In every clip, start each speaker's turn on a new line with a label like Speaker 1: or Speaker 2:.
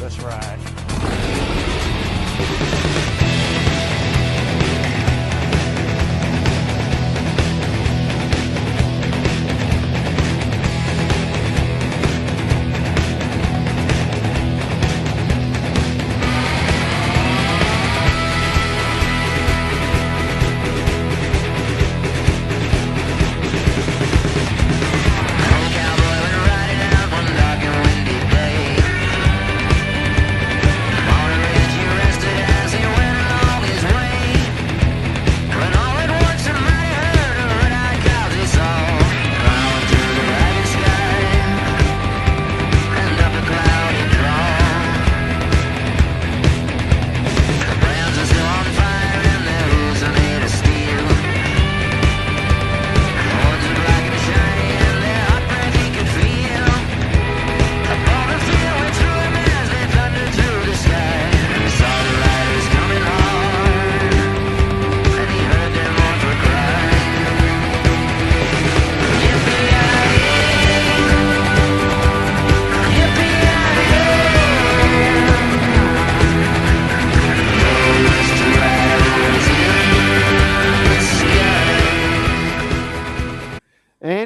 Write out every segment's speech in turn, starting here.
Speaker 1: That's right.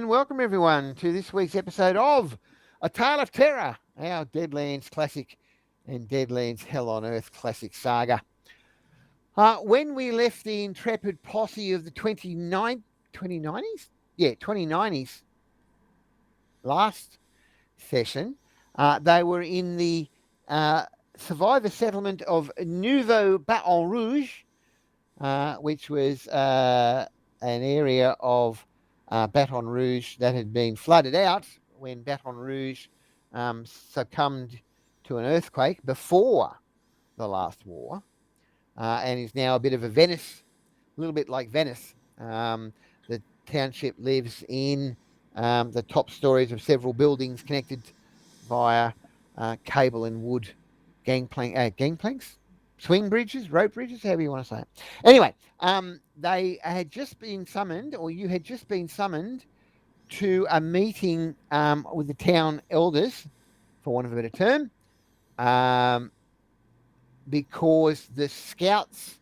Speaker 1: Welcome everyone to this week's episode of A Tale of Terror, our Deadlands classic and Deadlands Hell on Earth classic saga. When we left the intrepid posse of the 2090s? Yeah, 2090s last session, they were in the survivor settlement of Nouveau Baton Rouge, which was an area of Baton Rouge that had been flooded out when Baton Rouge succumbed to an earthquake before the last war, and is now a bit of a Venice, a little bit like Venice. The township lives in the top stories of several buildings connected via cable and wood gangplanks, swing bridges, rope bridges, however you want to say it. Anyway, they had just been summoned, or you had just been summoned to a meeting with the town elders, for want of a better term, because the scouts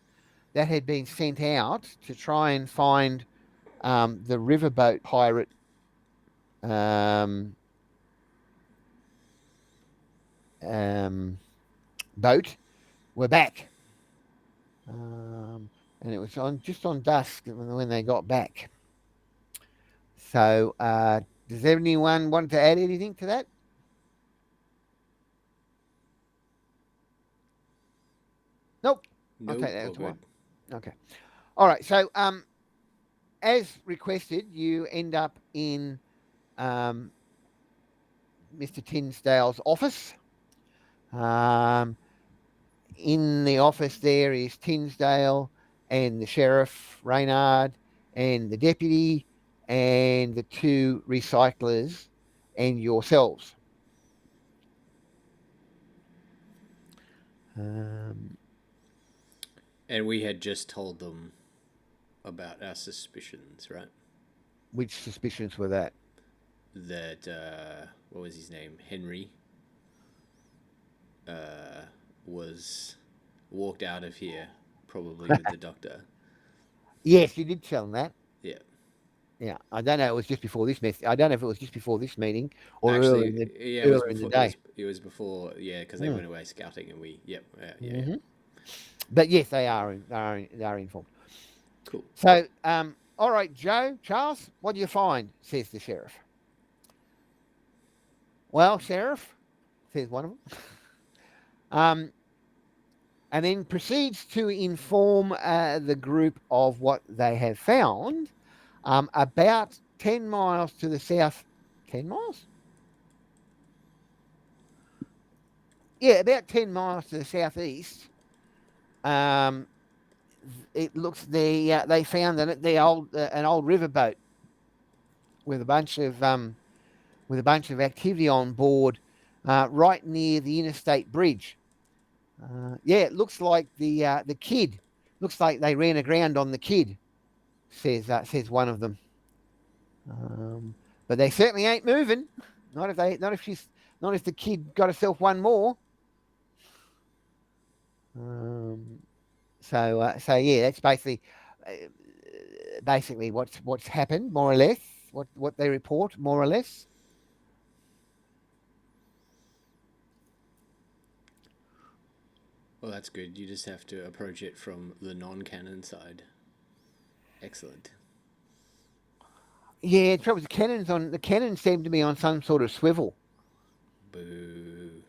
Speaker 1: that had been sent out to try and find the riverboat pirate boat were back. And it was just on dusk when they got back. So, does anyone want to add anything to that? Nope. Okay, that's one. Okay. All right. So, as requested, you end up in Mr. Tinsdale's office. In the office there is Tinsdale and the sheriff, Reynard, and the deputy, and the two recyclers, and yourselves.
Speaker 2: And we had just told them about our suspicions, right?
Speaker 1: Which suspicions were that?
Speaker 2: That, what was his name? Henry was walked out of here, probably with the doctor.
Speaker 1: Yes, you did tell them that.
Speaker 2: Yeah.
Speaker 1: Yeah, I don't know. It was just before this I don't know if it was just before this meeting or
Speaker 2: actually,
Speaker 1: earlier in the day.
Speaker 2: It was before, yeah, because they went away scouting, and we, yeah.
Speaker 1: But yes, they are informed.
Speaker 2: Cool.
Speaker 1: So, all right, Charles, what do you find? Says the sheriff. Well, sheriff, says one of them. And then proceeds to inform the group of what they have found about 10 miles to the south. 10 miles? Yeah, about 10 miles to the southeast. It looks they found an old riverboat with a bunch of activity on board right near the interstate bridge. It looks like the kid. Looks like they ran aground on the kid, says one of them. But they certainly ain't moving. Not if the kid got herself one more, Um, so yeah, that's uh, basically what's happened, more or less. What they report, more or less.
Speaker 2: Well, that's good. You just have to approach it from the non-canon side. Excellent.
Speaker 1: Yeah, the trouble with the cannons seem to be on some sort of swivel.
Speaker 2: Boo.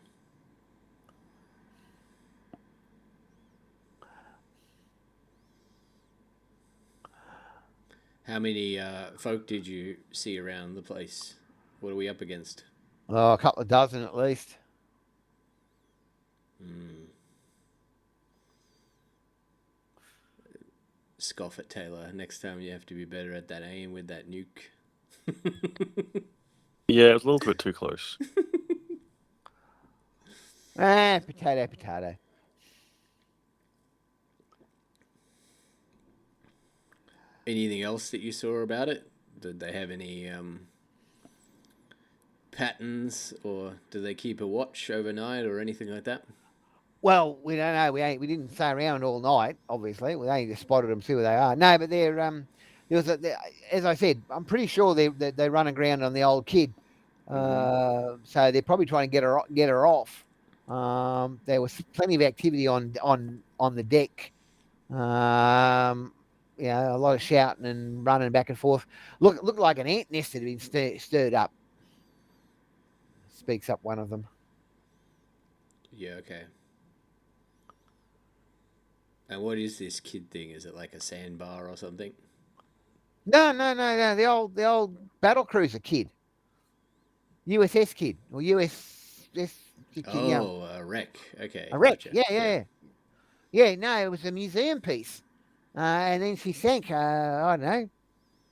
Speaker 2: How many folk did you see around the place? What are we up against?
Speaker 1: Oh, a couple of dozen at least.
Speaker 2: Mm. Scoff at Taylor. Next time you have to be better at that aim with that nuke.
Speaker 3: Yeah, it was a little bit too close.
Speaker 1: Potato, potato.
Speaker 2: Anything else that you saw about it? Did they have any patterns, or do they keep a watch overnight, or anything like that?
Speaker 1: Well, we don't know. We didn't stay around all night. Obviously, we only just spotted them, see where they are. No, but there was as I said, I'm pretty sure they run aground on the old kid.
Speaker 2: Mm-hmm.
Speaker 1: So they're probably trying to get her off. There was plenty of activity on the deck. Um, a lot of shouting and running back and forth. Looked like an ant nest had been stirred up. Speaks up one of them.
Speaker 2: Yeah. Okay. And what is this kid thing? Is it like a sandbar or something?
Speaker 1: No. The old battle cruiser kid, USS kid or USS,
Speaker 2: Oh, a wreck. Okay,
Speaker 1: a wreck.
Speaker 2: gotcha.
Speaker 1: Yeah, yeah,
Speaker 2: Yeah.
Speaker 1: yeah. Yeah, no, it was a museum piece, and then she sank. I don't know,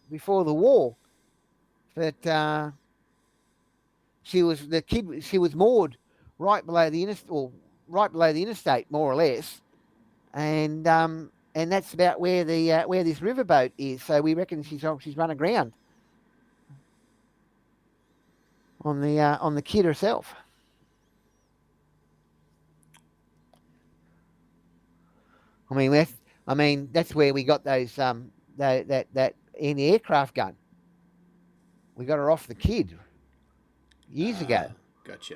Speaker 1: before the war, but she was moored right below the interstate, or right below the interstate, more or less, and that's about where this riverboat is. So we reckon she's run aground on the kid herself. I mean that's where we got those that in the aircraft gun. We got her off the kid years ago.
Speaker 2: Ah, gotcha.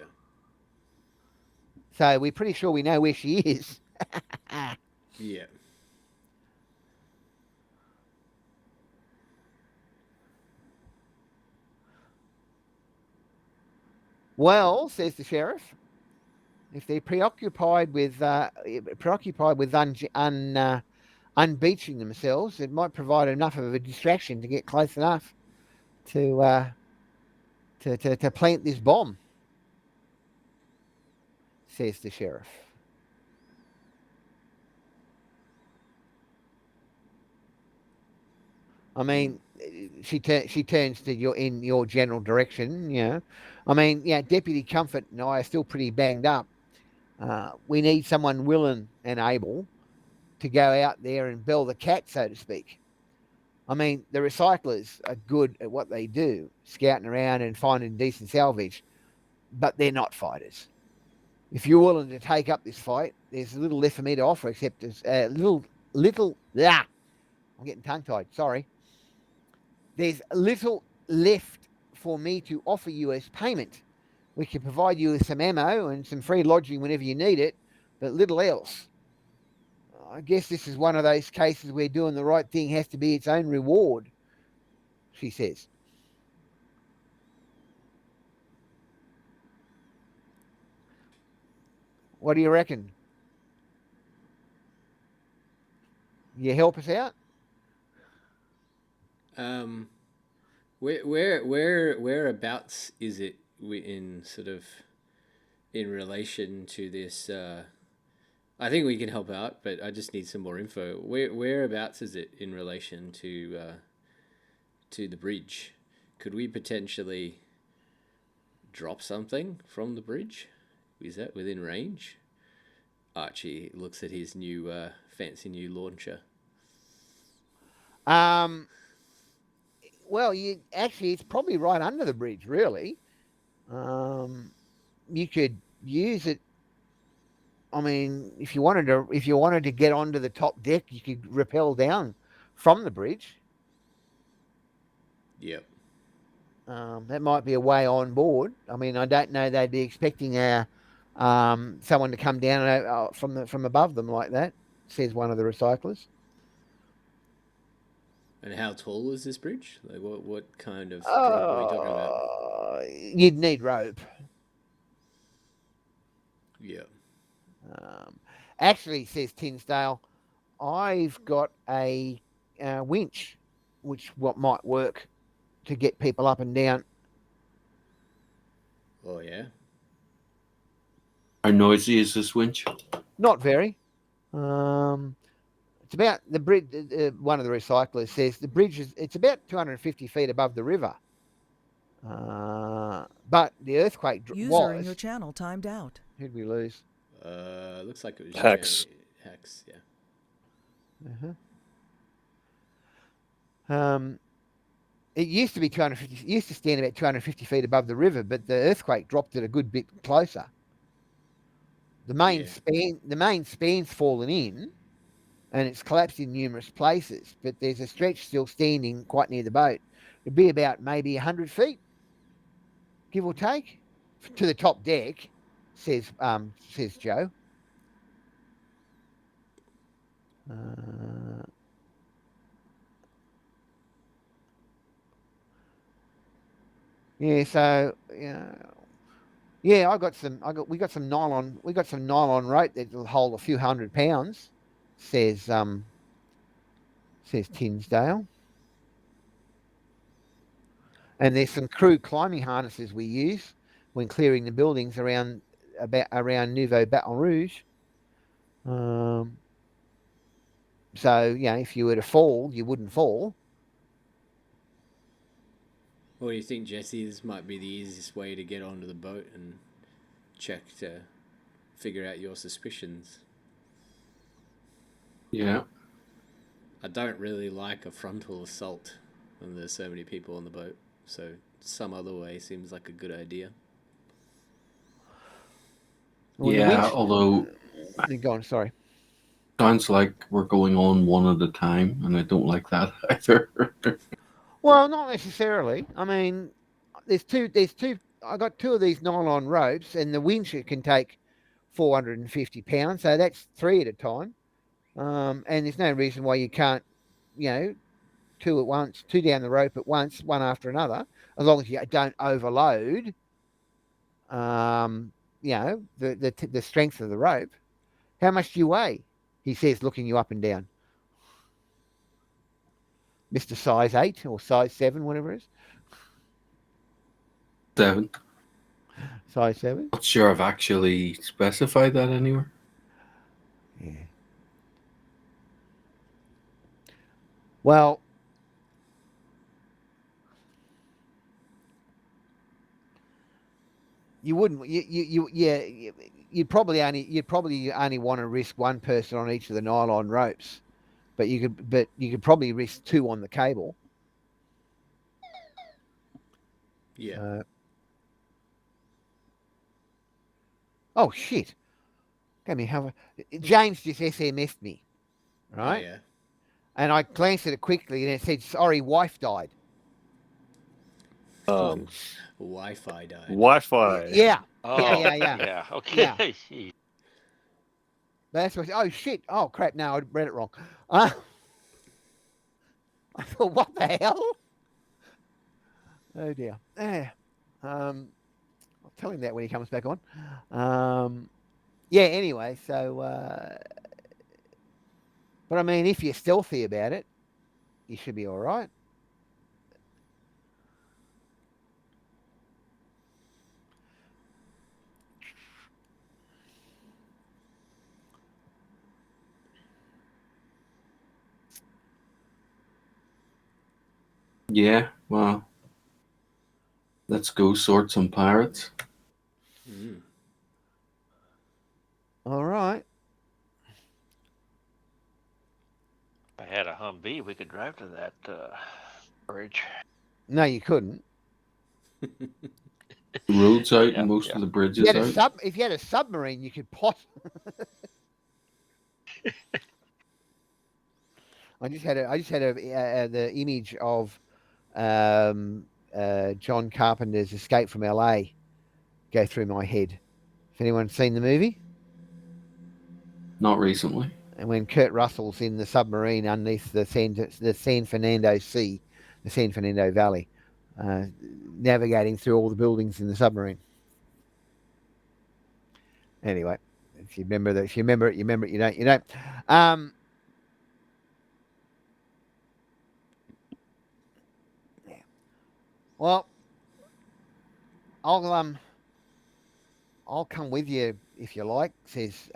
Speaker 1: So we're pretty sure we know where she is.
Speaker 2: Yeah.
Speaker 1: Well, says the sheriff, if they're preoccupied with unbeaching themselves, it might provide enough of a distraction to get close enough to to plant this bomb. Says the sheriff. I
Speaker 2: Mm.
Speaker 1: mean, she turns to in your general direction. I mean, yeah. Deputy Comfort and I are still pretty banged up. We need someone willing and able to go out there and bell the cat, so to speak. I mean, the recyclers are good at what they do, scouting around and finding decent salvage, but they're not fighters. If you're willing to take up this fight, there's a little left for me to offer, except as a little. Ah, I'm getting tongue tied. Sorry. There's little left for me to offer you as payment. We can provide you with some ammo and some free lodging whenever you need it, but little else. I guess this is one of those cases where doing the right thing has to be its own reward, she says. What do you reckon? You help us out?
Speaker 2: Um, whereabouts is it in sort of in relation to this? I think we can help out, but I just need some more info. Whereabouts is it in relation to the bridge? Could we potentially drop something from the bridge? Is that within range? Archie looks at his new fancy new launcher.
Speaker 1: Um, well, it's probably right under the bridge, really. You could use it. I mean, if you wanted to get onto the top deck, you could rappel down from the bridge.
Speaker 2: Yep.
Speaker 1: That might be a way on board. I mean, I don't know. They'd be expecting someone to come down from above them like that. Says one of the recyclers.
Speaker 2: And how tall is this bridge? Like, what kind of drop are we talking about?
Speaker 1: You'd need rope.
Speaker 2: Yeah.
Speaker 1: Actually, says Tinsdale, I've got a winch, which might work to get people up and down.
Speaker 2: Oh yeah.
Speaker 4: How noisy is this winch?
Speaker 1: Not very. It's about the bridge. One of the recyclers says the bridge it's about 250 feet above the river. But the earthquake
Speaker 5: User in your channel timed out.
Speaker 1: Who'd we lose?
Speaker 2: Looks like it was
Speaker 3: Hex.
Speaker 2: Hex, yeah.
Speaker 1: It used to be 250. It used to stand about 250 feet above the river, but the earthquake dropped it a good bit closer. The main span's fallen in, and it's collapsed in numerous places. But there's a stretch still standing quite near the boat. It'd be about maybe 100 feet, give or take, to the top deck. Says Joe. Yeah, so yeah, we got some nylon rope that'll hold a few 100 pounds, says Tinsdale. And there's some crew climbing harnesses we use when clearing the buildings around Nouveau Baton Rouge. So if you were to fall, you wouldn't fall.
Speaker 2: What do you think, Jesse? This might be the easiest way to get onto the boat and check to figure out your suspicions.
Speaker 4: Yeah.
Speaker 2: I don't really like a frontal assault when there's so many people on the boat, so some other way seems like a good idea.
Speaker 1: Well,
Speaker 4: yeah, although
Speaker 1: go on, sorry.
Speaker 4: Sounds like we're going on one at a time, and I don't like that either.
Speaker 1: Well, not necessarily. I mean, there's two. I got two of these nylon ropes, and the winch can take 450 pounds, so that's three at a time. And there's no reason why you can't, two at once, two down the rope at once, one after another, as long as you don't overload. The strength of the rope. How much do you weigh? He says, looking you up and down. Mr. Size 8 or size 7, whatever it is.
Speaker 4: 7.
Speaker 1: Size 7.
Speaker 4: Not sure I've actually specified that anywhere.
Speaker 1: Yeah. Well, you wouldn't. You'd probably only want to risk one person on each of the nylon ropes, but you could probably risk two on the cable.
Speaker 2: Yeah.
Speaker 1: Oh shit! James just SMS'd me, right?
Speaker 2: Oh, yeah.
Speaker 1: And I glanced at it quickly, and it said, "Sorry, wife died."
Speaker 2: Wi-Fi died.
Speaker 3: Wi-Fi.
Speaker 1: Yeah.
Speaker 6: Oh,
Speaker 1: Yeah.
Speaker 6: yeah. Okay.
Speaker 1: That's what. Oh shit! Oh crap! No, I read it wrong. I thought, what the hell? Oh dear. I'll tell him that when he comes back on. Yeah. Anyway, so. But I mean, if you're stealthy about it, you should be all right.
Speaker 4: Yeah, well, let's go sort some pirates.
Speaker 1: All right.
Speaker 6: If I had a Humvee, we could drive to that bridge.
Speaker 1: No, you couldn't.
Speaker 4: The road's out
Speaker 6: Yeah,
Speaker 4: and most
Speaker 6: yeah.
Speaker 4: of the bridges out.
Speaker 1: If you had a submarine, you could pot. I just had the image of John Carpenter's Escape from LA go through my head. Has anyone seen the movie?
Speaker 4: Not recently.
Speaker 1: And when Kurt Russell's in the submarine underneath the San Fernando Sea, the San Fernando Valley, navigating through all the buildings in the submarine. Anyway, if you remember that, if you remember it, you remember it. You don't, you don't. Yeah. Well, I'll come with you if you like, says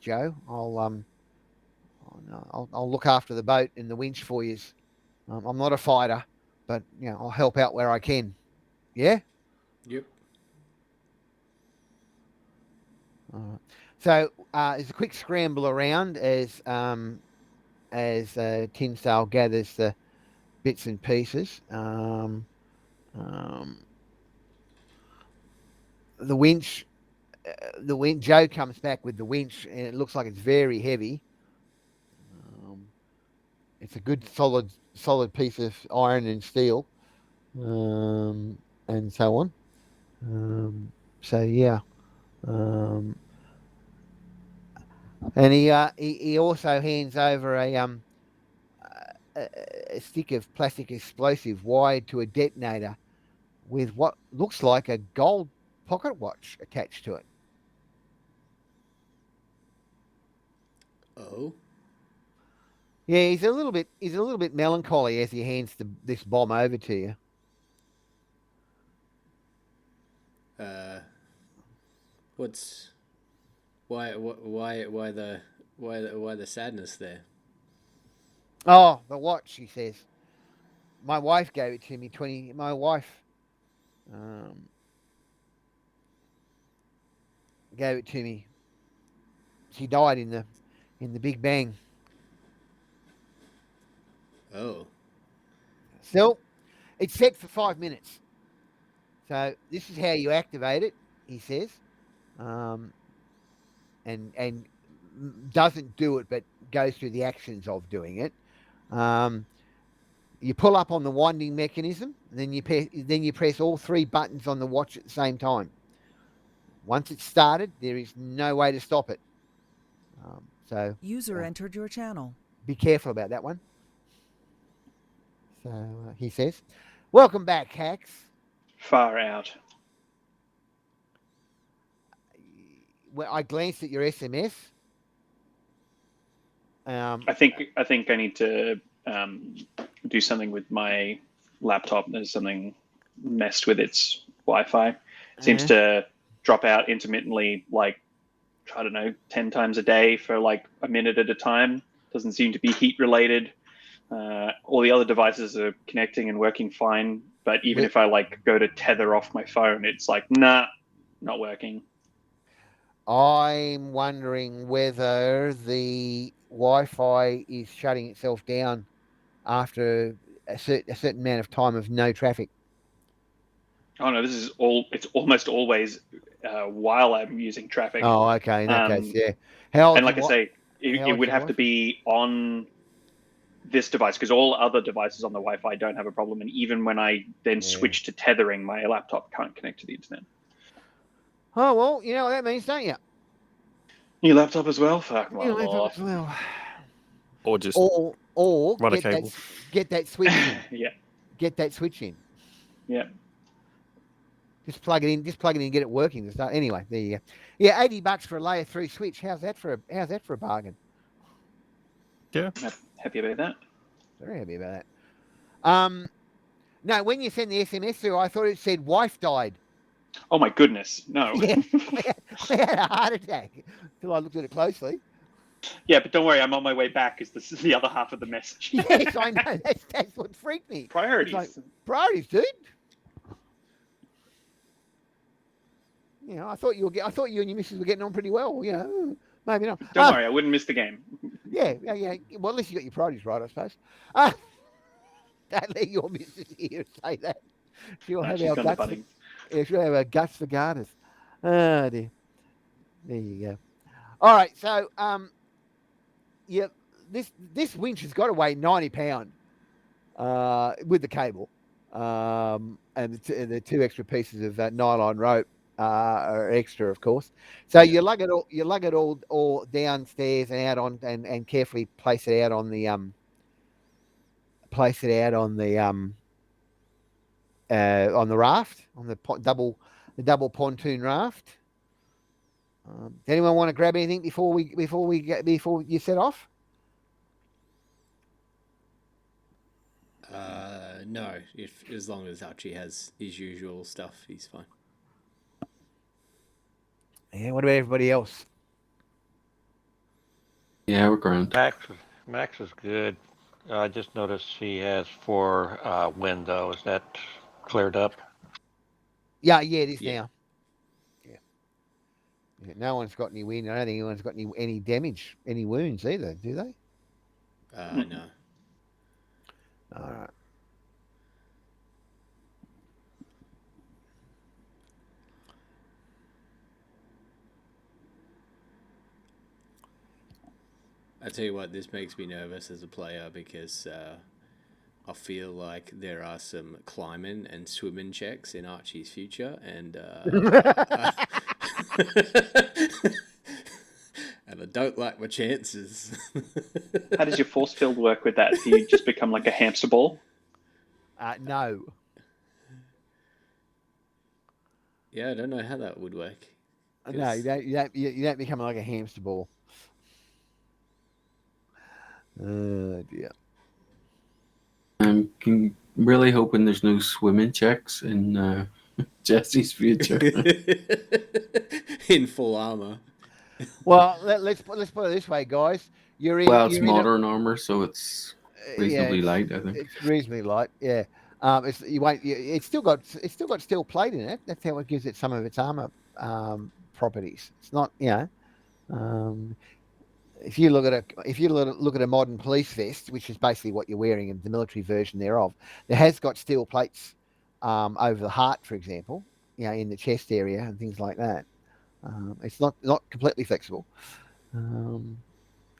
Speaker 1: Joe. I'll look after the boat and the winch for you. I'm not a fighter, but I'll help out where I can. Yeah.
Speaker 2: Yep.
Speaker 1: All right. So there's a quick scramble around as Tinsdale gathers the bits and pieces. The winch. Joe comes back with the winch, and it looks like it's very heavy. It's a good solid piece of iron and steel, and so on. So yeah, and he also hands over a stick of plastic explosive wired to a detonator with what looks like a gold pocket watch attached to it.
Speaker 2: Oh.
Speaker 1: Yeah, he's a little bit melancholy as he hands this bomb over to you.
Speaker 2: Why the sadness there?
Speaker 1: Oh, the watch, he says. My wife gave it to me. My wife gave it to me. She died in the Big Bang.
Speaker 2: Oh.
Speaker 1: Still, it's set for 5 minutes. So this is how you activate it, he says, and doesn't do it, but goes through the actions of doing it. You pull up on the winding mechanism, and then you press all 3 buttons on the watch at the same time. Once it's started, there is no way to stop it. So
Speaker 5: User entered your channel.
Speaker 1: be careful about that one. So he says, "Welcome back, Hacks."
Speaker 7: Far out.
Speaker 1: Well, I glanced at your SMS.
Speaker 7: I think I need to do something with my laptop. There's something messed with its Wi-Fi. It seems to drop out intermittently, like, I don't know, 10 times a day for like a minute at a time. Doesn't seem to be heat related. All the other devices are connecting and working fine, but even if I like go to tether off my phone, it's like, nah, not working.
Speaker 1: I'm wondering whether the Wi-Fi is shutting itself down after a certain amount of time of no traffic.
Speaker 7: Oh no, it's almost always while I'm using traffic.
Speaker 1: Oh, okay, in that case, yeah. And
Speaker 7: like I say, it would have to be on this device, because all other devices on the Wi-Fi don't have a problem, and even when I then switch to tethering, my laptop can't connect to the internet.
Speaker 1: Oh well, you know what that means, don't you?
Speaker 7: Your laptop as well? Fuck my
Speaker 1: Your
Speaker 7: lord.
Speaker 1: laptop as well.
Speaker 3: Or just
Speaker 1: Or
Speaker 3: run a cable.
Speaker 1: Get that switch in.
Speaker 7: Yeah.
Speaker 1: Get that switch in.
Speaker 7: Yeah.
Speaker 1: Just plug it in. And get it working. Anyway, there you go. Yeah, $80 for a layer 3 switch. How's that for a bargain?
Speaker 3: Yeah.
Speaker 7: Happy about that. Very
Speaker 1: happy about that. No, when you send the SMS through, I thought it said wife died.
Speaker 7: Oh my goodness, no.
Speaker 1: Yeah, I had a heart attack until I looked at it closely.
Speaker 7: Yeah, but don't worry, I'm on my way back, because this is the other half of the message.
Speaker 1: Yes, I know. That's what freaked me.
Speaker 7: Priorities.
Speaker 1: Like, priorities, dude. You know, I thought you and your missus were getting on pretty well. You know, maybe not.
Speaker 7: Don't worry, I wouldn't miss the game.
Speaker 1: Yeah. Well, at least you got your priorities right, I suppose. Don't let your missus hear say that. She'll have our guts. Yeah, should have a guts for garters. Oh dear. There you go. All right, so yeah, this winch has got to weigh 90 pound with the cable, and the two extra pieces of nylon rope are extra, of course. So
Speaker 2: Yeah.
Speaker 1: you lug it all downstairs and out on and carefully place it out on the raft, on the double pontoon raft. Does anyone want to grab anything before you set off?
Speaker 2: No, if as long as Archie has his usual stuff, he's fine.
Speaker 1: Yeah. What about everybody else?
Speaker 4: Yeah, we're grand.
Speaker 6: Max is good. I just noticed he has 4 wind though. Is that cleared up?
Speaker 1: Yeah, it is
Speaker 2: Yeah.
Speaker 1: now. Yeah, no one's got any wind. I don't think anyone's got any damage, any wounds either, do they?
Speaker 2: No.
Speaker 1: All right.
Speaker 2: I tell you what, this makes me nervous as a player because I feel like there are some climbing and swimming checks in Archie's future, and and I don't like my chances.
Speaker 7: How does your force field work with that? Do you just become like a hamster ball?
Speaker 1: No.
Speaker 2: Yeah, I don't know how that would work.
Speaker 1: No, you don't become like a hamster ball. Oh dear.
Speaker 4: I'm really hoping there's no swimming checks in Jesse's future.
Speaker 2: In full armor.
Speaker 1: Well, let's put it this way, guys.
Speaker 4: It's modern armor, so it's reasonably light, I think.
Speaker 1: It's reasonably light. Yeah. It's still got steel plate in it. That's how it gives it some of its armor properties. It's not, if you look at a modern police vest, which is basically what you're wearing in the military version thereof, it has got steel plates over the heart, for example, in the chest area and things like that. It's not completely flexible, and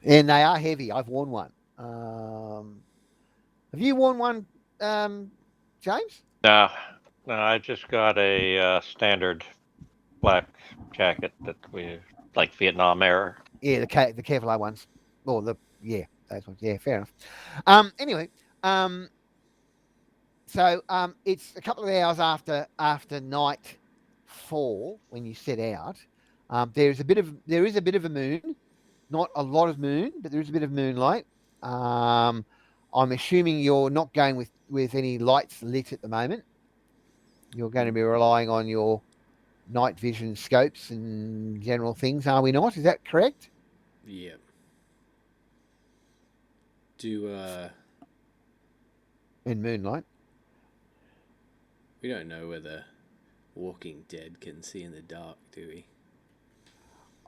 Speaker 1: they are heavy. I've worn one. Have you worn one, James?
Speaker 6: No, I just got a standard black jacket that we like Vietnam era.
Speaker 1: Yeah, the Kevlar ones, or those ones. Yeah, fair enough. Anyway, so it's a couple of hours after nightfall when you set out. There is a bit of a moon, not a lot of moon, but there is a bit of moonlight. I'm assuming you're not going with any lights lit at the moment. You're going to be relying on your night vision scopes and general things, are we not? Is that correct?
Speaker 2: Yeah.
Speaker 1: In moonlight.
Speaker 2: We don't know whether Walking Dead can see in the dark, do we?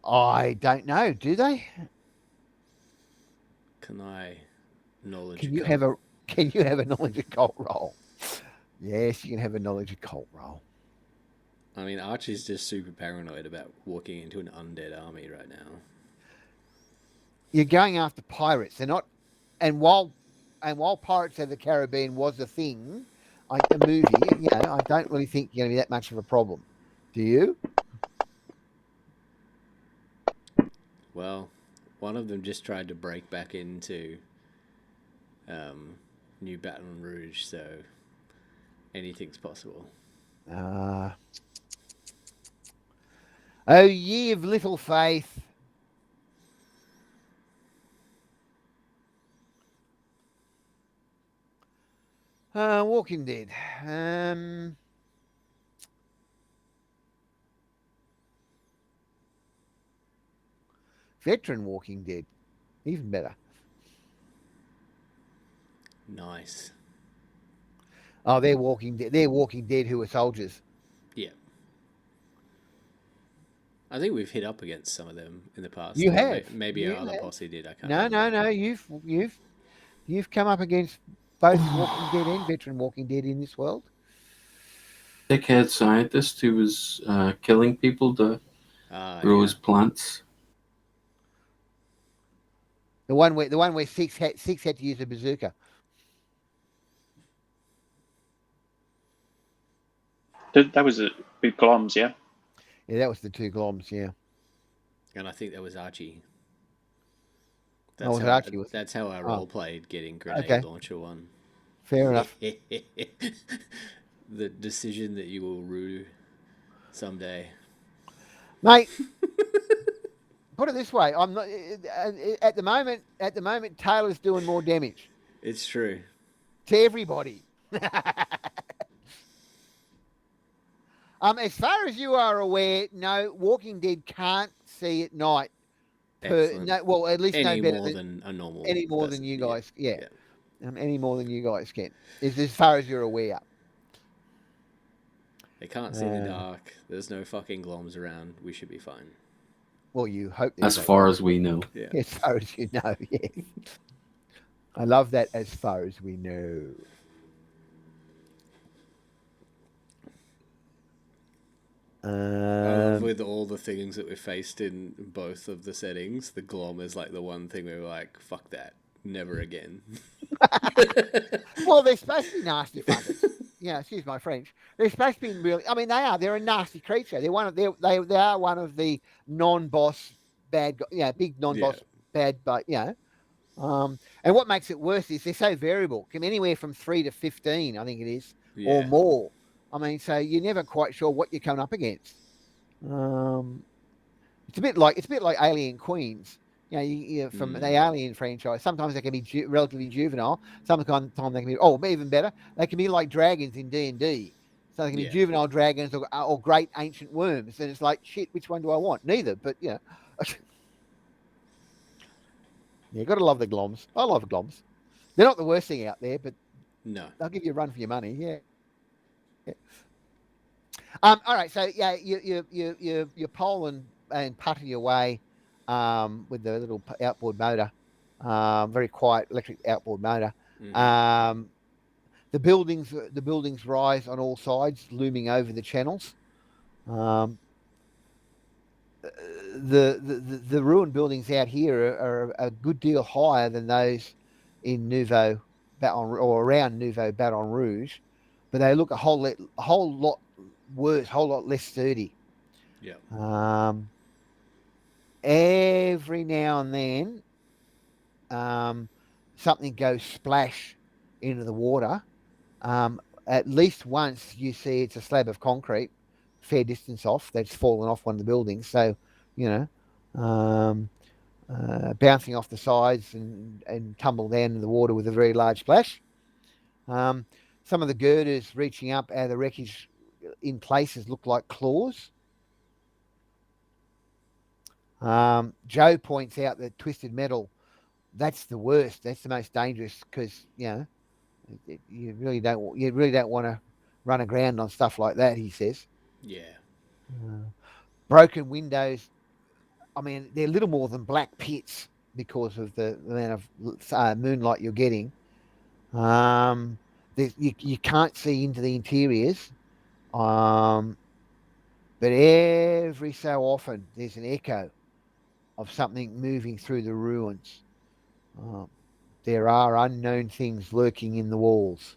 Speaker 1: I don't know. Do they?
Speaker 2: Can I knowledge?
Speaker 1: Can you have a knowledge occult roll? Yes, you can have a knowledge occult roll.
Speaker 2: I mean, Archie's just super paranoid about walking into an undead army right now.
Speaker 1: You're going after pirates. They're not, and while Pirates of the Caribbean was a thing, like a movie, I don't really think you're going to be that much of a problem. Do you?
Speaker 2: Well, one of them just tried to break back into New Baton Rouge, so anything's possible.
Speaker 1: Oh, ye of little faith. Walking Dead. Veteran Walking Dead. Even better.
Speaker 2: Nice.
Speaker 1: Oh, they're Walking Dead. They're Walking Dead who are soldiers.
Speaker 2: Yeah. I think we've hit up against some of them in the past.
Speaker 1: You have.
Speaker 2: Maybe our other posse did. I can't
Speaker 1: No,
Speaker 2: remember.
Speaker 1: no. You've come up against both Walking Dead and Veteran Walking Dead in this world.
Speaker 4: dickhead scientist who was killing people to grow
Speaker 2: Yeah.
Speaker 4: his plants.
Speaker 1: The one where Six had to use a bazooka.
Speaker 7: That was with Gloms, yeah.
Speaker 1: Yeah, that was the two gloms. Yeah,
Speaker 2: And I think that was Archie.
Speaker 1: that was Archie. Was
Speaker 2: That's how I
Speaker 1: Oh,
Speaker 2: role played getting grenade
Speaker 1: okay,
Speaker 2: launcher one.
Speaker 1: fair enough,
Speaker 2: The decision that you will rue someday.
Speaker 1: mate. Put it this way: I'm not at the moment. At the moment, Taylor's doing more damage
Speaker 2: It's true.
Speaker 1: to everybody. As far as you are aware, no, Walking Dead can't see at night.
Speaker 2: Excellent.
Speaker 1: No, well, at least
Speaker 2: Any
Speaker 1: no better
Speaker 2: more
Speaker 1: than
Speaker 2: than a normal
Speaker 1: any more than
Speaker 2: person.
Speaker 1: you
Speaker 2: Yeah.
Speaker 1: guys. Yeah,
Speaker 2: Yeah.
Speaker 1: any more than you guys can. Is as far as you're aware.
Speaker 2: They can't see in the dark. There's no fucking gloms around. We should be fine.
Speaker 1: Well, you hope there's
Speaker 4: As
Speaker 1: no
Speaker 4: far
Speaker 1: gloms.
Speaker 4: as we know.
Speaker 2: Yeah.
Speaker 1: As far as you know, yes. I love that. As far as we know.
Speaker 2: I love
Speaker 1: Um,
Speaker 2: with all the things that we faced in both of the settings, the glom is like the one thing we were like, fuck that. Never again.
Speaker 1: well, they're supposed to be nasty fuckers. Yeah, excuse my French. They're supposed to be really. I mean, they are. They're a nasty creature. They're one of. They are one of the non-boss bad. Big non-boss bad. But and what makes it worse is they're so variable. Can be anywhere from 3 to 15, I think it is, or
Speaker 2: Yeah.
Speaker 1: more. I mean, so you're never quite sure what you're coming up against. It's a bit like Alien Queens. You from the Alien franchise. Sometimes they can be relatively juvenile. Sometimes they can be even better. They can be like dragons in D&D. So they can be juvenile dragons or great ancient worms. And it's like, shit, which one do I want? Neither, but yeah, got to love the gloms. I love the gloms. They're not the worst thing out there, but
Speaker 2: No.
Speaker 1: they'll give you a run for your money. Yeah. All right. So you pole and putter your way with the little outboard motor, very quiet electric outboard motor.
Speaker 2: Mm-hmm.
Speaker 1: The buildings rise on all sides, looming over the channels. The ruined buildings out here are a good deal higher than those in Nouveau Baton or around Nouveau Baton Rouge, but they look a whole lot worse, a whole lot less sturdy.
Speaker 2: Yeah.
Speaker 1: Every now and then, something goes splash into the water. At least once you see it's a slab of concrete, fair distance off, that's fallen off one of the buildings. So, bouncing off the sides and tumble down in the water with a very large splash. Some of the girders reaching up out of the wreckage in places look like claws. Joe points out that twisted metal, that's the worst. That's the most dangerous because, you really don't want to run aground on stuff like that, he says.
Speaker 2: Yeah.
Speaker 1: Broken windows, I mean, they're little more than black pits because of the amount of moonlight you're getting. You can't see into the interiors. But every so often there's an echo of something moving through the ruins. There are unknown things lurking in the walls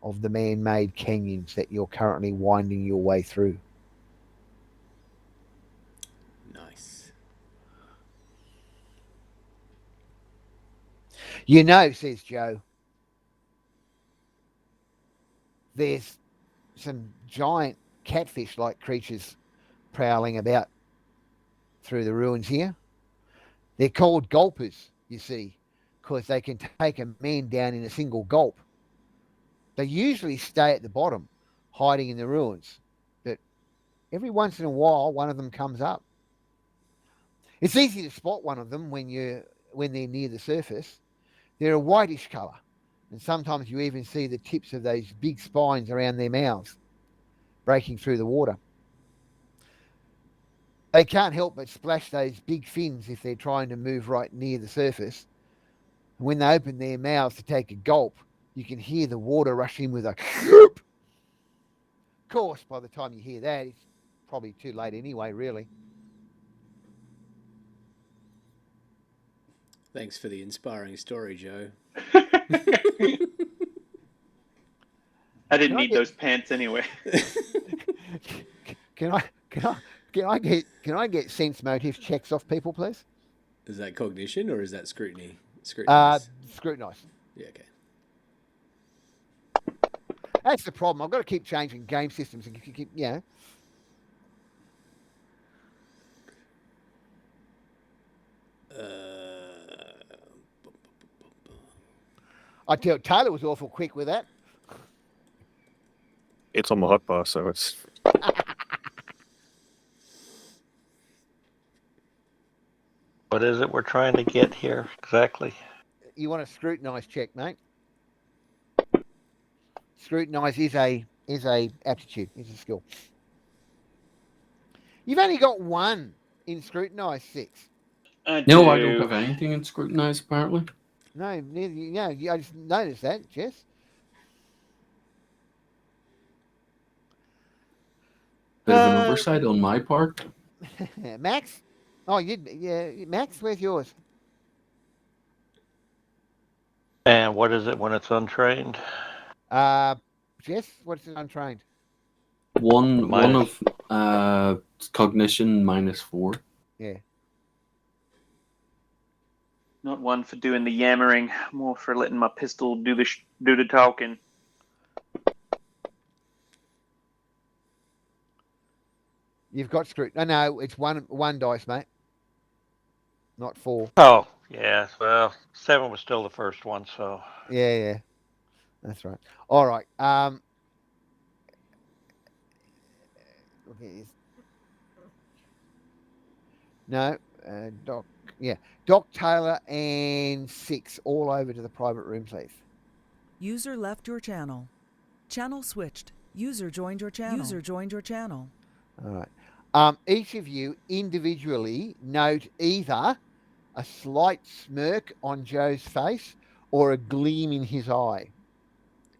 Speaker 1: of the man-made canyons that you're currently winding your way through.
Speaker 2: Nice.
Speaker 1: Says Joe, there's some giant catfish-like creatures prowling about through the ruins here. They're called gulpers, you see, because they can take a man down in a single gulp. They usually stay at the bottom, hiding in the ruins, but every once in a while, one of them comes up. It's easy to spot one of them when they're near the surface. They're a whitish colour, and sometimes you even see the tips of those big spines around their mouths breaking through the water. They can't help but splash those big fins if they're trying to move right near the surface. And when they open their mouths to take a gulp, you can hear the water rush in with a course, by the time you hear that, it's probably too late anyway, really.
Speaker 2: Thanks for the inspiring story, Joe.
Speaker 7: I didn't
Speaker 1: Can I
Speaker 7: need
Speaker 1: get-
Speaker 7: those pants anyway.
Speaker 1: Can I get sense motive checks off people, please?
Speaker 2: Is that cognition or is that scrutiny? Scrutinize.
Speaker 1: Scrutinise.
Speaker 2: Yeah, okay.
Speaker 1: That's the problem. I've got to keep changing game systems and keep I tell Taylor was awful quick with that.
Speaker 3: It's on my hotbar, so it's
Speaker 6: What is it we're trying to get here exactly?
Speaker 1: You want a scrutinise check, mate? Scrutinise is a aptitude, is a skill. You've only got one in scrutinise, 6.
Speaker 4: No, I don't have anything in scrutinize, apparently.
Speaker 1: No, neither. No, I just noticed that, Jess.
Speaker 4: Bit of an oversight on my part.
Speaker 1: Max? Oh, Max, where's yours?
Speaker 6: And what is it when it's untrained?
Speaker 1: Jess, what's it untrained?
Speaker 4: One
Speaker 6: Minus.
Speaker 4: of cognition -4.
Speaker 1: Yeah.
Speaker 7: Not one for doing the yammering, more for letting my pistol do the talking.
Speaker 1: You've got no, it's one dice, mate. Not 4.
Speaker 6: Oh, yeah. Well, 7 was still the first one, so.
Speaker 1: Yeah. That's right. All right. Okay. No, Doc. Yeah, Doc Taylor and 6 all over to the private room, please.
Speaker 5: User left your channel. Channel switched. User joined your channel. User joined your channel.
Speaker 1: All right. Each of you individually note either a slight smirk on Joe's face or a gleam in his eye.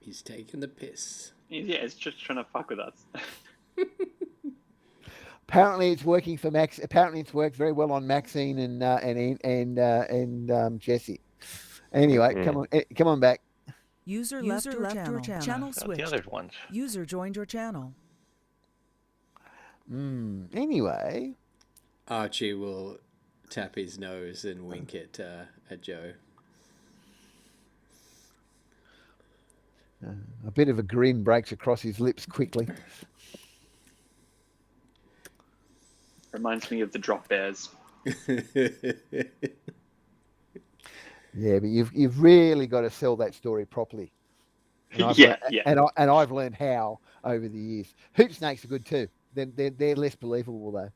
Speaker 2: He's taking the piss.
Speaker 7: Yeah, it's just trying to fuck with us.
Speaker 1: Apparently, it's working for Max. Apparently, it's worked very well on Maxine and Jesse. Anyway, come on back.
Speaker 5: User left your channel. Channel
Speaker 6: The
Speaker 5: switched.
Speaker 6: other ones.
Speaker 5: User joined your channel.
Speaker 1: Anyway,
Speaker 2: Archie will tap his nose and wink at Joe.
Speaker 1: a bit of a grin breaks across his lips quickly.
Speaker 7: Reminds me of the drop bears.
Speaker 1: Yeah, but you've really got to sell that story properly. And
Speaker 7: Yeah.
Speaker 1: And I've learned how over the years. Hoop snakes are good too. They're less believable though.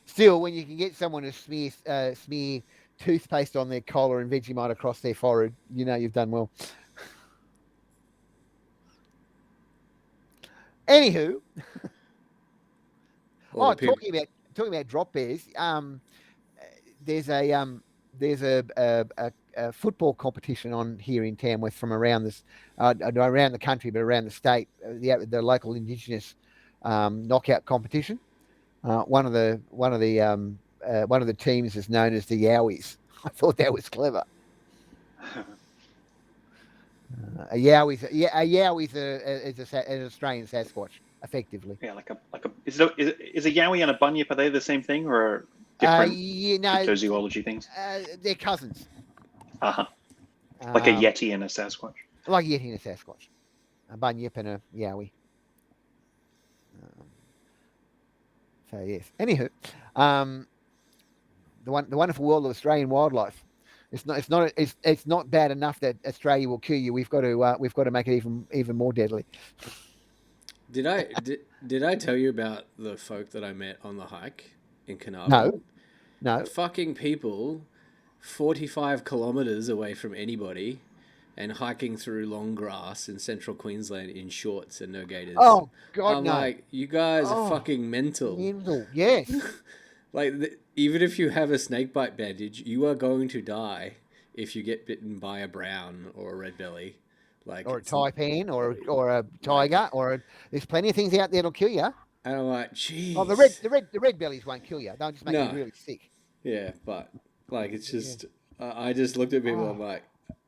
Speaker 1: Still, when you can get someone to smear toothpaste on their collar and Vegemite across their forehead, you know you've done well. Anywho, talking about drop bears. There's a football competition on here in Tamworth from around around the country, but around the state. The local Indigenous knockout competition. One of the teams is known as the Yowies. I thought that was clever. A Yowie's is an Australian Sasquatch, effectively.
Speaker 7: Yeah, like a is a yowie and a bunyip, are they the same thing or different cryptozoology things?
Speaker 1: They're cousins.
Speaker 7: Like a yeti and a Sasquatch.
Speaker 1: Like a yeti and a Sasquatch, a bunyip and a Yowie. So yes. Anywho, the wonderful world of Australian wildlife. It's not bad enough that Australia will kill you. We've got to make it even more deadly.
Speaker 2: Did I tell you about the folk that I met on the hike in Carnarvon?
Speaker 1: No.
Speaker 2: Fucking people 45 kilometers away from anybody and hiking through long grass in central Queensland in shorts and no gaiters.
Speaker 1: Oh God,
Speaker 2: I'm
Speaker 1: no!
Speaker 2: like, you guys are fucking mental.
Speaker 1: Mental, yes.
Speaker 2: Even if you have a snakebite bandage, you are going to die if you get bitten by a brown or a red belly. Like,
Speaker 1: or a
Speaker 2: it's,
Speaker 1: taipan, or a tiger, there's plenty of things out there that'll kill you.
Speaker 2: and I'm like,
Speaker 1: Oh,
Speaker 2: jeez.
Speaker 1: the red bellies won't kill you. They'll just make you
Speaker 2: No,
Speaker 1: really sick.
Speaker 2: yeah, but like, it's just, I just looked at people. I'm
Speaker 1: Oh.
Speaker 2: like,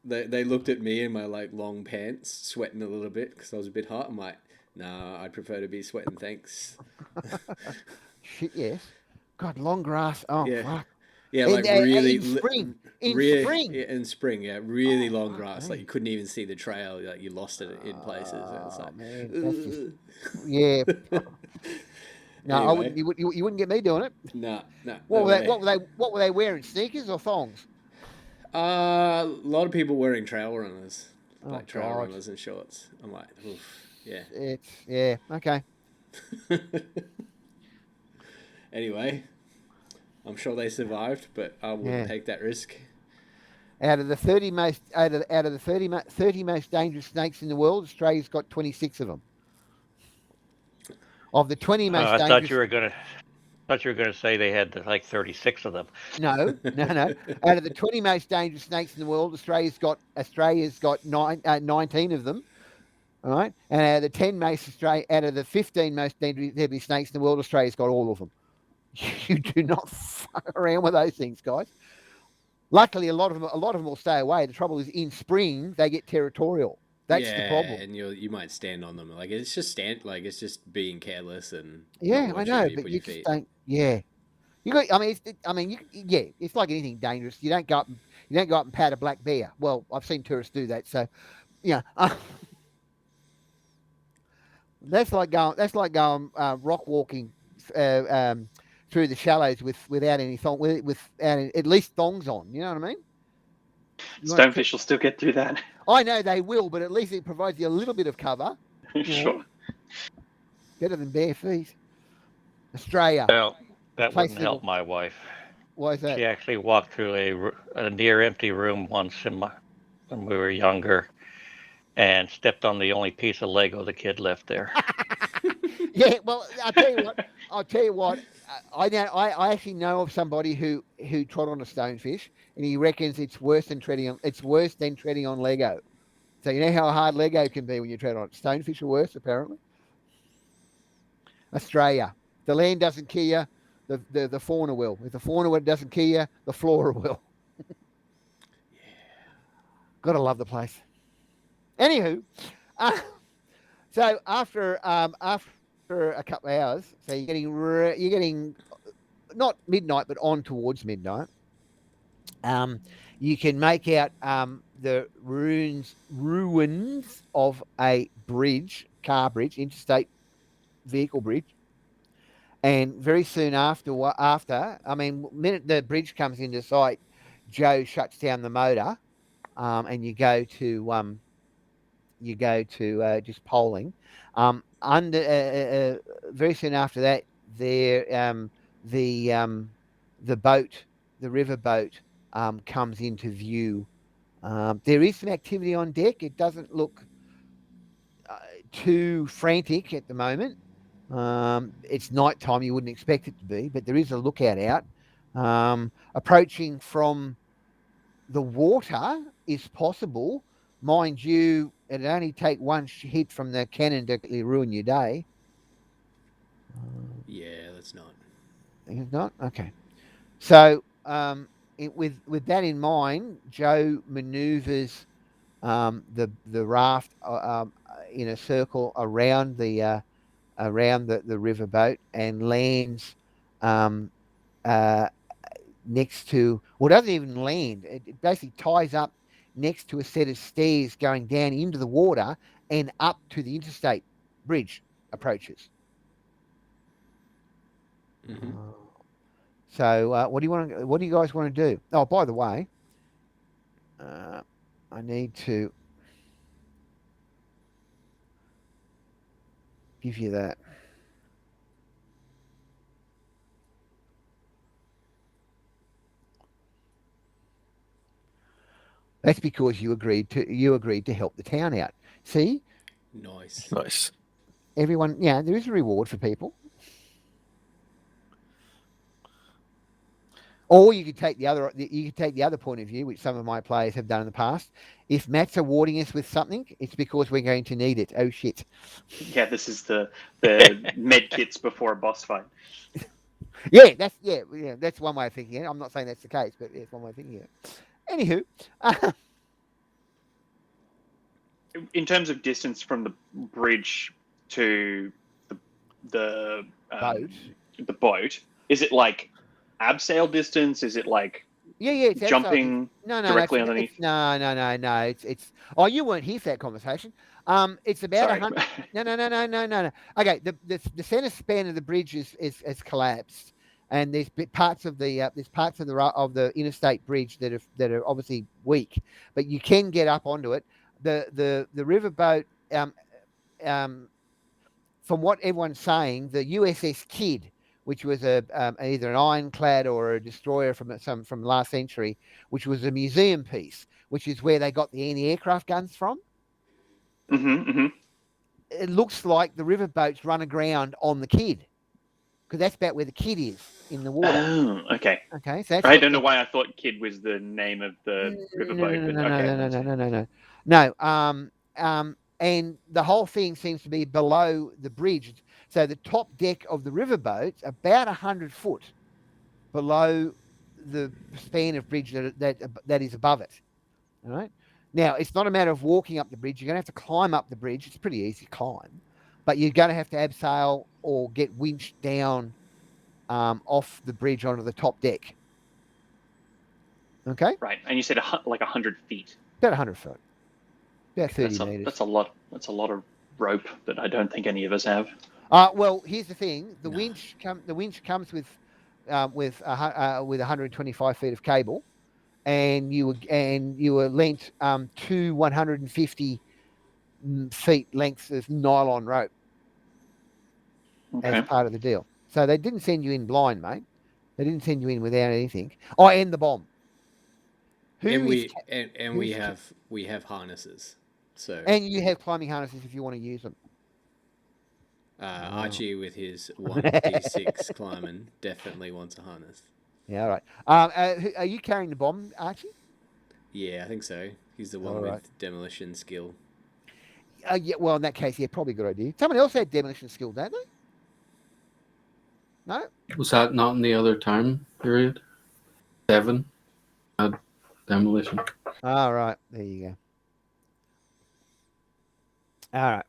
Speaker 2: they looked at me in my like long pants, sweating a little bit because I was a bit hot. I'm like, nah, I'd prefer to be sweating. Thanks.
Speaker 1: Shit, yes. God, long grass. Oh,
Speaker 2: Yeah.
Speaker 1: fuck.
Speaker 2: Yeah,
Speaker 1: In,
Speaker 2: like really,
Speaker 1: in spring. In
Speaker 2: really
Speaker 1: spring.
Speaker 2: in spring. Yeah, really long
Speaker 1: fuck
Speaker 2: grass.
Speaker 1: me.
Speaker 2: Like, you couldn't even see the trail. Like, you lost it in places. And it's
Speaker 1: Oh,
Speaker 2: like,
Speaker 1: man. That's just, yeah. No, I
Speaker 2: Anyway.
Speaker 1: wouldn't. You wouldn't get me doing it.
Speaker 2: Nah, no
Speaker 1: What were
Speaker 2: way.
Speaker 1: they? What were they wearing? Sneakers or thongs?
Speaker 2: A lot of people wearing trail runners,
Speaker 1: Oh,
Speaker 2: like trail
Speaker 1: God.
Speaker 2: runners and shorts. I'm like, oof, yeah.
Speaker 1: Yeah. Okay.
Speaker 2: Anyway, I'm sure they survived, but I wouldn't
Speaker 1: Yeah.
Speaker 2: take that risk.
Speaker 1: Out of the 30 most 30 most dangerous snakes in the world, Australia's got 26 of them. Of the 20 most
Speaker 6: I
Speaker 1: dangerous,
Speaker 6: thought you were gonna say they had like 36 of them.
Speaker 1: no. Out of the 20 most dangerous snakes in the world, Australia's got 19 of them. All right, and out of the 15 most deadly snakes in the world, Australia's got all of them. You do not fuck around with those things, guys. Luckily, a lot of them will stay away. The trouble is, in spring they get territorial. That's the problem.
Speaker 2: And you might stand on them. Like, it's just it's just being careless and
Speaker 1: Yeah,
Speaker 2: not
Speaker 1: I
Speaker 2: watching
Speaker 1: know,
Speaker 2: where you
Speaker 1: but
Speaker 2: put
Speaker 1: you
Speaker 2: your
Speaker 1: just
Speaker 2: feet.
Speaker 1: don't. Yeah, you got. It's like anything dangerous. You don't go up and pat a black bear. Well, I've seen tourists do that. So, yeah, that's like going rock walking through the shallows without any without at least thongs on. You know what I mean?
Speaker 7: Stonefish will still get through that.
Speaker 1: I know they will, but at least it provides you a little bit of cover.
Speaker 7: Sure.
Speaker 1: Better than bare feet. Australia.
Speaker 6: Well, that
Speaker 1: Place
Speaker 6: wouldn't help my wife.
Speaker 1: Why is that?
Speaker 6: She actually walked through a near empty room once when we were younger, and stepped on the only piece of Lego the kid left there.
Speaker 1: Yeah, well, I'll tell you what. I actually know of somebody who trod on a stonefish, and he reckons it's worse than treading on Lego. So you know how hard Lego can be when you tread on it. Stonefish are worse, apparently. Australia, the land doesn't kill you, the fauna will. If the fauna doesn't kill you, the flora will. Gotta love the place. Anywho, so after a couple of hours, so you're getting not midnight, but on towards midnight. You can make out the ruins of a car bridge, interstate vehicle bridge, and very soon after, minute the bridge comes into sight, Joe shuts down the motor, and you go to just polling. Very soon after that, the river boat comes into view. There is some activity on deck. It doesn't look too frantic at the moment. It's night time. You wouldn't expect it to be, but there is a lookout out. Approaching from the water is possible. Mind you, it'd only take one hit from the cannon to ruin your day.
Speaker 2: Yeah, that's not.
Speaker 1: It's not? Okay. So, with that in mind, Joe maneuvers the raft in a circle around the riverboat and lands next to, well, it doesn't even land. It basically ties up next to a set of stairs going down into the water and up to the interstate bridge approaches.
Speaker 2: Mm-hmm.
Speaker 1: So, what do you guys want to do? Oh, by the way, I need to give you that. That's because you agreed to help the town out. See,
Speaker 2: Nice.
Speaker 3: Nice.
Speaker 1: everyone, yeah, there is a reward for people. Or you could take the other point of view, which some of my players have done in the past. If Matt's awarding us with something, it's because we're going to need it. Oh shit!
Speaker 7: Yeah, this is the med kits before a boss fight.
Speaker 1: Yeah, that's one way of thinking it. I'm not saying that's the case, but it's one way of thinking it. Anywho,
Speaker 7: In terms of distance from the bridge to the
Speaker 1: boat.
Speaker 7: the boat, is it like abseil distance? Is it like
Speaker 1: Yeah, it's outside.
Speaker 7: jumping directly
Speaker 1: no,
Speaker 7: underneath?
Speaker 1: No. It's. Oh, you weren't here for that conversation. It's about
Speaker 7: Sorry.
Speaker 1: 100. No. Okay, the center span of the bridge is collapsed, and there's parts of the of the interstate bridge that are obviously weak, but you can get up onto it. The riverboat, from what everyone's saying, the USS Kidd, which was either an ironclad or a destroyer from last century, which was a museum piece, which is where they got the anti-aircraft guns from. It looks like the riverboats run aground on the Kidd, because that's about where the Kidd is in the water.
Speaker 7: Oh, okay.
Speaker 1: Okay, so that's
Speaker 7: I don't know why I thought Kidd was the name of the riverboat.
Speaker 1: No. And the whole thing seems to be below the bridge. So the top deck of the riverboat's about 100 foot below the span of bridge that is above it. All right. Now, it's not a matter of walking up the bridge. You're going to have to climb up the bridge. It's pretty easy to climb, but you're going to have to abseil or get winched down off the bridge onto the top deck. Okay.
Speaker 7: Right, and you said like 100 feet.
Speaker 1: About 100 foot. About 30 meters.
Speaker 7: That's a lot. That's a lot of rope that I don't think any of us have.
Speaker 1: Well, here's the thing: the winch comes with 125 feet of cable, and you were lent to 150 feet lengths of nylon rope as part of the deal. So they didn't send you in blind, mate. They didn't send you in without anything. Oh, and the bomb.
Speaker 2: We have harnesses. So
Speaker 1: and you have climbing harnesses if you want to use them.
Speaker 2: Archie with his 1d6 climbing definitely wants a harness.
Speaker 1: Yeah, all right. Are you carrying the bomb, Archie?
Speaker 2: Yeah, I think so. He's the one with demolition skill.
Speaker 1: Yeah, well, in that case, yeah, probably a good idea. Someone else had demolition skill, don't they? No?
Speaker 4: Was that not in the other time period? 7 had demolition.
Speaker 1: All right, there you go. All right.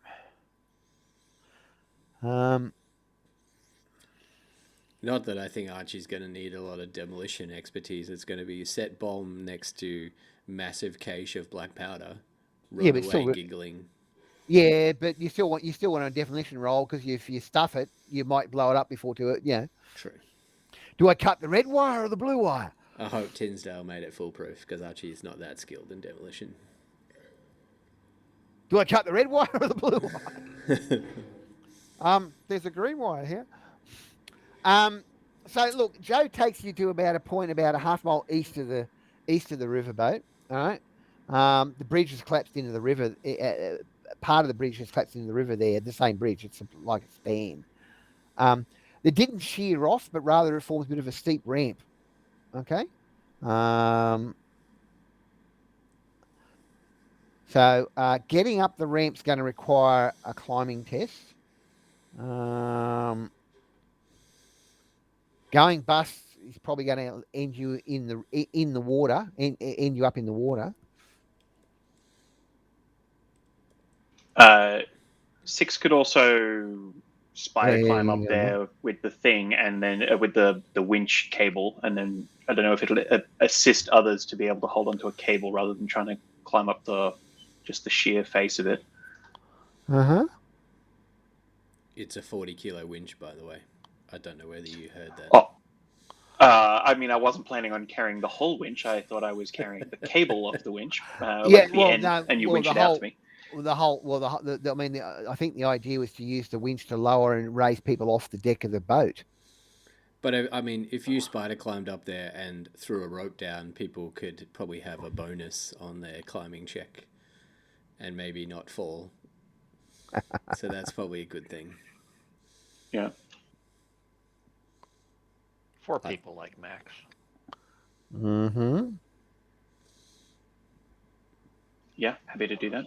Speaker 2: Not that I think Archie's going to need a lot of demolition expertise. It's going to be set bomb next to massive cache of black powder. Run away still giggling.
Speaker 1: Yeah, but you still want a demolition roll, because if you stuff it, you might blow it up before to it. Yeah.
Speaker 2: True.
Speaker 1: Do I cut the red wire or the blue wire?
Speaker 2: I hope Tinsdale made it foolproof, because Archie's not that skilled in demolition.
Speaker 1: Do I cut the red wire or the blue wire? There's a green wire here. So look, Joe takes you to about a half mile east of the riverboat. All right. The bridge has collapsed into the river. Part of the bridge has collapsed into the river there. The same bridge. It's like a span. It didn't shear off, but rather it forms a bit of a steep ramp. Okay. So getting up the ramp's going to require a climbing test. Going bust is probably going to end you in the water, end you up in the water.
Speaker 7: 6 could also spider climb up there with the thing, and then with the winch cable, and then I don't know if it'll assist others to be able to hold onto a cable rather than trying to climb up just the sheer face of it.
Speaker 2: It's a 40-kilo winch, by the way. I don't know whether you heard that.
Speaker 7: Oh, I mean, I wasn't planning on carrying the whole winch. I thought I was carrying the cable of the winch. And you winch it out to me.
Speaker 1: I think the idea was to use the winch to lower and raise people off the deck of the boat.
Speaker 2: But I mean, if you spider climbed up there and threw a rope down, people could probably have a bonus on their climbing check and maybe not fall. So that's probably a good thing.
Speaker 7: Yeah.
Speaker 6: For people like Max.
Speaker 1: Mm-hmm.
Speaker 7: Yeah, happy to do that.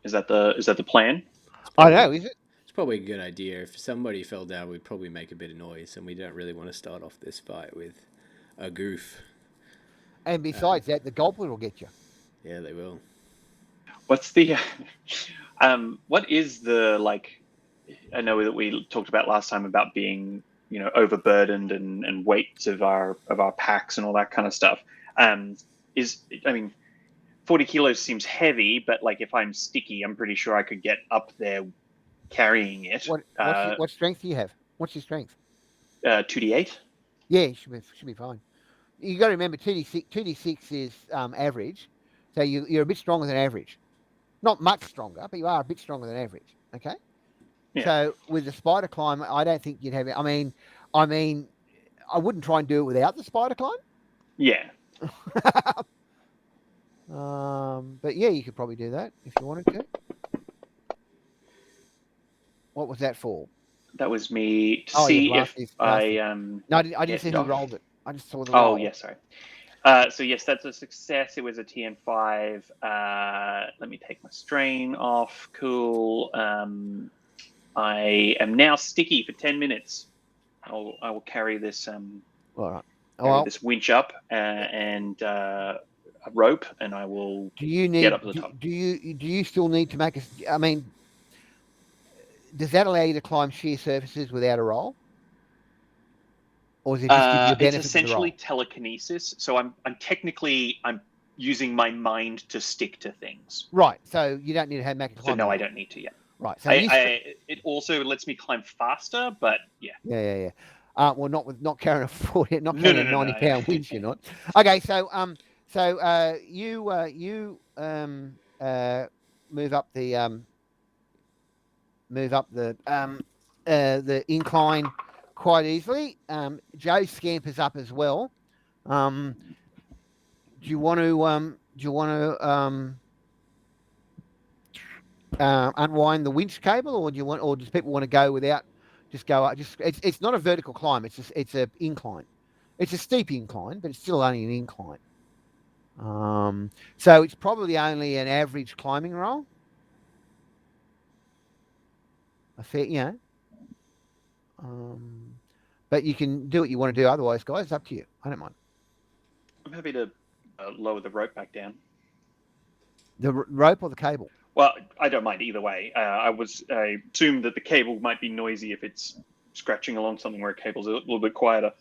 Speaker 7: Is that the plan?
Speaker 1: I know, is it?
Speaker 2: It's probably a good idea. If somebody fell down, we'd probably make a bit of noise, and we don't really want to start off this fight with a goof.
Speaker 1: And besides that, the goblin will get you.
Speaker 2: Yeah, they will.
Speaker 7: What's the what is the like? I know that we talked about last time about being overburdened and weights of our packs and all that kind of stuff. I mean, 40 kilos seems heavy, but like if I'm sticky, I'm pretty sure I could get up there carrying it.
Speaker 1: What strength do you have? What's your strength?
Speaker 7: 2d8.
Speaker 1: Yeah, you should be fine. You got to remember 2d6 is average, so you're a bit stronger than average. Not much stronger, but you are a bit stronger than average. Okay.
Speaker 7: Yeah.
Speaker 1: So with the spider climb, I don't think you'd have it. I mean, I wouldn't try and do it without the spider climb.
Speaker 7: Yeah.
Speaker 1: But yeah, you could probably do that if you wanted to. What was that for?
Speaker 7: That was me to
Speaker 1: Oh,
Speaker 7: see
Speaker 1: yeah,
Speaker 7: if
Speaker 1: blasties.
Speaker 7: I
Speaker 1: No, I didn't
Speaker 7: get
Speaker 1: see who
Speaker 7: off.
Speaker 1: rolled it. I just saw the
Speaker 7: Oh,
Speaker 1: roll.
Speaker 7: yes, sorry. So yes, that's a success. It was a TN5. Let me take my strain off. Cool. I am now sticky for 10 minutes. I will carry this
Speaker 1: All right.
Speaker 7: carry this winch up and a rope, and I will
Speaker 1: Do you need?
Speaker 7: get up to the top.
Speaker 1: Do you still need to make a? I mean, does that allow you to climb sheer surfaces without a roll, or does it just give you a
Speaker 7: It's
Speaker 1: benefit of the
Speaker 7: essentially
Speaker 1: roll?
Speaker 7: telekinesis. So I'm technically using my mind to stick to things.
Speaker 1: Right. So you don't need to make a
Speaker 7: So
Speaker 1: climb.
Speaker 7: no,
Speaker 1: roll.
Speaker 7: I don't need to yet.
Speaker 1: Right. So
Speaker 7: It also lets me climb faster, but yeah.
Speaker 1: Yeah. Well, not carrying a 40, not
Speaker 7: No,
Speaker 1: carrying
Speaker 7: no,
Speaker 1: a
Speaker 7: no,
Speaker 1: 90-pound winch. You're not. Okay. So you move up the incline quite easily. Joe scampers up as well. Do you want to unwind the winch cable, or does people want to go without? Just go up. It's not a vertical climb. It's a incline. It's a steep incline, but it's still only an incline. So it's probably only an average climbing roll. A fair, but you can do what you want to do. Otherwise, guys, it's up to you. I don't mind.
Speaker 7: I'm happy to lower the rope back down.
Speaker 1: The rope or the cable?
Speaker 7: Well, I don't mind either way. I assumed that the cable might be noisy if it's scratching along something where a cable's a little bit quieter.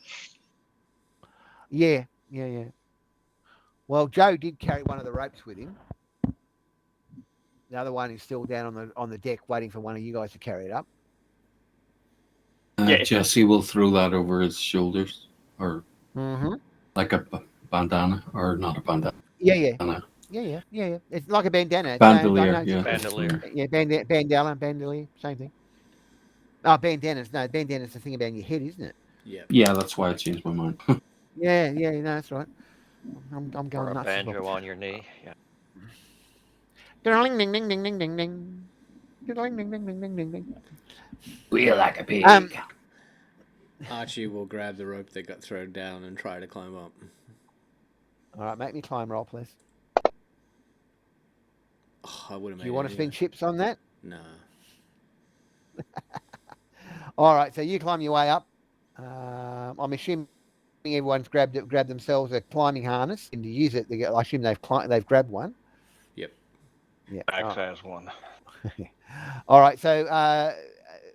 Speaker 1: Yeah. Well, Joe did carry one of the ropes with him. The other one is still down on the deck, waiting for one of you guys to carry it up.
Speaker 4: Jesse will throw that over his shoulders, or
Speaker 1: Mm-hmm.
Speaker 4: like a bandana, or not a bandana.
Speaker 1: Yeah. It's like a bandana.
Speaker 4: Bandolier,
Speaker 1: No,
Speaker 4: yeah.
Speaker 6: Bandolier.
Speaker 1: Yeah, bandolier, same thing. Oh, bandanas. No, bandana's the thing about your head, isn't it?
Speaker 2: Yeah.
Speaker 4: Yeah, that's why I changed my mind.
Speaker 1: Yeah, no, that's right. I'm
Speaker 6: Or
Speaker 1: going
Speaker 6: a
Speaker 1: nuts. as
Speaker 6: banjo
Speaker 1: well.
Speaker 6: on your knee. Yeah.
Speaker 1: Ding, ding, ding, ding, ding, ding, ding. Ding, ding, ding, ding, ding, ding, ding.
Speaker 4: Feel like a pig.
Speaker 2: Archie will grab the rope that got thrown down and try to climb up.
Speaker 1: All right, make me climb roll, please.
Speaker 2: Oh, I would have made
Speaker 1: Do you want
Speaker 2: it
Speaker 1: to spend
Speaker 2: anyway.
Speaker 1: chips on that?
Speaker 2: Nah.
Speaker 1: All right, so you climb your way up. I'm assuming everyone's grabbed themselves a climbing harness, and to use it, I assume they've grabbed one.
Speaker 2: Yep.
Speaker 1: Yeah.
Speaker 6: Max has one.
Speaker 1: All right, so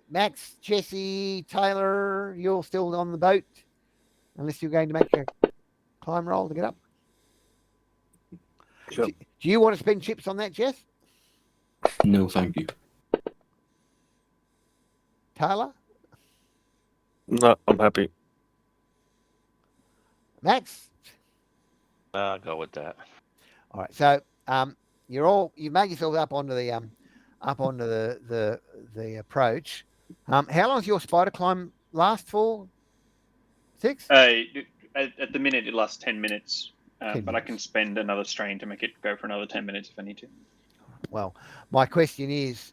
Speaker 1: Max, Jesse, Taylor, you're still on the boat, unless you're going to make a climb roll to get up.
Speaker 3: Sure.
Speaker 1: Do you want to spend chips on that, Jess?
Speaker 4: No, thank you.
Speaker 1: Taylor?
Speaker 3: No, I'm happy.
Speaker 1: Max?
Speaker 6: I'll go with that.
Speaker 1: All right, so you've made yourself up onto the approach. How long does your spider climb last for? 6?
Speaker 7: At the minute, it lasts 10 minutes,
Speaker 1: 10
Speaker 7: but I
Speaker 1: minutes.
Speaker 7: can spend another strain to make it go for another 10 minutes if I need to.
Speaker 1: Well, my question is,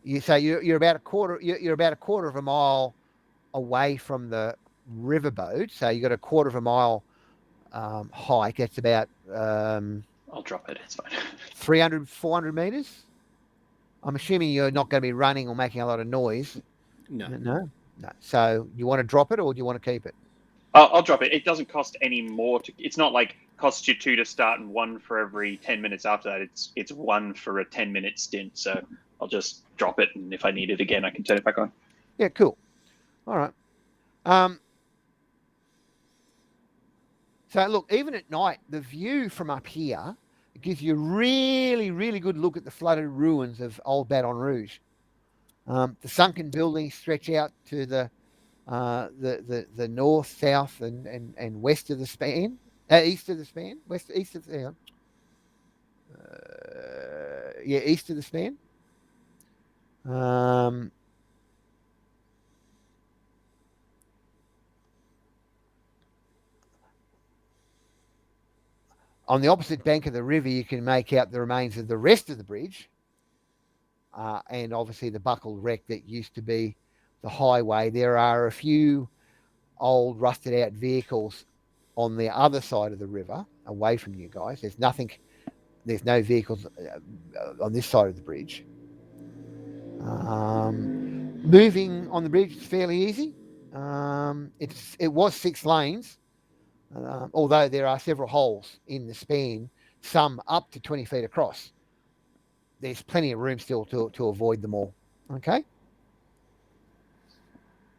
Speaker 1: you're about a quarter of a mile away from the riverboat. So you got a quarter of a mile hike. That's about
Speaker 7: I'll drop it. It's fine.
Speaker 1: 300, 400 meters. I'm assuming you're not going to be running or making a lot of noise.
Speaker 2: No.
Speaker 1: No. So you want to drop it or do you want to keep it?
Speaker 7: I'll drop it. It doesn't cost any more to. It's not like costs you 2 to start and 1 for every 10 minutes after that. It's 1 for a 10-minute stint. So I'll just drop it, and if I need it again, I can turn it back on.
Speaker 1: Yeah, cool. All right. So look, even at night, the view from up here gives you a really, really good look at the flooded ruins of Old Baton Rouge. The sunken buildings stretch out to the north, south, and west of the span, east of the span, east of the east of the span. On the opposite bank of the river, you can make out the remains of the rest of the bridge, and obviously the buckled wreck that used to be the highway. There are a few old rusted out vehicles on the other side of the river, away from you guys. There's no vehicles on this side of the bridge. Moving on the bridge is fairly easy. It was 6 lanes. Although there are several holes in the span, some up to 20 feet across. There's plenty of room still to avoid them all. Okay?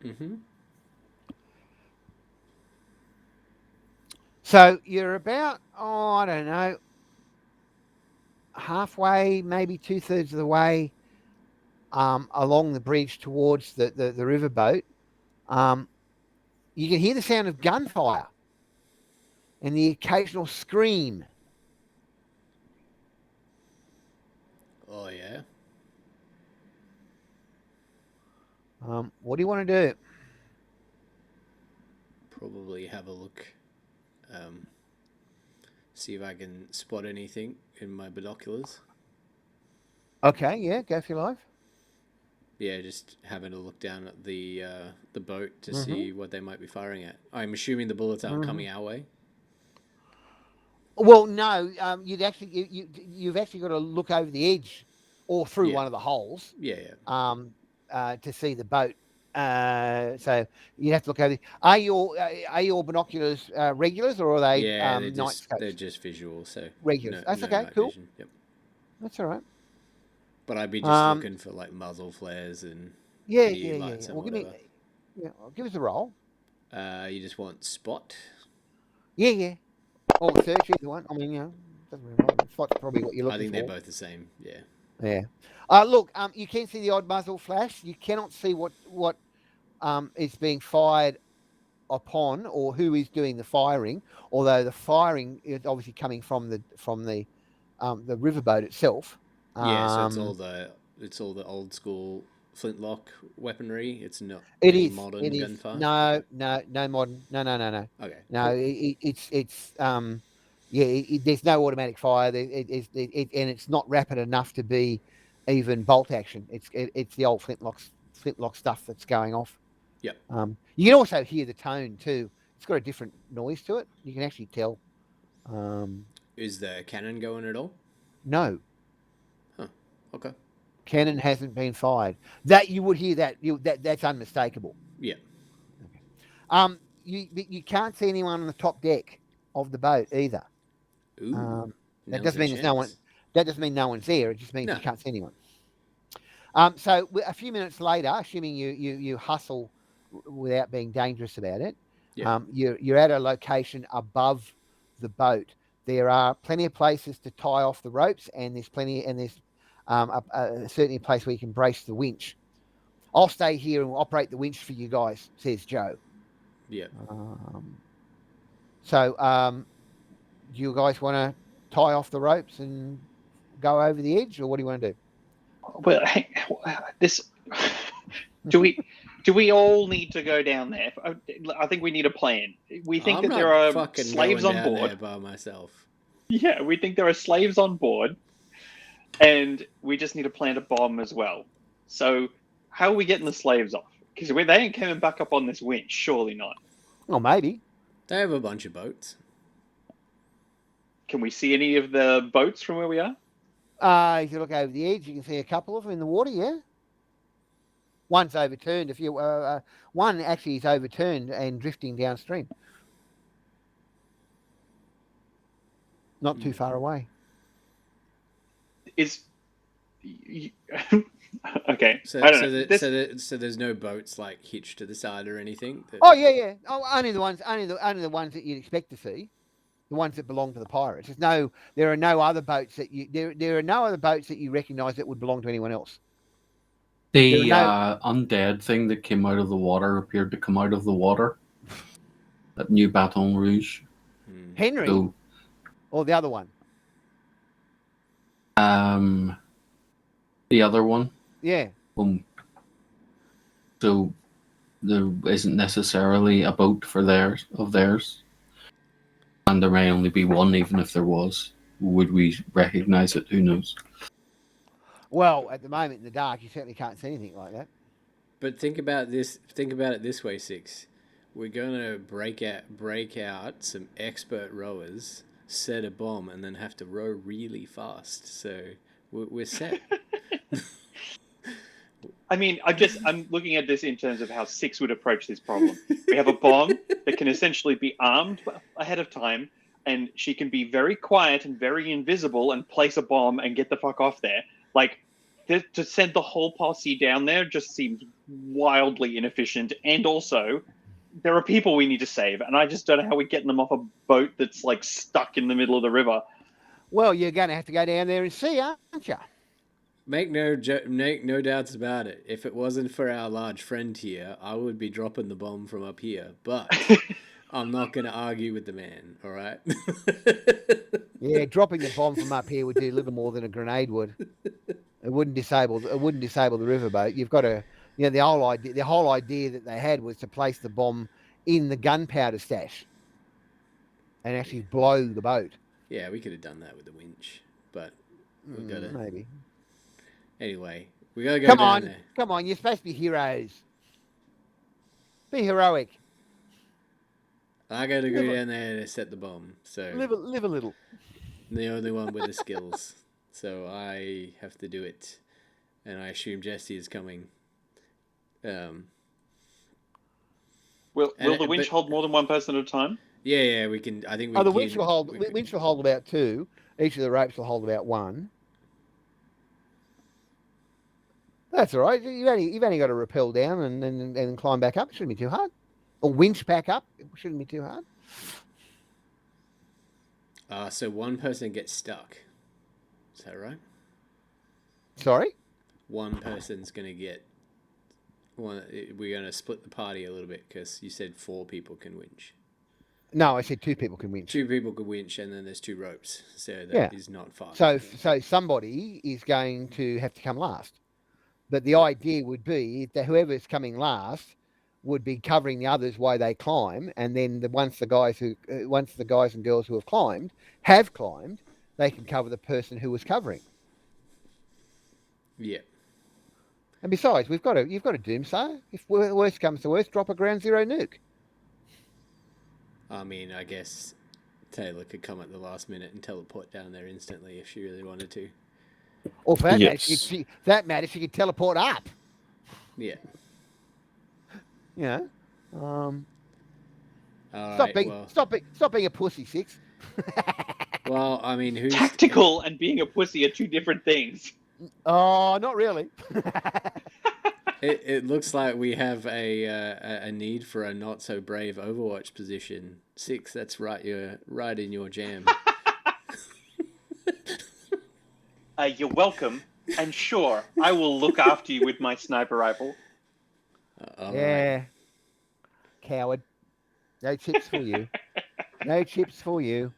Speaker 2: Mm-hmm.
Speaker 1: So you're about, I don't know, halfway, maybe 2/3 of the way along the bridge towards the riverboat. You can hear the sound of gunfire and the occasional scream.
Speaker 2: Oh, yeah.
Speaker 1: What do you want to do?
Speaker 2: Probably have a look. See if I can spot anything in my binoculars.
Speaker 1: Okay, yeah, go for your life.
Speaker 2: Yeah, just having a look down at the boat to see what they might be firing at. I'm assuming the bullets aren't coming our way.
Speaker 1: Well, no, you've actually got to look over the edge or through one of the holes.
Speaker 2: Yeah.
Speaker 1: To see the boat. So you have to look over. Are your binoculars regulars or are they
Speaker 2: they're just visual, so
Speaker 1: regulars? That's okay, cool.
Speaker 2: Vision. Yep.
Speaker 1: That's all right.
Speaker 2: But I'd be just looking for like muzzle flares and lights and whatever.
Speaker 1: Give us a roll.
Speaker 2: You just want spot.
Speaker 1: Yeah. Or search, either one. I mean, doesn't really matter. Spot's probably what you're looking for.
Speaker 2: I think they're both the same. Yeah.
Speaker 1: Yeah. Look, you can see the odd muzzle flash. You cannot see what is being fired upon or who is doing the firing. Although the firing is obviously coming from the riverboat itself.
Speaker 2: So it's all the old school flintlock weapvery. It's not modern gunfire.
Speaker 1: No modern. No.
Speaker 2: Okay.
Speaker 1: No, cool. There's no automatic fire. And it's not rapid enough to be even bolt action. It's the old flintlock stuff that's going off.
Speaker 2: Yep.
Speaker 1: You can also hear the tone too. It's got a different noise to it. You can actually tell.
Speaker 2: Is the cannon going at all?
Speaker 1: No.
Speaker 2: Huh. Okay.
Speaker 1: Cannon hasn't been fired. That you would hear that. That's unmistakable.
Speaker 2: Yeah.
Speaker 1: Okay. You can't see anyone on the top deck of the boat either.
Speaker 2: Ooh.
Speaker 1: That doesn't mean there's no one. That doesn't mean no one's there. It just means you can't see anyone. So a few minutes later, assuming you hustle without being dangerous about it, you're at a location above the boat. There are plenty of places to tie off the ropes, and there's certainly a place where you can brace the winch. I'll stay here and operate the winch for you guys, says Joe.
Speaker 2: Yeah.
Speaker 1: So do you guys want to tie off the ropes and go over the edge, or what do you want to do?
Speaker 7: Well, do we all need to go down there? I think we need a plan. We think that there are slaves on board.
Speaker 2: There by myself.
Speaker 7: Yeah, we think there are slaves on board, and we just need to plant a bomb as well. So how are we getting the slaves off? Because they ain't coming back up on this winch, surely not.
Speaker 1: Well, maybe.
Speaker 2: They have a bunch of boats.
Speaker 7: Can we see any of the boats from where we are?
Speaker 1: If you look over the edge, you can see a couple of them in the water. Yeah. One's overturned. One actually is overturned and drifting downstream. Not too far away.
Speaker 7: Okay.
Speaker 2: So,
Speaker 7: I don't know.
Speaker 2: so there's no boats like hitched to the side or anything.
Speaker 1: Oh yeah. Oh, only the ones that you'd expect to see, the ones that belong to the pirates. There are no other boats that you recognise that would belong to anyone else.
Speaker 4: The undead thing that came out of the water appeared to come out of the water. That new Baton Rouge.
Speaker 1: Henry, or the other one.
Speaker 4: The other one.
Speaker 1: Yeah.
Speaker 4: So there isn't necessarily a boat for theirs, and there may only be one, even if there was. Would we recognise it? Who knows?
Speaker 1: Well, at the moment in the dark, you certainly can't see anything like that.
Speaker 2: But think about this. Think about it this way, Six. We're gonna break out some expert rowers, set a bomb, and then have to row really fast. So we're set.
Speaker 7: I mean, I'm looking at this in terms of how Six would approach this problem. We have a bomb that can essentially be armed ahead of time, and she can be very quiet and very invisible and place a bomb and get the fuck off there. Like, to send the whole posse down there just seems wildly inefficient. And also, there are people we need to save, and I just don't know how we're getting them off a boat that's like stuck in the middle of the river.
Speaker 1: Well, you're going to have to go down there and see, aren't you?
Speaker 2: Make no doubts about it. If it wasn't for our large friend here, I would be dropping the bomb from up here. But I'm not going to argue with the man. All right.
Speaker 1: Yeah, dropping the bomb from up here would do little more than a grenade would. It wouldn't disable the riverboat. You've got to, the whole idea that they had was to place the bomb in the gunpowder stash and actually blow the boat.
Speaker 2: Yeah, we could have done that with the winch, but we got to
Speaker 1: maybe.
Speaker 2: Anyway, we gotta go down there.
Speaker 1: Come on, you're supposed to be heroes. Be heroic.
Speaker 2: I gotta go down there to set the bomb. So
Speaker 1: live a little.
Speaker 2: I'm the only one with the skills, so I have to do it, and I assume Jesse is coming.
Speaker 7: Will the winch hold more than one person at a time?
Speaker 2: Yeah, we can. I think we.
Speaker 1: The winch will hold. Winch will hold about two. Each of the ropes will hold about one. That's all right. You've only got to rappel down and climb back up. It shouldn't be too hard. Or winch back up. It shouldn't be too hard.
Speaker 2: So one person gets stuck. Is that right?
Speaker 1: Sorry?
Speaker 2: One person's going to get... We're going to split the party a little bit because you said 4 people can winch.
Speaker 1: No, I said 2 people can winch.
Speaker 2: 2 people can winch and then there's 2 ropes. So that is not 5.
Speaker 1: So somebody is going to have to come last. But the idea would be that whoever's coming last would be covering the others while they climb, and then once the guys and girls who have climbed, they can cover the person who was covering.
Speaker 2: Yeah.
Speaker 1: And besides, you've got a doomsayer. If worst comes to worst, drop a ground zero nuke.
Speaker 2: I mean, I guess Taylor could come at the last minute and teleport down there instantly if she really wanted to.
Speaker 1: Or for that matter, she could teleport up.
Speaker 2: Yeah.
Speaker 1: Stop being a pussy, Six.
Speaker 2: Well, I mean, who's
Speaker 7: tactical and being a pussy are 2 different things.
Speaker 1: Oh, not really.
Speaker 2: It looks like we have a need for a not so brave Overwatch position. 6, that's right. You're right in your jam.
Speaker 7: You're welcome, and sure, I will look after you with my sniper rifle.
Speaker 1: Yeah. Right. Coward. No chips for you. No chips for you.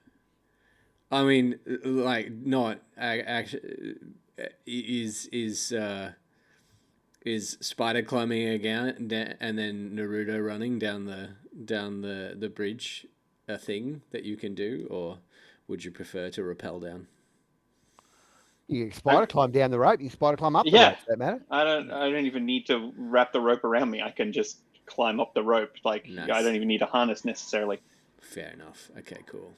Speaker 2: I mean, like, not actually. Is Spider climbing again, and then Naruto running down the bridge a thing that you can do, or would you prefer to rappel down?
Speaker 1: You can spider climb down the rope. You spider climb up the rope. Does that matter?
Speaker 7: I don't even need to wrap the rope around me. I can just climb up the rope. Like
Speaker 2: Nice.
Speaker 7: I don't even need a harness necessarily.
Speaker 2: Fair enough. Okay, cool.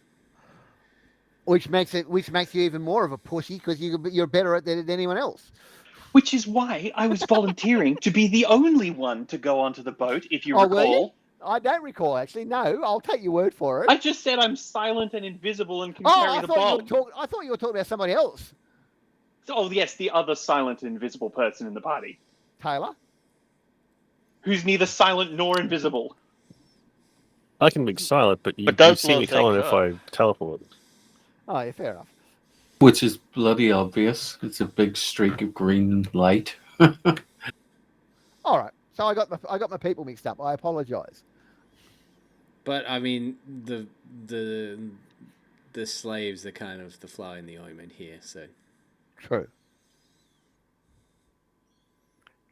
Speaker 1: Which makes you even more of a pussy because you're better at that than anyone else.
Speaker 7: Which is why I was volunteering to be the only one to go onto the boat, if you
Speaker 1: Oh, were
Speaker 7: recall.
Speaker 1: you? I don't recall, actually. No, I'll take your word for it.
Speaker 7: I just said I'm silent and invisible and can
Speaker 1: Oh,
Speaker 7: carry
Speaker 1: I
Speaker 7: the
Speaker 1: thought
Speaker 7: bomb.
Speaker 1: I thought you were talking about somebody else.
Speaker 7: Oh, yes, the other silent and invisible person in the party,
Speaker 1: Taylor?
Speaker 7: who's neither silent nor invisible.
Speaker 3: I can be silent, but you
Speaker 6: But does
Speaker 3: see me
Speaker 6: blow
Speaker 3: coming
Speaker 6: things
Speaker 3: if
Speaker 6: up.
Speaker 3: I teleport.
Speaker 1: Oh, yeah, fair enough.
Speaker 4: Which is bloody obvious. It's a big streak of green light.
Speaker 1: All right. So I got my people mixed up. I apologise.
Speaker 2: But I mean, the slaves are kind of the fly in the ointment here. So
Speaker 1: True.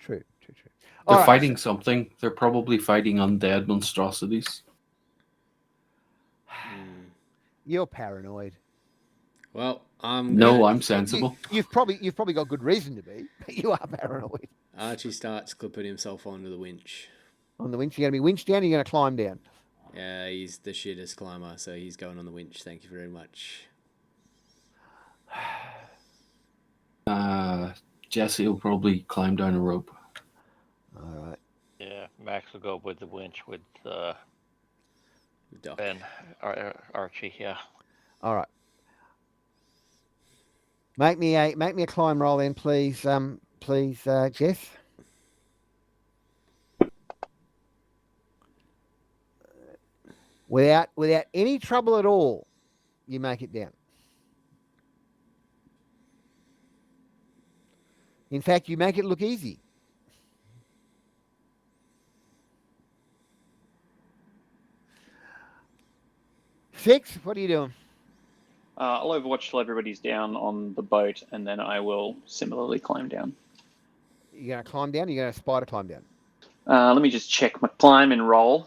Speaker 4: They're
Speaker 1: All right,
Speaker 4: fighting something. They're probably fighting undead monstrosities.
Speaker 1: You're paranoid.
Speaker 2: well, I'm
Speaker 4: No,
Speaker 2: gonna-
Speaker 4: I'm sensible.
Speaker 1: You've probably got good reason to be, but you are paranoid.
Speaker 2: Archie starts clipping himself onto the winch.
Speaker 1: On the winch, you're going to be winched down. You're going to climb down.
Speaker 2: Yeah, he's the shittest climber, so he's going on the winch. Thank you very much.
Speaker 4: Jesse will probably climb down a rope.
Speaker 1: All right.
Speaker 6: Yeah, Max will go with the winch with
Speaker 2: Doc.
Speaker 6: Ben, Archie. Yeah.
Speaker 1: All right. Make me a climb roll then, please. Please, Jess. Without any trouble at all, you make it down. In fact, you make it look easy. Six, what are you doing?
Speaker 7: I'll overwatch till everybody's down on the boat, and then I will similarly climb down.
Speaker 1: You're going to climb down? You're going to spider climb down?
Speaker 7: Let me just check my climb and roll.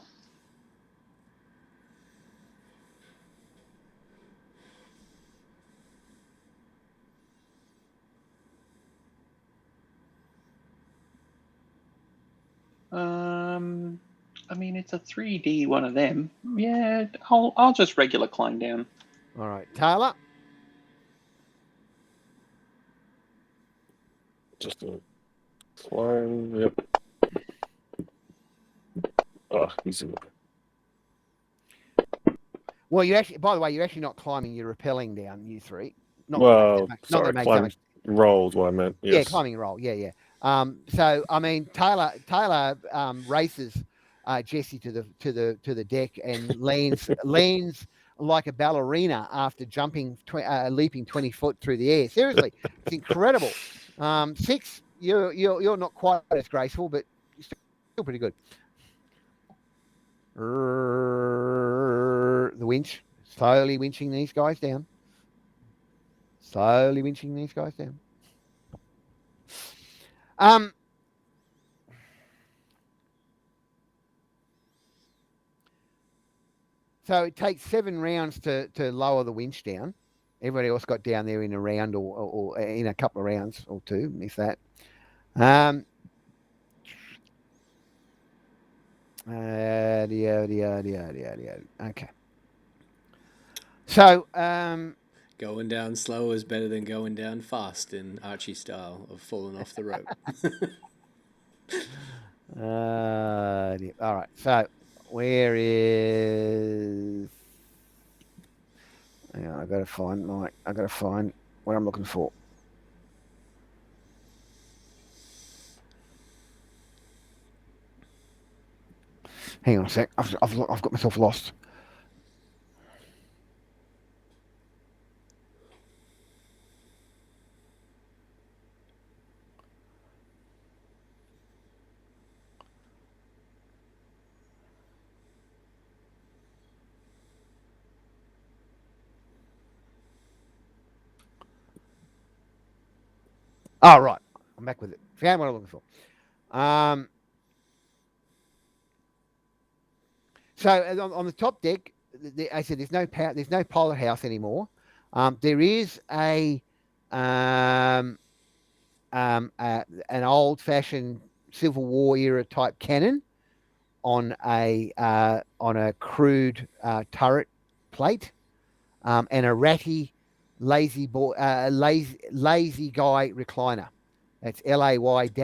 Speaker 7: I mean, it's a 3D one of them. Yeah, I'll just regular climb down.
Speaker 1: All right. Taylor?
Speaker 3: Just a climb. Yep. Oh, easy.
Speaker 1: Well, by the way, you're actually not climbing, you're rappelling down, you three.
Speaker 3: Well,
Speaker 1: not
Speaker 3: sorry,
Speaker 1: that it makes so
Speaker 3: climb
Speaker 1: much.
Speaker 3: rolled what I meant. Yes.
Speaker 1: Yeah, climbing roll. Yeah. So I mean, Taylor races Jesse to the deck and leans like a ballerina after jumping, leaping 20 foot through the air. Seriously, it's incredible. Six, you're not quite as graceful, but you're still pretty good. The winch, slowly winching these guys down. So it takes 7 rounds to lower the winch down. Everybody else got down there in a round or in a couple of rounds or two, if that. Okay. So,
Speaker 2: Going down slow is better than going down fast in Archie style of falling off the rope.
Speaker 1: all right. So, where is? Hang on, I got to find what I'm looking for. Hang on a sec. I've got myself lost. Oh, right. I'm back with it. Found what I'm looking for. So on the top deck, I said there's no pilot house anymore. There is an old-fashioned Civil War era type cannon on a crude turret plate, and a ratty lazy guy recliner. That's LAY-Z-GUY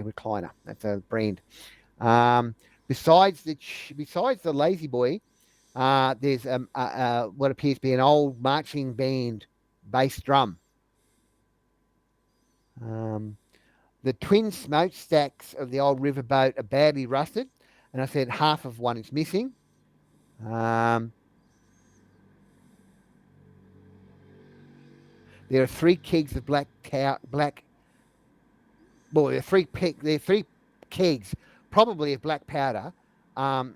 Speaker 1: recliner. That's a brand. Besides the lazy boy, there's what appears to be an old marching band bass drum. The twin smokestacks of the old riverboat are badly rusted, and I said half of one is missing. There are 3 kegs of black. Well, there are 3 kegs, probably of black powder, in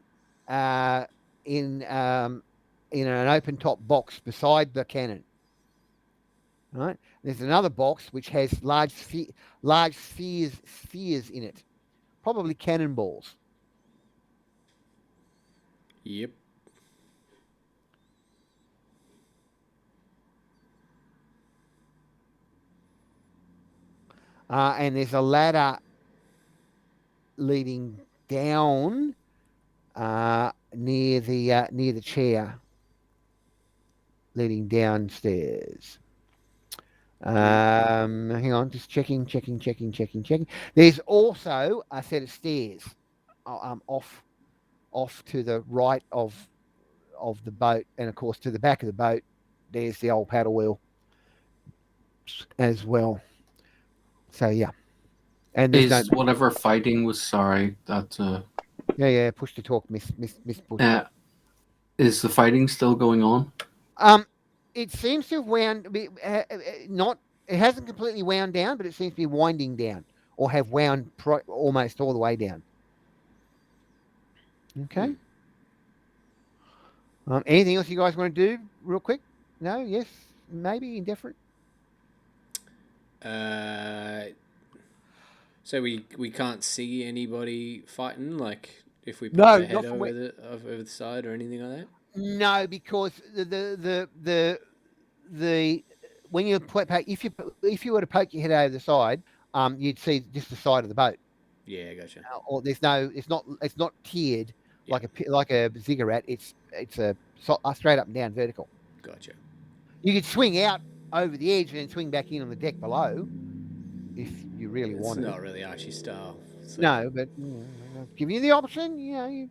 Speaker 1: an open top box beside the cannon. Right. There's another box which has large spheres in it, probably cannonballs.
Speaker 2: Yep.
Speaker 1: And there's a ladder leading down near the chair, leading downstairs. Hang on, just checking. There's also a set of stairs off to the right of the boat, and of course to the back of the boat there's the old paddle wheel as well. So yeah, and there's
Speaker 4: whatever fighting was
Speaker 1: push to talk, miss push.
Speaker 4: Is the fighting still going on?
Speaker 1: It seems to have wound, not, it hasn't completely wound down, but it seems to be winding down, or have wound almost all the way down. Okay. Anything else you guys want to do real quick? No? Yes? Maybe? Indifferent?
Speaker 2: So we can't see anybody fighting, like if we put
Speaker 1: No,
Speaker 2: their head
Speaker 1: not from
Speaker 2: over the side or anything like that?
Speaker 1: No, because the when you if you were to poke your head over the side, you'd see just the side of the boat.
Speaker 2: Yeah, gotcha.
Speaker 1: Or it's not tiered like a ziggurat. It's a straight up and down vertical.
Speaker 2: Gotcha.
Speaker 1: You could swing out over the edge and then swing back in on the deck below if you really wanted.
Speaker 2: It's not really Archie style. So.
Speaker 1: No, but give you the option. You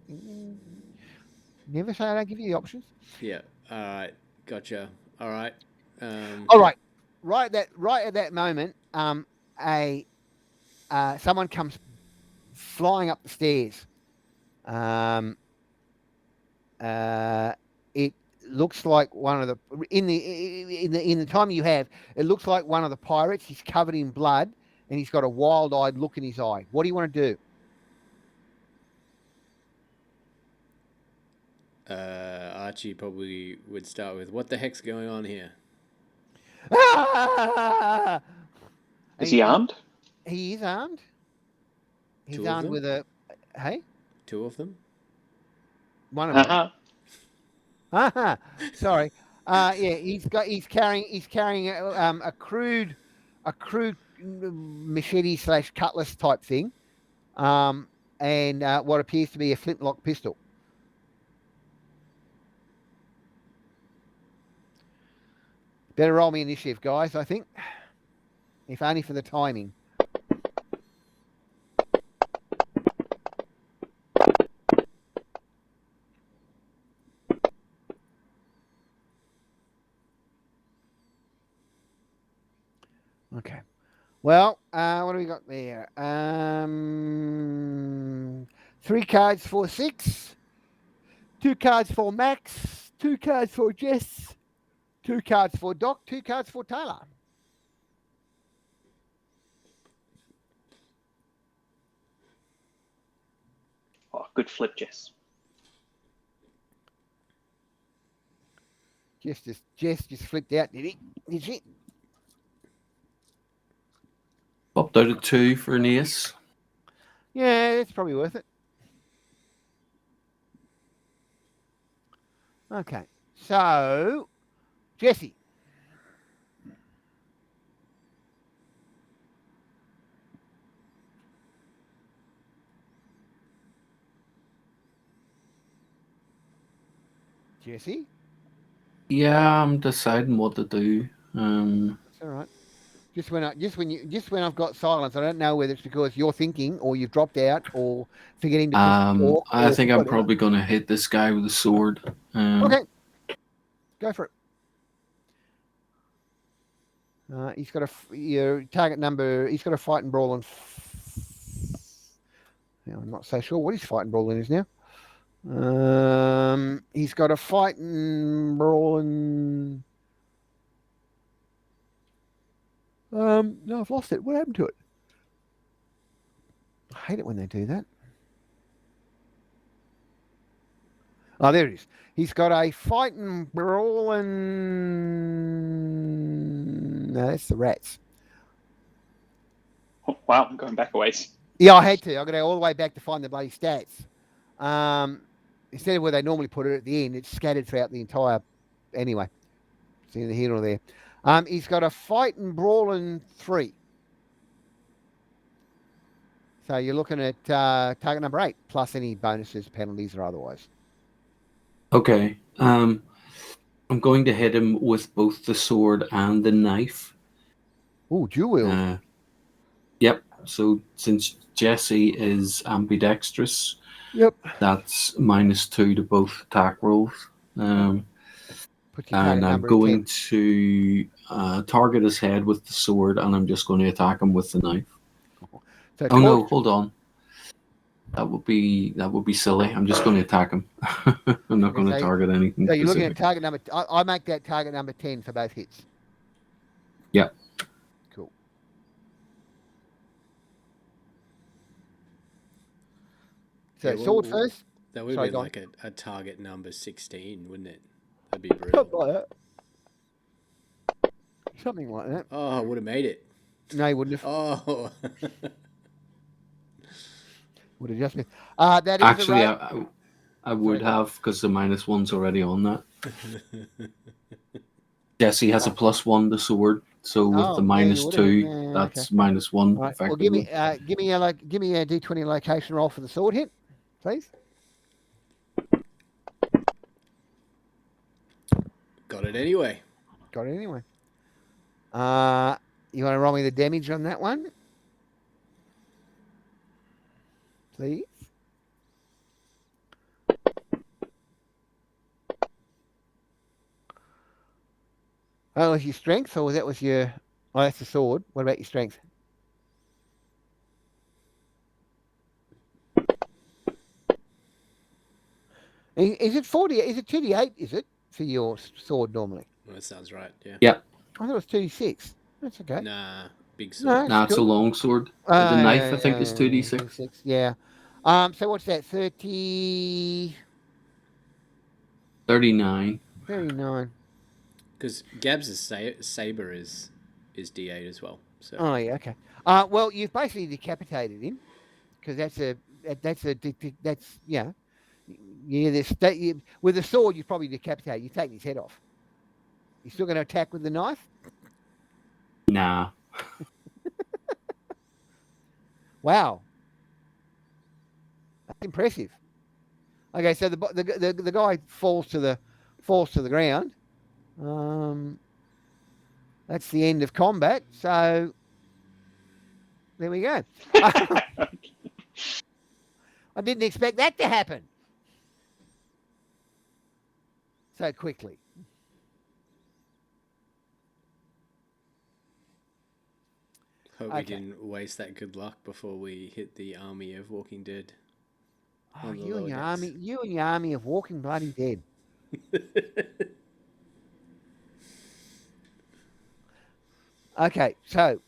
Speaker 1: never say I don't give you the options.
Speaker 2: Yeah. All right. Gotcha. All right.
Speaker 1: All right. Right at that moment, someone comes flying up the stairs. It looks like one of the in the time you have. It looks like one of the pirates. He's covered in blood and he's got a wild-eyed look in his eye. What do you want to do?
Speaker 2: Archie probably would start with, "What the heck's going on here?"
Speaker 7: Is he armed?
Speaker 1: He is armed. He's
Speaker 2: Two of
Speaker 1: armed
Speaker 2: them?
Speaker 1: with a. Hey,
Speaker 2: 2 of them?
Speaker 1: one of them. Sorry. Yeah, he's carrying a crude machete / cutlass type thing, and what appears to be a flintlock pistol. Better roll me initiative, guys, I think. If only for the timing. Okay. Well, what do we got there? 3 cards for 6. 2 cards for Max. 2 cards for Jess. 2 cards for Doc. 2 cards for Taylor.
Speaker 7: Oh, good flip, Jess.
Speaker 1: Jess just flipped out, did he? Did she?
Speaker 4: Popped out a 2 for an ace.
Speaker 1: Yeah, it's probably worth it. Okay, so Jesse. Jesse.
Speaker 4: Yeah, I'm deciding what to do.
Speaker 1: It's all right. Just when I've got silence, I don't know whether it's because you're thinking, or you've dropped out, or forgetting to push talk,
Speaker 4: I
Speaker 1: or
Speaker 4: think I'm
Speaker 1: whatever.
Speaker 4: probably going to hit this guy with a sword.
Speaker 1: Okay, go for it. He's got your target number. He's got a fight and brawl and. I'm not so sure what his fight and brawling is now. He's got a fight and brawl and. No, I've lost it. What happened to it? I hate it when they do that. Oh, there it is. He's got a fight and brawl and. No, that's the rats.
Speaker 7: Oh, wow, I'm going back a ways.
Speaker 1: Yeah, I had to. I got to go all the way back to find the bloody stats. Instead of where they normally put it at the end, it's scattered throughout the entire. Anyway, it's neither here nor there. He's got a fight and brawl and 3. So you're looking at target number 8 plus any bonuses, penalties, or otherwise.
Speaker 4: Okay. I'm going to hit him with both the sword and the knife.
Speaker 1: Oh, dual wield.
Speaker 4: Yep. So since Jesse is ambidextrous,
Speaker 1: Yep.
Speaker 4: that's -2 to both attack rolls.
Speaker 1: Put your
Speaker 4: And
Speaker 1: target
Speaker 4: I'm
Speaker 1: number at
Speaker 4: going
Speaker 1: 10.
Speaker 4: to target his head with the sword, and I'm just going to attack him with the knife.
Speaker 1: So
Speaker 4: Oh no, hold on. That would be silly. I'm just going to attack him. I'm not going to target anything.
Speaker 1: So you're looking at
Speaker 4: specific.
Speaker 1: target number. I make that target number 10 for both hits.
Speaker 4: Yeah.
Speaker 1: Cool. So
Speaker 2: Yeah,
Speaker 1: sword first.
Speaker 2: That would
Speaker 1: Sorry,
Speaker 2: be
Speaker 1: go on.
Speaker 2: like a target number 16, wouldn't it? That'd be brutal.
Speaker 1: Something like that. Something like that.
Speaker 2: Oh, I would have made it.
Speaker 1: No, you wouldn't have.
Speaker 2: Oh.
Speaker 1: Would have just been. That is
Speaker 4: Actually,
Speaker 1: a
Speaker 4: I would
Speaker 1: Sorry, go on.
Speaker 4: have, because the -1's already on that. Jesse has a +1 to sword, so with the
Speaker 1: yeah, you would've.
Speaker 4: -2,
Speaker 1: Yeah,
Speaker 4: that's
Speaker 1: okay.
Speaker 4: -1
Speaker 1: All right. Well,
Speaker 4: effectively.
Speaker 1: give me a D20 location roll for the sword hit, please.
Speaker 2: Got it anyway.
Speaker 1: Got it anyway. You want to roll me the damage on that one, please? Oh, was your strength, or was that was your? Oh, that's the sword. What about your strength? Is it 40? Is it 2d8? Is it for your sword normally?
Speaker 2: Well, that sounds right, yeah.
Speaker 4: Yeah.
Speaker 1: I thought it was 2d6. That's okay.
Speaker 2: Nah, big
Speaker 1: No,
Speaker 2: sword.
Speaker 4: Nah, it's a
Speaker 1: cool.
Speaker 4: long sword. The knife, I think, is 2d6.
Speaker 1: 2d6. Yeah. So what's that? 30.
Speaker 4: 39.
Speaker 1: 39.
Speaker 2: Because Gabs' saber is D8 as well. So
Speaker 1: Oh yeah, okay. Well, you've basically decapitated him because that's yeah. With a sword, you probably decapitate. You take his head off. You still going to attack with the knife?
Speaker 4: Nah.
Speaker 1: Wow, that's impressive. Okay, so the guy falls to the ground. That's the end of combat. So there we go. I didn't expect that to happen so quickly.
Speaker 2: hope
Speaker 1: Okay.
Speaker 2: we didn't waste that good luck before we hit the army of Walking Dead.
Speaker 1: Oh,
Speaker 2: On the
Speaker 1: you and your
Speaker 2: lower
Speaker 1: army,
Speaker 2: decks.
Speaker 1: you and your army of Walking Bloody Dead. Okay, so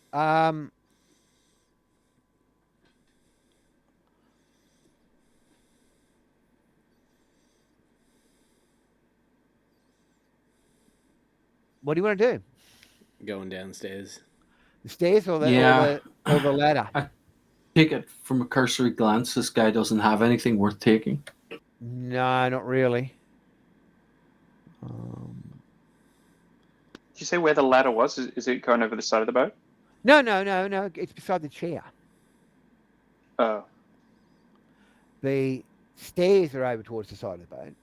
Speaker 1: what do you want to do?
Speaker 2: Going downstairs.
Speaker 1: The stairs or the
Speaker 4: Yeah.
Speaker 1: or the ladder?
Speaker 4: Take it from a cursory glance, this guy doesn't have anything worth taking.
Speaker 1: No, not really.
Speaker 7: Did you say where the ladder was? Is it going over the side of the boat?
Speaker 1: No. It's beside the chair.
Speaker 7: Oh,
Speaker 1: The stairs are over towards the side of the boat.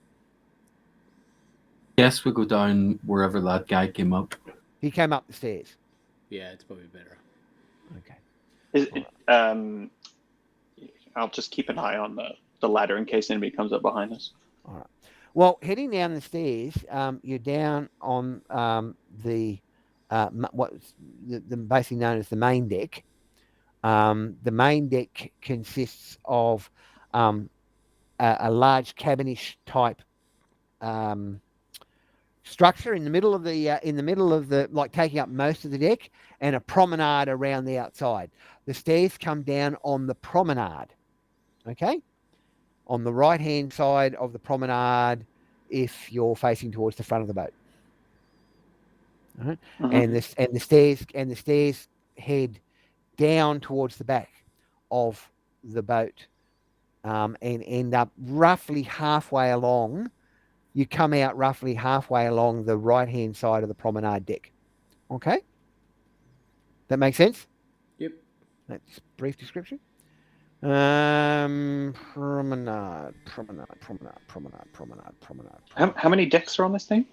Speaker 4: Yes, we go down wherever that guy came up.
Speaker 1: He came up the stairs.
Speaker 2: Yeah, it's probably better.
Speaker 1: Okay.
Speaker 7: Is it, I'll just keep an eye on the ladder in case anybody comes up behind us.
Speaker 1: All right. Well, heading down the stairs, you're down on what's the basically known as the main deck. The main deck consists of a large cabinish type structure in the middle of the like taking up most of the deck, and a promenade around the outside. The stairs come down on the promenade. Okay, on the right hand side of the promenade, if you're facing towards the front of the boat. All right?
Speaker 7: Mm-hmm.
Speaker 1: And the stairs head down towards the back of the boat, and end up roughly halfway along. You come out roughly halfway along the right-hand side of the promenade deck. Okay? That makes sense?
Speaker 2: Yep.
Speaker 1: That's a brief description. Promenade.
Speaker 7: How many decks are on this thing?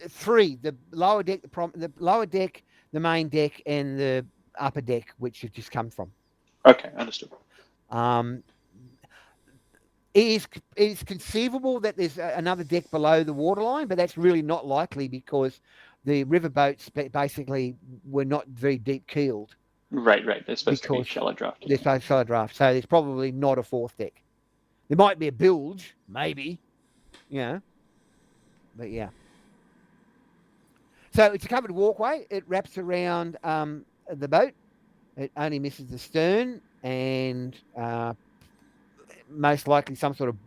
Speaker 1: Three. The lower deck, the lower deck, the main deck, and the upper deck, which you've just come from.
Speaker 7: Okay, understood.
Speaker 1: It is conceivable that there's another deck below the waterline, but that's really not likely because the riverboats basically were not very deep keeled.
Speaker 7: Right. They're supposed to be shallow draft.
Speaker 1: They're supposed to be shallow draft, so there's probably not a fourth deck. There might be a bilge, maybe, but yeah. So it's a covered walkway. It wraps around the boat. It only misses the stern and most likely some sort of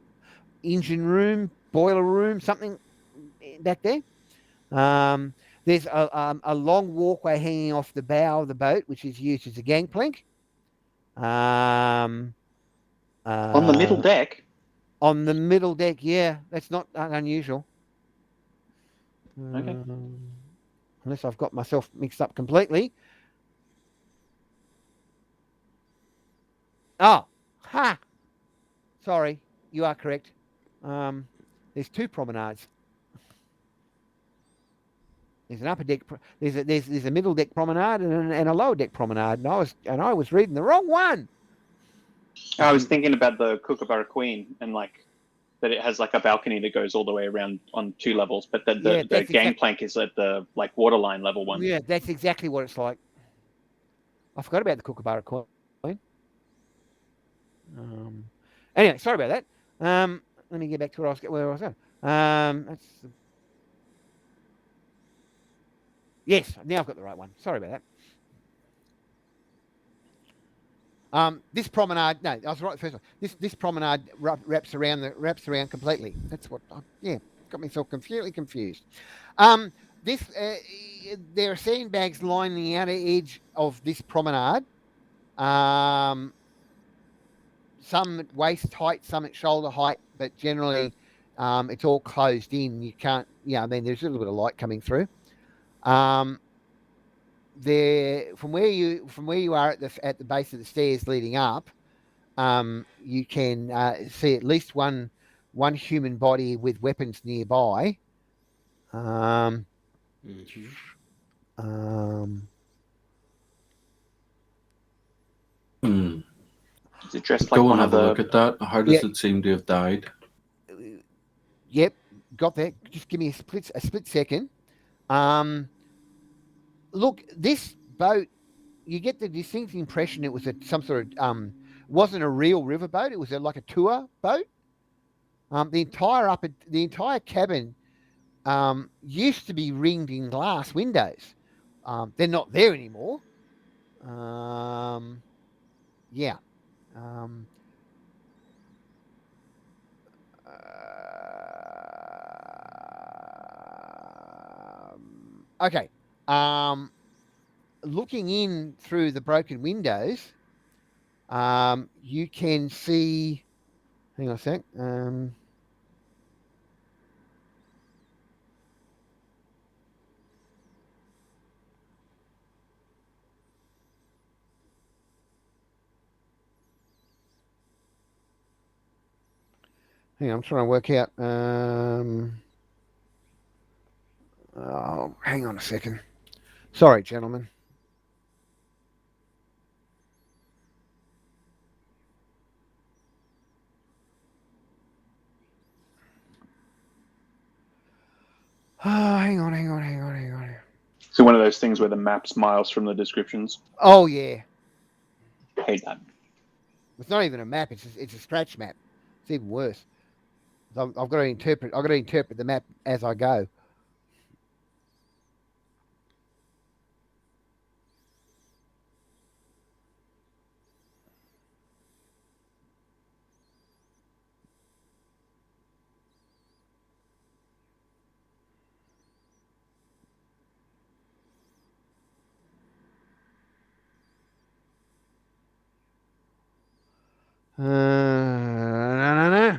Speaker 1: engine room, boiler room, something back there. There's a long walkway hanging off the bow of the boat, which is used as a gangplank.
Speaker 7: On the middle deck?
Speaker 1: On the middle deck, yeah. That's not unusual.
Speaker 7: Okay.
Speaker 1: Unless I've got myself mixed up completely. Oh, ha! Sorry, you are correct. There's two promenades. There's an upper deck. There's a middle deck promenade and a lower deck promenade, and I was reading the wrong one.
Speaker 7: I was thinking about the Kookaburra Queen and like that it has like a balcony that goes all the way around on two levels, but the gangplank is at the like waterline level one.
Speaker 1: Yeah, that's exactly what it's like. I forgot about the Kookaburra Queen. Anyway, sorry about that. Let me get back to where I was going. Yes, now I've got the right one. Sorry about that. This promenade, no, I was right the first one. This promenade wraps around completely. That's what, got myself completely confused. There are sandbags lining the outer edge of this promenade. Some at waist height, some at shoulder height, but generally it's all closed in. You can't, there's a little bit of light coming through. There, from where you are at the base of the stairs leading up, you can see at least one human body with weapons nearby.
Speaker 7: Is it dressed like
Speaker 4: Go
Speaker 7: one
Speaker 4: and
Speaker 7: of
Speaker 4: have a
Speaker 7: the?
Speaker 4: look at that. How does it seem to have died?
Speaker 1: Yep, got that. Just give me a split second. Look, this boat, you get the distinct impression it was some sort of wasn't a real riverboat. It was like a tour boat. The entire cabin used to be ringed in glass windows. They're not there anymore. Yeah. Okay. Looking in through the broken windows, you can see. Hang on a sec. Hang on, I'm trying to work out. Oh, hang on a second. Sorry, gentlemen. Oh, hang on.
Speaker 7: So one of those things where the map's miles from the descriptions.
Speaker 1: Oh, yeah.
Speaker 7: Hate that.
Speaker 1: It's not even a map. It's a scratch map. It's even worse. I've got to interpret. I've got to interpret the map as I go. No.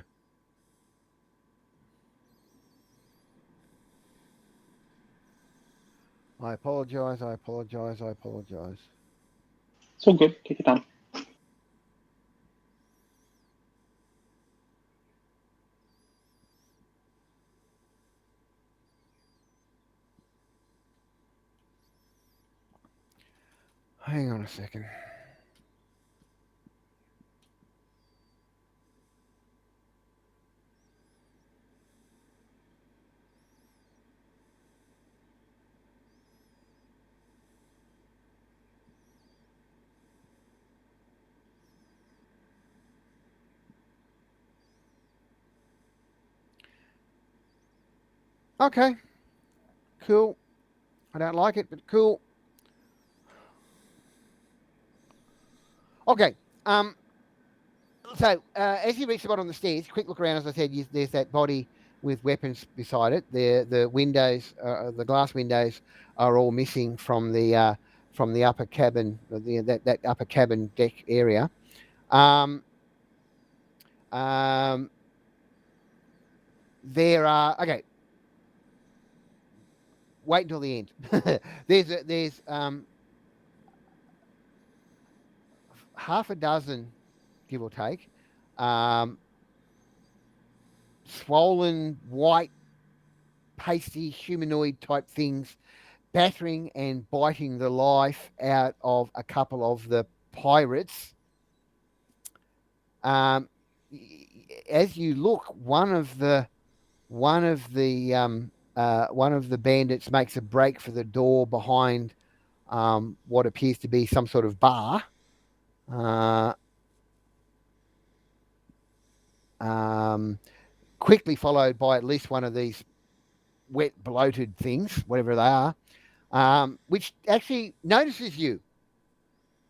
Speaker 1: I apologise.
Speaker 7: It's all good. Take your time.
Speaker 1: Hang on a second. Okay. Cool. I don't like it, but cool. Okay. So as you reach the bottom of the stairs, quick look around. As I said, there's that body with weapons beside it. The windows, the glass windows, are all missing from the upper cabin, that upper cabin deck area. There are okay. Wait until the end. there's half a dozen, give or take, swollen white, pasty humanoid type things battering and biting the life out of a couple of the pirates. As you look, one of the bandits makes a break for the door behind what appears to be some sort of bar. Quickly followed by at least one of these wet, bloated things, whatever they are, which actually notices you.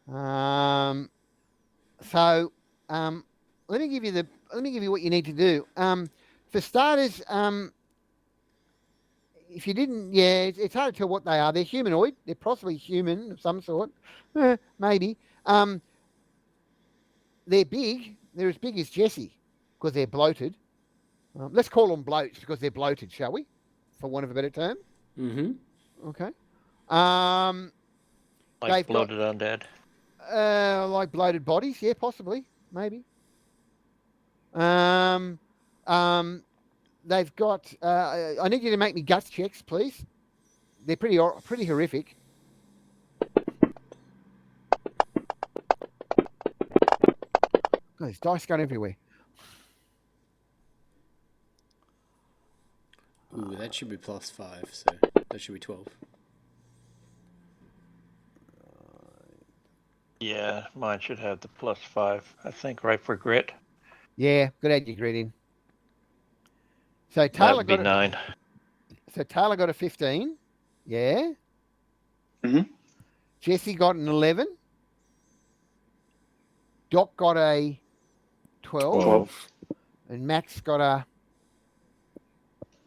Speaker 1: So let me give you what you need to do. For starters, if you didn't, it's hard to tell what they are. They're humanoid. They're possibly human of some sort, maybe. They're big. They're as big as Jesse because they're bloated. Let's call them bloats because they're bloated, shall we? For want of a better term.
Speaker 2: Mm-hmm.
Speaker 1: Okay.
Speaker 6: Like bloated undead.
Speaker 1: Like bloated bodies, yeah, possibly, maybe. They've got. I need you to make me guts checks, please. They're pretty horrific. God, there's dice going everywhere.
Speaker 2: Ooh, that should be +5, so that should be 12.
Speaker 6: Yeah, mine should have the +5, I think, right for grit.
Speaker 1: Yeah, good add your grit in. So Taylor
Speaker 6: That'd be
Speaker 1: got
Speaker 6: 9.
Speaker 1: So Taylor got a 15. Yeah.
Speaker 7: Mhm.
Speaker 1: Jesse got an 11. Doc got a 12.
Speaker 3: 12.
Speaker 1: And Max got a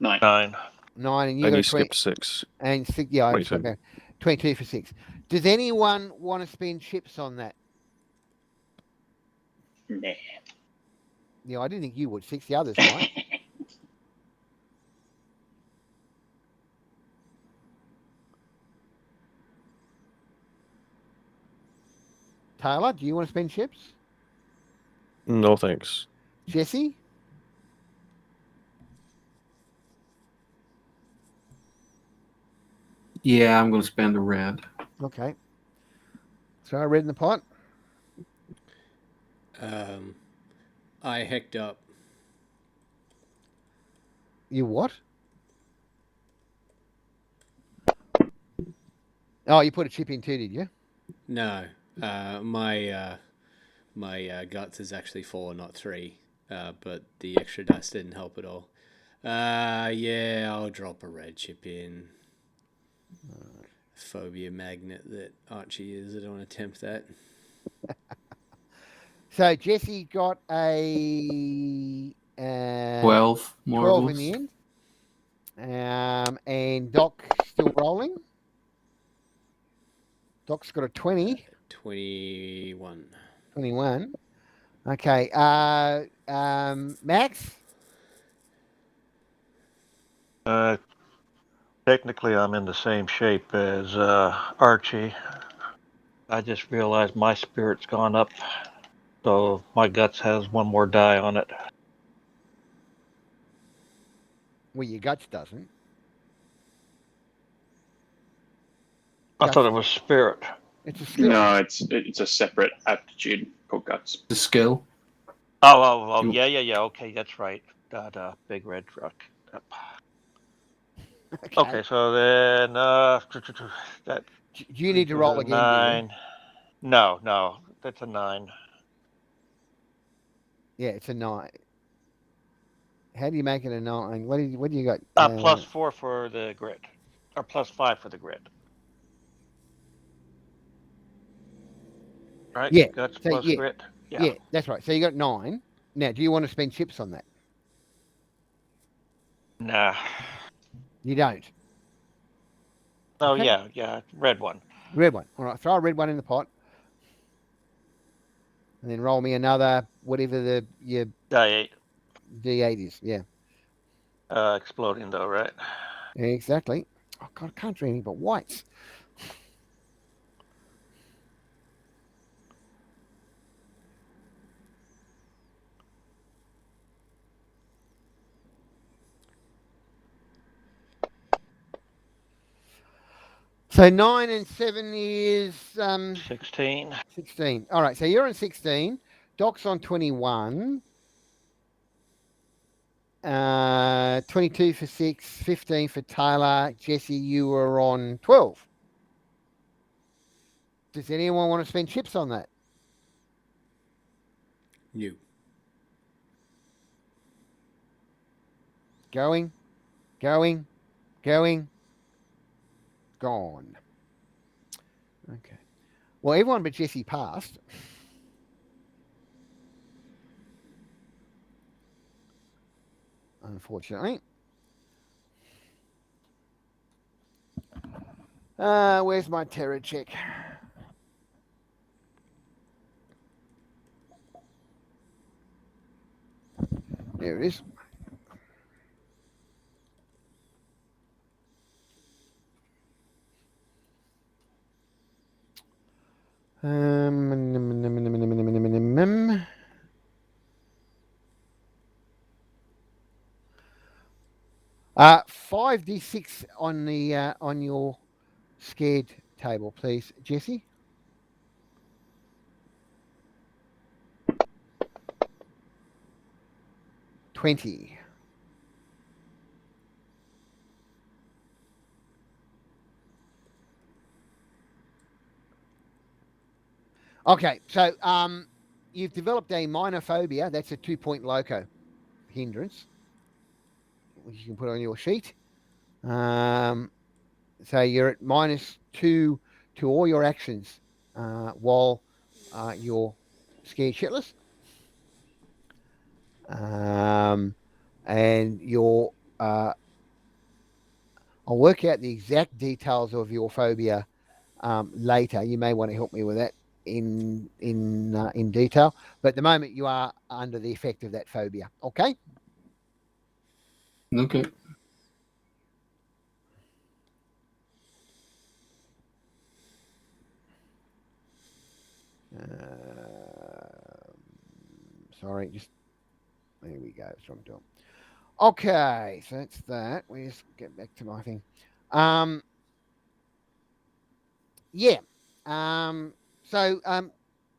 Speaker 7: 9.
Speaker 6: 9.
Speaker 1: 9, and you
Speaker 3: And
Speaker 1: got
Speaker 3: you
Speaker 1: a 20.
Speaker 3: skipped 6.
Speaker 1: And 6, yeah, I
Speaker 3: 22.
Speaker 1: okay. 22 for 6. Does anyone want to spend chips on that?
Speaker 7: Nah.
Speaker 1: Yeah, I didn't think you would. 6 the others might. Taylor, do you want to spend chips?
Speaker 3: No thanks.
Speaker 4: Yeah, I'm going to spend a red.
Speaker 1: Okay. So I red in the pot.
Speaker 2: I hecked up.
Speaker 1: You what? Oh, you put a chip in too, did you?
Speaker 2: No, my guts is actually 4, not 3. But the extra dice didn't help at all. Yeah, I'll drop a red chip in. Phobia magnet that Archie is. I don't want to tempt that.
Speaker 1: So Jesse got a
Speaker 4: 12, more
Speaker 1: 12
Speaker 4: or
Speaker 1: in
Speaker 4: less.
Speaker 1: the end. And Doc still rolling. Doc's got a 20.
Speaker 2: 21.
Speaker 1: 21. Okay. Max?
Speaker 6: Technically, I'm in the same shape as Archie. I just realized my spirit's gone up, so my guts has one more die on it.
Speaker 1: Well, your guts doesn't.
Speaker 6: I
Speaker 1: Guts,
Speaker 6: thought it was spirit.
Speaker 1: it's a skill.
Speaker 7: No, it's a separate aptitude called guts.
Speaker 4: The skill.
Speaker 6: Oh,
Speaker 4: You-
Speaker 6: yeah. Okay, that's right. Big red truck. Yep.
Speaker 1: Okay.
Speaker 6: Okay, so then that
Speaker 1: Do you need to roll
Speaker 6: a
Speaker 1: again, do you?
Speaker 6: 9. No, that's a 9.
Speaker 1: Yeah, it's a 9. How do you make it a 9? What do you got?
Speaker 6: +4 for the grid, or +5 for the grid. Right?
Speaker 1: Yeah.
Speaker 6: Guts
Speaker 1: So
Speaker 6: plus
Speaker 1: yeah,
Speaker 6: grit.
Speaker 1: yeah, that's right. So you got 9. Now, do you want to spend chips on that?
Speaker 6: Nah.
Speaker 1: You don't.
Speaker 6: Oh
Speaker 1: Okay.
Speaker 6: yeah, red one.
Speaker 1: Red one. All right. Throw a red one in the pot, and then roll me another whatever your
Speaker 6: Die 8.
Speaker 1: D8 is. Yeah.
Speaker 6: Exploding though, right?
Speaker 1: Exactly. Oh God, I can't do anything but whites. So 9 and 7 is
Speaker 6: 16.
Speaker 1: 16. All right. So you're on 16. Doc's on 21. 22 for 6, 15 for Taylor. Jesse, you were on 12. Does anyone want to spend chips on that?
Speaker 2: New.
Speaker 1: Going. Gone. Okay. Well, everyone but Jesse passed. Unfortunately. Where's my terror check? There it is. Um, 5d6 on the on your scared table, please, Jesse. $20. Okay, so you've developed a minor phobia. That's a 2-point loco hindrance, which you can put on your sheet. So you're at -2 to all your actions while you're scared shitless. And you're I'll work out the exact details of your phobia later. You may want to help me with that in detail. But at the moment, you are under the effect of that phobia. Okay.
Speaker 4: Okay.
Speaker 1: Sorry, just there we go. That's what I'm doing. Okay, so that's that. We just get back to my thing. Yeah. So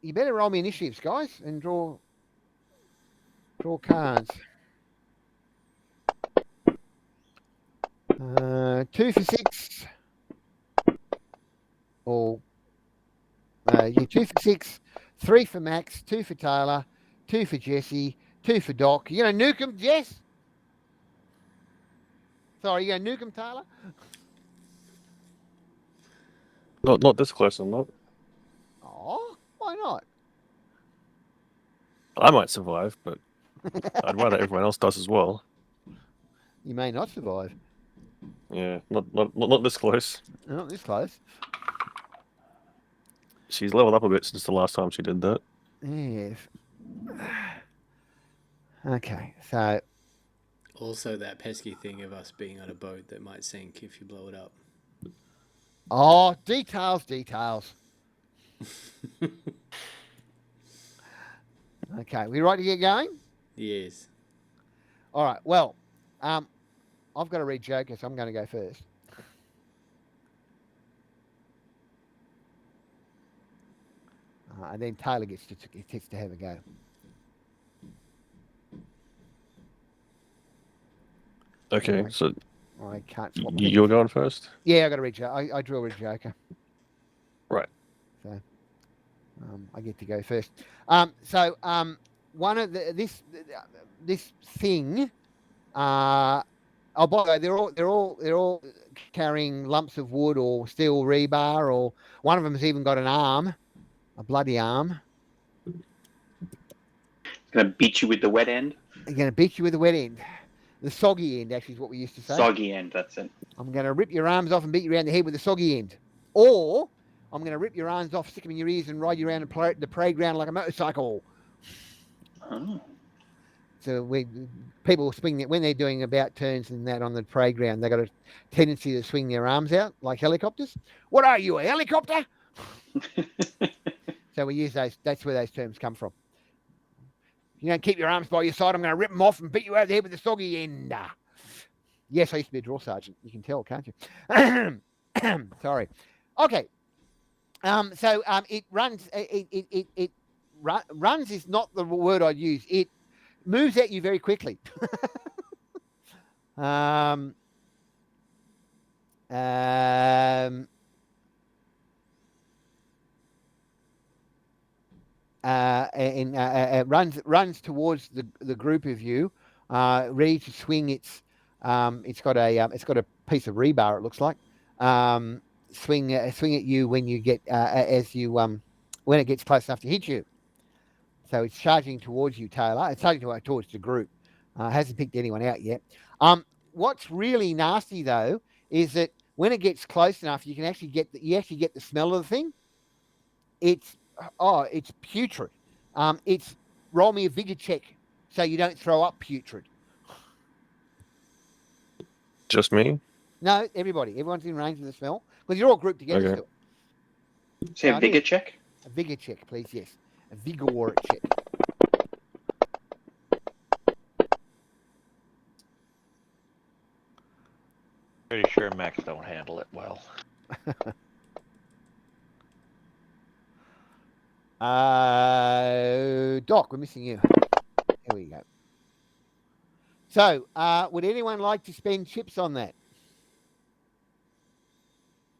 Speaker 1: you better roll me initiatives, guys, and draw cards. 2 for 6. Or yeah, 2 for 6, 3 for Max, 2 for Taylor, 2 for Jesse, 2 for Doc. You gonna nuke him, Jess? Sorry, you gonna nuke him, Taylor?
Speaker 3: Not this close, I'm not.
Speaker 1: Oh, why not?
Speaker 3: I might survive, but I'd rather everyone else does as well.
Speaker 1: You may not survive.
Speaker 3: Yeah, not this close.
Speaker 1: Not this close.
Speaker 3: She's leveled up a bit since the last time she did that.
Speaker 1: Yes. Okay, so
Speaker 2: Also, that pesky thing of us being on a boat that might sink if you blow it up.
Speaker 1: details. Okay, we right to get going?
Speaker 2: Yes.
Speaker 1: All right. Well, I've got to read Joker, so I'm going to go first. And then Taylor gets to have a go.
Speaker 3: Okay, so
Speaker 1: I can't swap.
Speaker 3: you're going first?
Speaker 1: Yeah, I got to read Joker. I drew a Joker.
Speaker 3: Right.
Speaker 1: So I get to go first. One of this thing. By the way, they're all carrying lumps of wood or steel rebar, or one of them's even got an arm, a bloody arm.
Speaker 7: Gonna beat you with the wet end.
Speaker 1: They're going to beat you with the wet end. The soggy end, actually, is what we used to say.
Speaker 7: Soggy end, that's it.
Speaker 1: I'm going to rip your arms off and beat you around the head with the soggy end. Or I'm going to rip your arms off, stick them in your ears, and ride you around the playground like a motorcycle.
Speaker 7: Oh.
Speaker 1: So people swing it when they're doing about turns and that on the playground. They got a tendency to swing their arms out like helicopters. What are you, a helicopter? So we use those. That's where those terms come from. You don't keep your arms by your side. I'm going to rip them off and beat you over the head with the soggy end. Yes, I used to be a drill sergeant. You can tell, can't you? Sorry. Okay. It runs. It runs is not the word I'd use. It moves at you very quickly. Runs towards the group of you, ready to swing its. It's got a piece of rebar. It looks like swing at you when you get when it gets close enough to hit you. So it's charging towards you, Taylor. It's charging towards the group. Hasn't picked anyone out yet. What's really nasty though is that when it gets close enough, you actually get the smell of the thing. It's putrid. It's roll me a vigor check so you don't throw up putrid.
Speaker 3: Just me?
Speaker 1: No, everybody. Everyone's in range of the smell because you're all grouped together
Speaker 3: Okay.
Speaker 1: still.
Speaker 7: Say a vigor check.
Speaker 1: A vigor check, please. Yes, a vigor check.
Speaker 6: Pretty sure Max don't handle it well.
Speaker 1: Doc, we're missing you. Here we go. So, would anyone like to spend chips on that?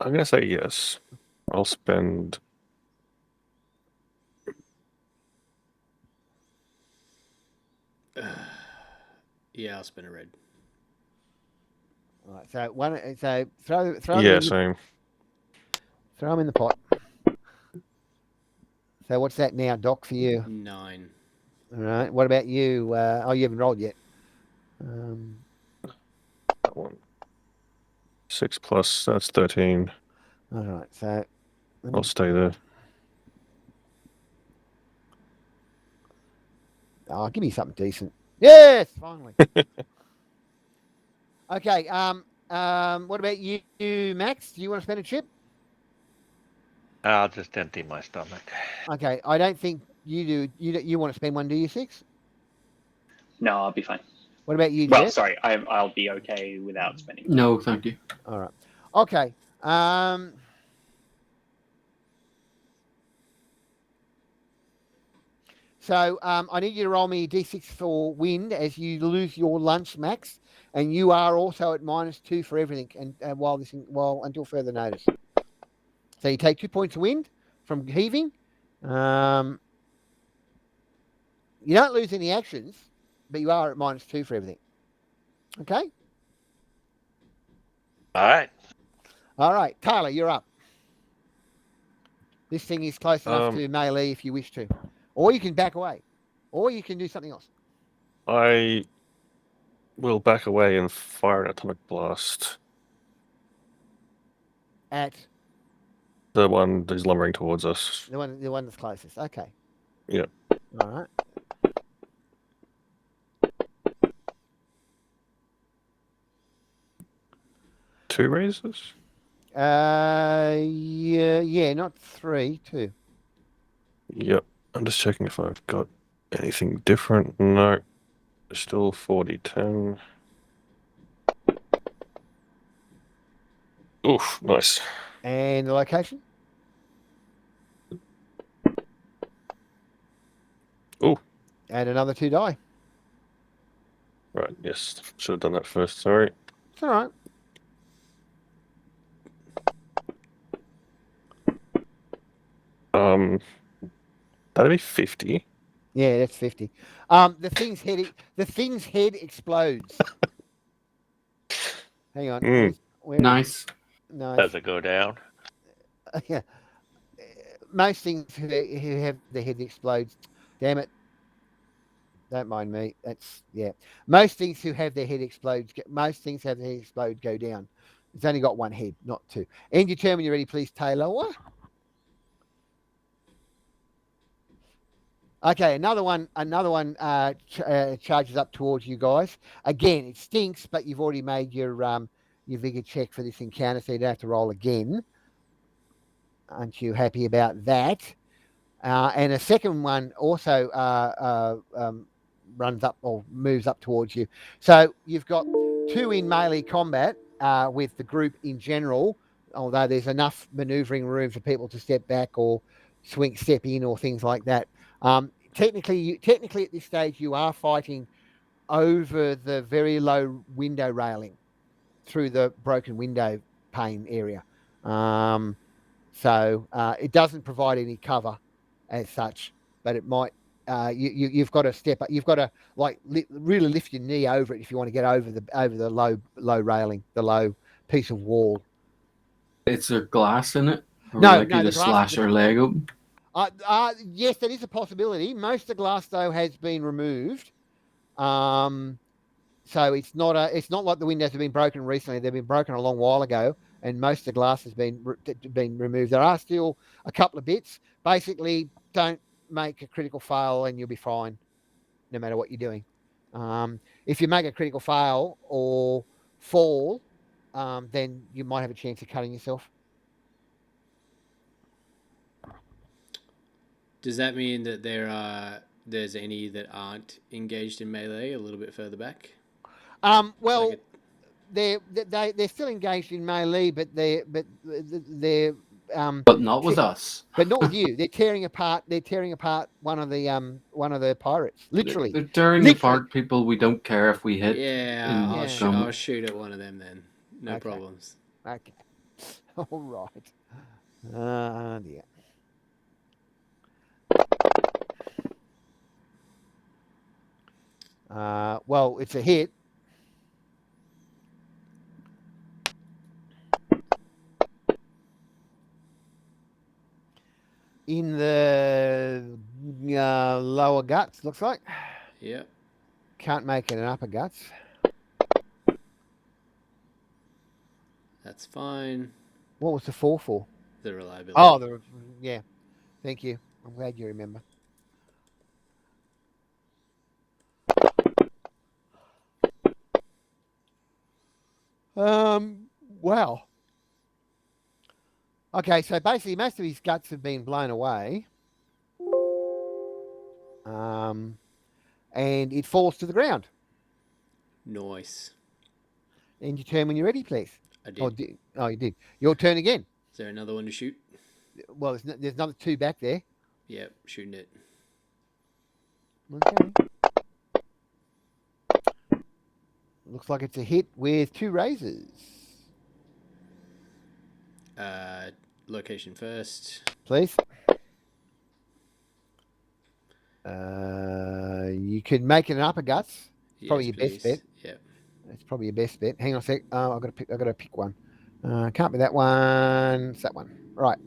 Speaker 3: I'm going to say yes. I'll spend...
Speaker 2: Yeah, I'll spin a red.
Speaker 1: All right. So throw.
Speaker 3: Yeah, same.
Speaker 1: Throw them in the pot. So what's that now, Doc, for you?
Speaker 2: 9.
Speaker 1: All right. What about you? You haven't rolled yet.
Speaker 3: That one. 6 plus, that's 13.
Speaker 1: All right. So
Speaker 3: I'll stay there.
Speaker 1: give me something decent. Yes, finally. Okay. What about you, Max? Do you want to spend a chip?
Speaker 6: I'll just empty my stomach.
Speaker 1: Okay. I don't think you do. You want to spend one, do you, Six?
Speaker 7: No, I'll be fine.
Speaker 1: What about you,
Speaker 7: Well,
Speaker 1: Jess?
Speaker 7: sorry, I'll be okay without spending.
Speaker 4: No, thank you.
Speaker 1: All right. Okay. So I need you to roll me a d6 for wind as you lose your lunch, Max, and you are also at -2 for everything, and until further notice. So you take 2 points of wind from heaving. You don't lose any actions, but you are at -2 for everything. Okay.
Speaker 6: All right.
Speaker 1: All right, Tyler, you're up. This thing is close enough
Speaker 3: Um,
Speaker 1: to melee if you wish to, or you can back away, or you can do something else.
Speaker 3: I will back away and fire an atomic blast.
Speaker 1: At
Speaker 3: The one that's lumbering towards us.
Speaker 1: the one that's closest. Okay.
Speaker 3: Yeah.
Speaker 1: All right.
Speaker 3: Two raises?
Speaker 1: Yeah, not 3, 2.
Speaker 3: Yep. I'm just checking if I've got anything different. No. Still 40-10. Oof, nice.
Speaker 1: And the location?
Speaker 3: Ooh.
Speaker 1: Add another 2 die.
Speaker 3: Right, yes. Should have done that first, sorry.
Speaker 1: It's all right.
Speaker 3: That'd be 50.
Speaker 1: Yeah, that's 50. The thing's head explodes. Hang on.
Speaker 3: Mm.
Speaker 1: Where is
Speaker 4: Nice.
Speaker 1: it? Nice.
Speaker 6: Does it go down?
Speaker 1: Yeah. Most things who have their head explodes. Damn it. Don't mind me. That's Most things who have their head explodes. Most things have their head explode go down. It's only got one head, not two. End your turn when you're ready, please, Taylor. Okay, another one charges up towards you guys. Again, it stinks, but you've already made your vigor check for this encounter, so you don't have to roll again. Aren't you happy about that? And a second one also runs up or moves up towards you. So you've got 2 in melee combat with the group in general, although there's enough maneuvering room for people to step back or step in or things like that. Technically at this stage, you are fighting over the very low window railing through the broken window pane area. So it doesn't provide any cover as such, but it might. You've got to step up. You've got to really lift your knee over it if you want to get over the low railing, the low piece of wall.
Speaker 4: Is there glass in it? Or
Speaker 1: No,
Speaker 4: like
Speaker 1: no,
Speaker 4: you
Speaker 1: the
Speaker 4: just
Speaker 1: glass-
Speaker 4: slash your leg open?
Speaker 1: Yes, that is a possibility. Most of the glass though has been removed. So it's not like the windows have been broken recently. They've been broken a long while ago, and most of the glass has been removed. There are still a couple of bits. Basically, don't make a critical fail, and you'll be fine, no matter what you're doing. If you make a critical fail or fall, then you might have a chance of cutting yourself.
Speaker 2: Does that mean that there's any that aren't engaged in melee a little bit further back?
Speaker 1: Well,
Speaker 2: Like
Speaker 1: they're still engaged in melee, but they're
Speaker 4: But not with us.
Speaker 1: But not with you. They're tearing apart one of the pirates. Literally.
Speaker 4: They're tearing apart people we don't care if we hit.
Speaker 2: yeah, I'll,
Speaker 1: Yeah.
Speaker 2: I'll shoot at one of them then. No
Speaker 1: Okay.
Speaker 2: problems.
Speaker 1: Okay. All right. Dear. Well, it's a hit. In the lower guts, looks like.
Speaker 2: Yep.
Speaker 1: Can't make it an upper guts.
Speaker 2: That's fine.
Speaker 1: What was the 4 for?
Speaker 2: The reliability.
Speaker 1: Oh, yeah. Thank you. I'm glad you remember. Wow. Okay, so basically most of his guts have been blown away. And it falls to the ground.
Speaker 2: Nice.
Speaker 1: End your turn when you're ready, please.
Speaker 2: I did.
Speaker 1: Oh, you did. Your turn again.
Speaker 2: Is there another one to shoot?
Speaker 1: Well, there's another 2 back there.
Speaker 2: Yep, shooting it.
Speaker 1: Okay. Looks like it's a hit with 2 razors.
Speaker 2: Location first.
Speaker 1: Please. You can make it an upper guts. Probably
Speaker 2: Yes,
Speaker 1: your best bet.
Speaker 2: please. Yep.
Speaker 1: It's probably your best bet. Hang on a sec. I've got to pick one. Can't be that one. It's that one. Right.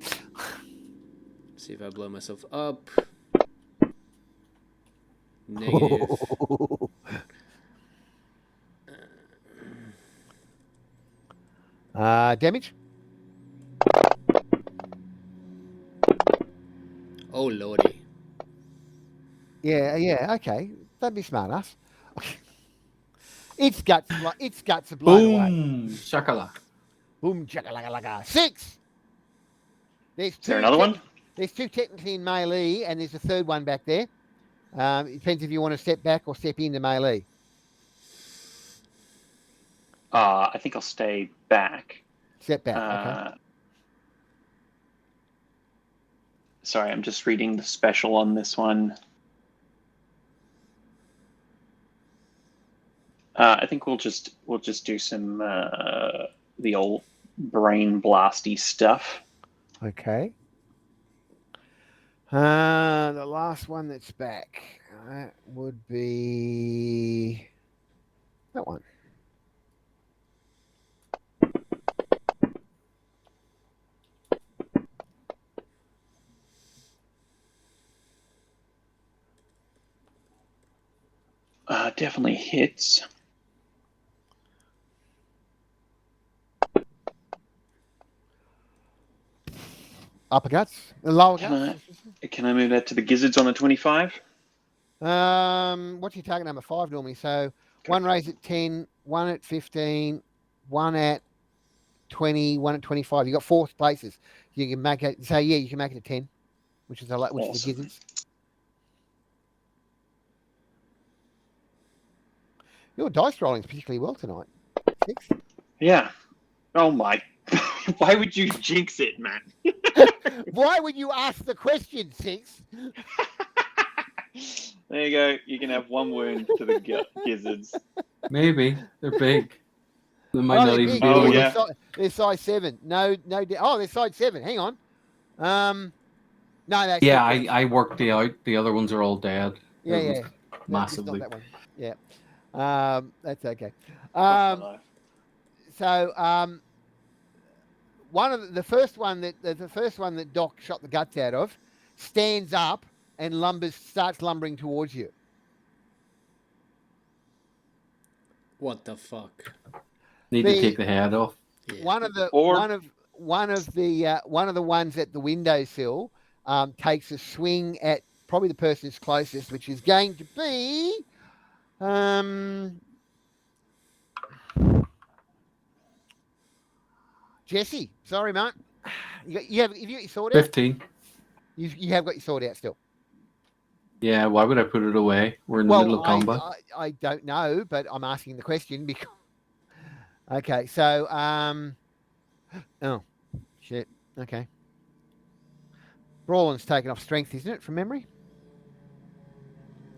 Speaker 2: See if I blow myself up. Negative.
Speaker 1: Damage.
Speaker 2: Oh lordy.
Speaker 1: Yeah. Okay. Don't be smart ass. Its guts are blown away.
Speaker 4: Boom! Shakala.
Speaker 1: Boom chakalaka. 6. There's
Speaker 7: Is there
Speaker 1: 2.
Speaker 7: another one?
Speaker 1: There's 2 technically in melee, and there's a third one back there. It depends if you want to step back or step into melee.
Speaker 7: I think I'll stay back.
Speaker 1: Step back. Okay.
Speaker 7: Sorry, I'm just reading the special on this one. I think we'll just do some the old brain blasty stuff.
Speaker 1: Okay. The last one that's back. That would be that one.
Speaker 7: Definitely hits.
Speaker 1: Upper guts. Lower
Speaker 7: Can
Speaker 1: guts.
Speaker 7: Can I move that to the gizzards on the 25?
Speaker 1: What's your target number? 5 normally. So one raise at 10, one at 15, one at 20, one at 25. You got 4 places. You can make it. So yeah, you can make it a 10, which is which is the
Speaker 7: Awesome.
Speaker 1: gizzards. Your dice rolling is particularly well tonight. 6.
Speaker 7: Yeah. Oh my. Why would you jinx it, man?
Speaker 1: Why would you ask the question, 6?
Speaker 7: There you go. You can have 1 wound to the gizzards.
Speaker 4: Maybe. They're big. They might
Speaker 1: Oh,
Speaker 4: not
Speaker 1: they're
Speaker 4: even
Speaker 1: big.
Speaker 4: be
Speaker 7: Oh,
Speaker 4: able to.
Speaker 7: yeah.
Speaker 1: They're size 7. No. Oh, they're size 7. Hang on. No, that's
Speaker 4: Yeah,
Speaker 1: different.
Speaker 4: I worked the out. The other ones are all dead.
Speaker 1: Yeah.
Speaker 4: They're
Speaker 1: No, it's not
Speaker 4: massively.
Speaker 1: that one. Yeah. That's okay.
Speaker 7: That's my life.
Speaker 1: So one of the first one that Doc shot the guts out of stands up and starts lumbering towards you.
Speaker 2: What the fuck?
Speaker 4: Need to take the head off.
Speaker 2: Yeah.
Speaker 1: One of the
Speaker 7: Or-
Speaker 1: one of the ones at the windowsill takes a swing at probably the person's closest, which is going to be Jesse. Sorry, mate. You have your sword out?
Speaker 4: 15.
Speaker 1: You have got your sword out still.
Speaker 4: Yeah, why would I put it away? We're in the middle of combat.
Speaker 1: I don't know, but I'm asking the question because. Okay, so oh shit. Okay. Brawlin's taken off strength, isn't it, from memory?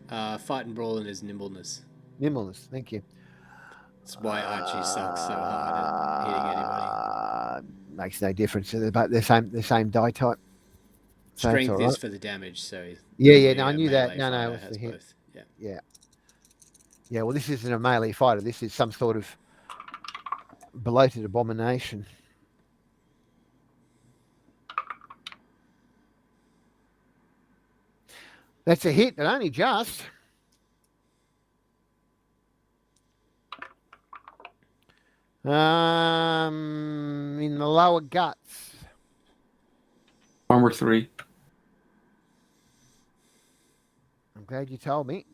Speaker 2: Fight and brawling is nimbleness.
Speaker 1: Nimbleness. Thank you.
Speaker 2: That's why Archie sucks so hard at hitting anybody.
Speaker 1: Makes no difference. They're both the same die type. So that's
Speaker 2: Strength
Speaker 1: all
Speaker 2: is
Speaker 1: right.
Speaker 2: for the damage, so
Speaker 1: Yeah.
Speaker 2: the,
Speaker 1: No, I knew that.
Speaker 2: melee
Speaker 1: No,
Speaker 2: fighter
Speaker 1: it's
Speaker 2: has
Speaker 1: the hit.
Speaker 2: both. Yeah.
Speaker 1: Yeah. Well, this isn't a melee fighter. This is some sort of bloated abomination. That's a hit, but only just. In the lower guts.
Speaker 4: Armor 3.
Speaker 1: I'm glad you told me.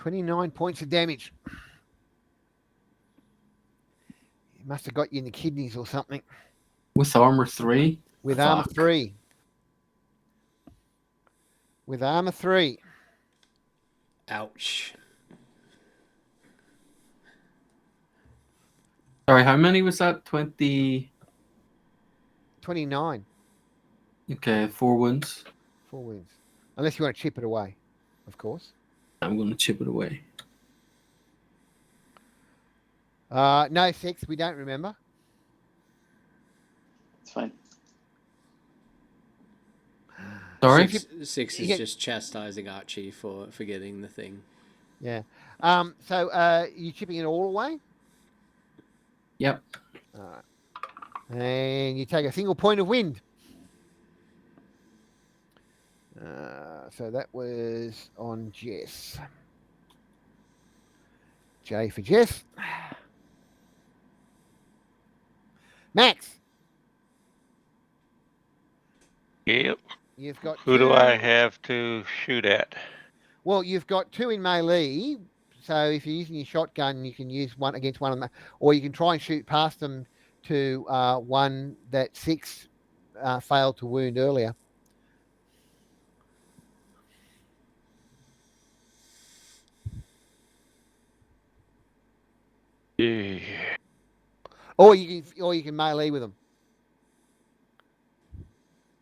Speaker 1: 29 points of damage. It must have got you in the kidneys or something.
Speaker 4: With armor 3?
Speaker 1: With
Speaker 4: Fuck.
Speaker 1: armor 3. With armor 3.
Speaker 2: Ouch.
Speaker 4: Sorry, how many was that? 20.
Speaker 1: 29.
Speaker 4: Okay, 4 wounds.
Speaker 1: 4 wounds. Unless you want to chip it away, of course.
Speaker 4: I'm going to chip it away.
Speaker 1: No, 6. We don't remember.
Speaker 7: It's fine.
Speaker 4: Sorry?
Speaker 2: Six is just chastising Archie for forgetting the thing.
Speaker 1: Yeah. So you chipping it all away?
Speaker 4: Yep.
Speaker 1: All right. And you take a single point of wind. So that was on Jess. J for Jess. Max.
Speaker 6: Yep.
Speaker 1: You've got
Speaker 6: Who do
Speaker 1: 2.
Speaker 6: I have to shoot at?
Speaker 1: Well, you've got 2 in melee. So if you're using your shotgun, you can use one against one of them, or you can try and shoot past them to one that 6 failed to wound earlier.
Speaker 6: Yeah.
Speaker 1: Or you can melee with them.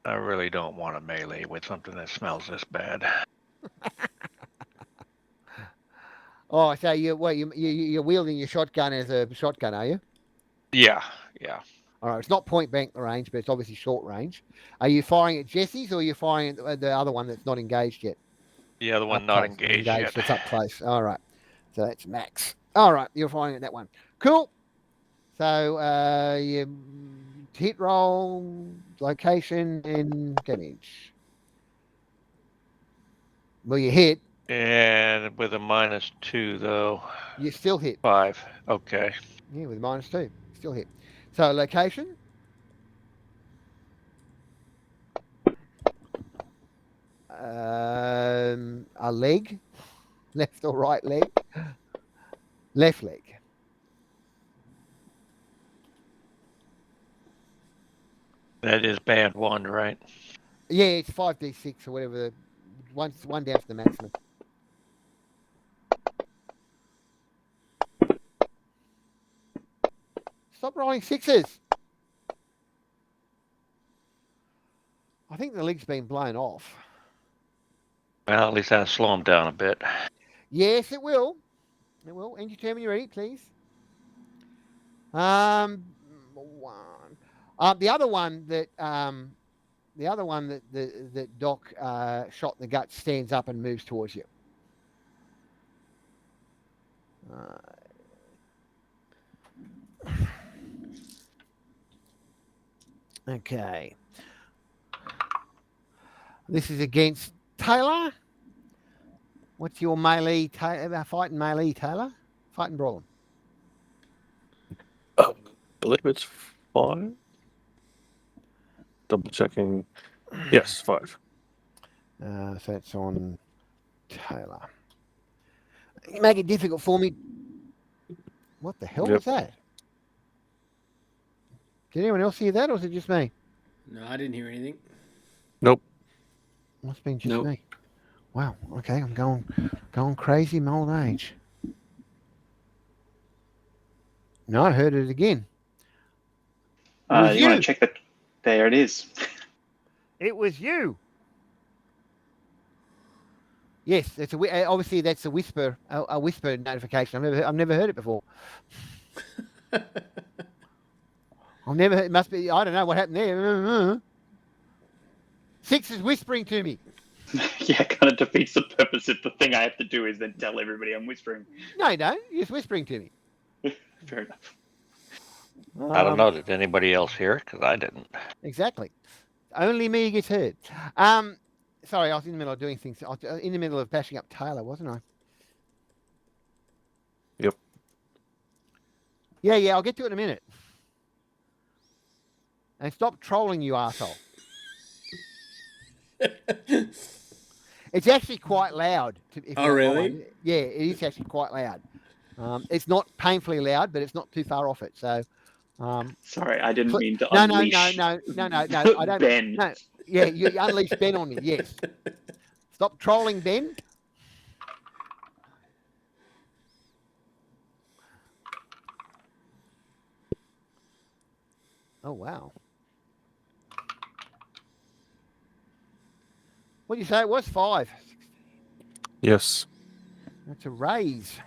Speaker 6: I really don't want to melee with something that smells this bad.
Speaker 1: Oh, so you're wielding your shotgun as a shotgun, are you?
Speaker 6: Yeah.
Speaker 1: All right, it's not point blank range, but it's obviously short range. Are you firing at Jesse's, or are you firing at the other one that's not engaged yet?
Speaker 6: The other one
Speaker 1: Up
Speaker 6: not
Speaker 1: close.
Speaker 6: engaged yet.
Speaker 1: It's up close. All right, so that's Max. All right, you're firing at that one. Cool. So you hit roll, location, and damage. Well, you hit.
Speaker 6: And with a -2 though.
Speaker 1: You still hit.
Speaker 6: 5. Okay.
Speaker 1: Yeah, with -2, still hit. So location. A leg, left or right leg? Left leg.
Speaker 6: That is band 1, right?
Speaker 1: Yeah, it's 5d6 or whatever. One down to the maximum. Stop rolling 6s. I think the leg's been blown off.
Speaker 6: Well, at least that'll slow him down a bit.
Speaker 1: Yes, it will. It will. End your turn when you're ready, please. One. The other one that that Doc shot in the gut stands up and moves towards you. Okay. This is against Taylor. What's your melee fighting melee, Taylor? Fighting brawl.
Speaker 3: I believe it's 5. Double checking. Yes, 5.
Speaker 1: So that's on Taylor. You make it difficult for me. What the hell was that? Did anyone else hear that, or was it just me?
Speaker 2: No, I didn't hear anything.
Speaker 3: Nope.
Speaker 1: Must have been just me. Wow. Okay, I'm going crazy in my old age. No, I heard it again.
Speaker 7: You want to check that? There it is.
Speaker 1: It was you. Yes, it's obviously that's a whisper notification. I've never heard it before. I've never heard, it must be, I don't know what happened there. 6 is whispering to me.
Speaker 7: Yeah, kind of defeats the purpose if the thing I have to do is then tell everybody I'm whispering.
Speaker 1: No, you don't. You're just whispering to me.
Speaker 7: Fair enough.
Speaker 6: I don't know. Did anybody else hear it? Because I didn't.
Speaker 1: Exactly. Only me gets heard. Sorry, I was in the middle of doing things. I was in the middle of bashing up Taylor, wasn't I?
Speaker 3: Yep.
Speaker 1: Yeah, I'll get to it in a minute. And stop trolling, you arsehole. It's actually quite loud. If
Speaker 2: Oh,
Speaker 1: you don't
Speaker 2: really?
Speaker 1: mind. Yeah, it is actually quite loud. It's not painfully loud, but it's not too far off it. So,
Speaker 7: Sorry, I didn't mean to
Speaker 1: no,
Speaker 7: unleash
Speaker 1: I don't.
Speaker 7: Ben.
Speaker 1: No, yeah, you unleashed Ben on me. Yes. Stop trolling, Ben. Oh wow. What do you say? It was 5.
Speaker 3: Yes.
Speaker 1: That's a raise.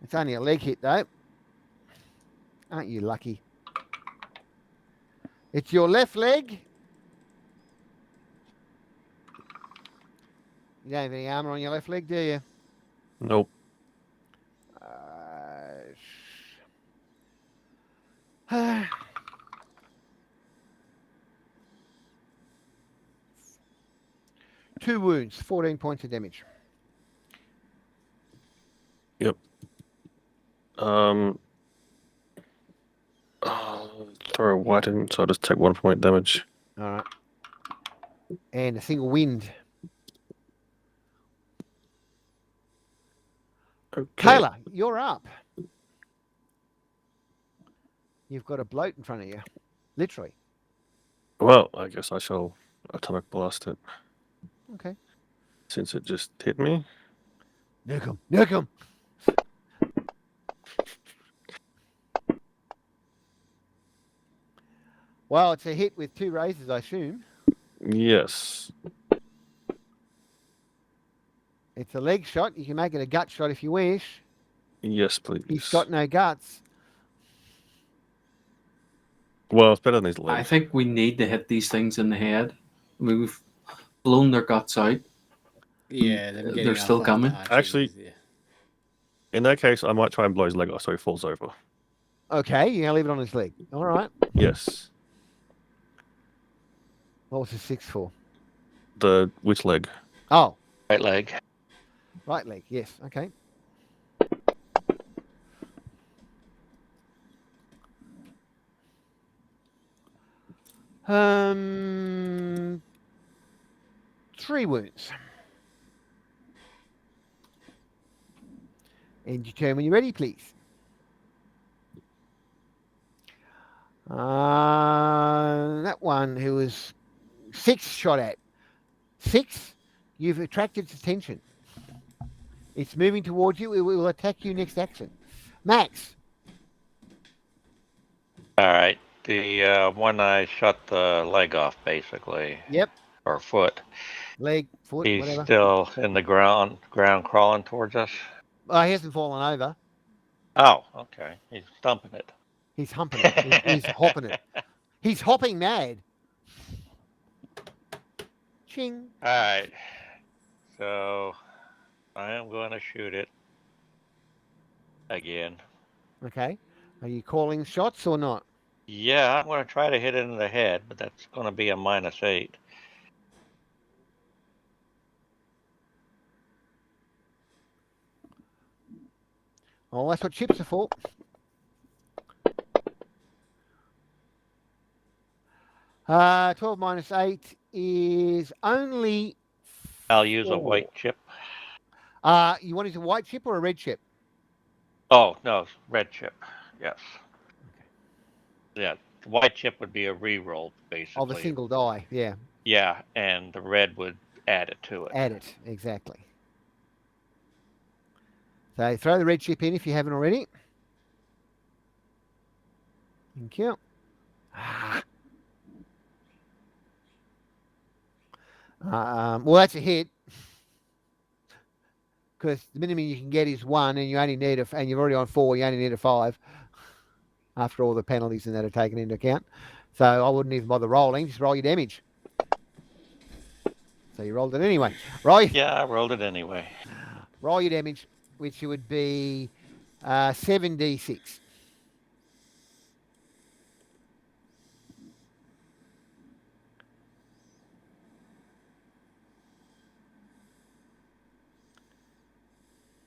Speaker 1: It's only a leg hit though. Aren't you lucky? It's your left leg. You don't have any armor on your left leg, do you?
Speaker 3: Nope.
Speaker 1: Two wounds, 14 points of damage.
Speaker 3: Yep. Oh, throw a white in, so I just take 1 point damage.
Speaker 1: All right. And a single wind.
Speaker 3: Okay.
Speaker 1: Kayla, you're up. You've got a bloat in front of you. Literally.
Speaker 3: Well, I guess I shall atomic blast it.
Speaker 1: Okay.
Speaker 3: Since it just hit me.
Speaker 1: Nuke him. Nuke him. Well, it's a hit with 2 raises, I assume.
Speaker 3: Yes.
Speaker 1: It's a leg shot. You can make it a gut shot if you wish.
Speaker 3: Yes, please.
Speaker 1: He's got no guts.
Speaker 3: Well, it's better than his
Speaker 4: I
Speaker 3: leg.
Speaker 4: think we need to hit these things in the head. I mean, we've blown their guts out.
Speaker 2: Yeah, them getting
Speaker 4: They're
Speaker 2: off
Speaker 4: still
Speaker 2: like the
Speaker 4: coming.
Speaker 2: archers,
Speaker 3: Actually-
Speaker 2: yeah.
Speaker 3: In that case, I might try and blow his leg off so he falls over.
Speaker 1: Okay, you're going to leave it on his leg. All right.
Speaker 3: Yes.
Speaker 1: What was the 6 for?
Speaker 3: Which leg?
Speaker 1: Oh,
Speaker 6: Right leg.
Speaker 1: right leg. Yes. Okay. Um, 3 wounds. And you turn when you're ready, please. That one who was 6 shot at. 6, you've attracted its attention. It's moving towards you. It will attack you next action. Max.
Speaker 6: All right. The one I shot the leg off, basically,
Speaker 1: Yep.
Speaker 6: or foot.
Speaker 1: Leg, foot,
Speaker 6: He's
Speaker 1: whatever.
Speaker 6: still in the ground crawling towards us.
Speaker 1: Oh, he hasn't fallen over.
Speaker 6: Oh, okay. He's stumping it.
Speaker 1: He's humping it. He's hopping it. He's hopping mad. Ching.
Speaker 6: All right. So I am going to shoot it again.
Speaker 1: Okay. Are you calling shots or not?
Speaker 6: Yeah, I'm going to try to hit it in the head, but that's going to be a -8.
Speaker 1: Oh, that's what chips are for. Uh, 12 minus 8 is only.
Speaker 6: I'll use a
Speaker 1: 4.
Speaker 6: white chip.
Speaker 1: You want it a white chip or a red chip?
Speaker 6: Oh, no, red chip. Yes. Yeah, the white chip would be a re-roll, basically.
Speaker 1: Of a single die, yeah.
Speaker 6: Yeah, and the red would add it to it.
Speaker 1: Add it, exactly. So throw the red chip in if you haven't already. Thank you. Well, that's a hit. Because the minimum you can get is 1, and you only need and you're already on 4. You only need a 5 after all the penalties and that are taken into account. So I wouldn't even bother rolling. Just roll your damage. So you rolled it anyway.
Speaker 6: Yeah, I rolled it anyway.
Speaker 1: Roll your damage, which would be 7d6.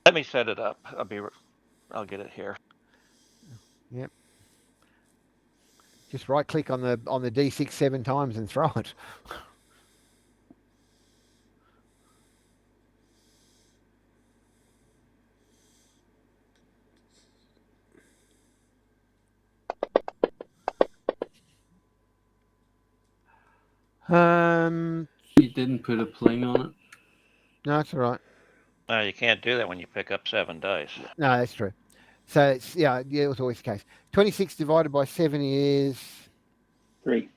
Speaker 6: Let me set it up. I'll get it here.
Speaker 1: Yep. Just right click on the d6 7 times and throw it.
Speaker 4: You didn't put a pling on it.
Speaker 1: No, it's all right.
Speaker 6: No, you can't do that when you pick up 7 dice.
Speaker 1: No, that's true. So it's it was always the case. 26 divided by 7 is
Speaker 7: 3.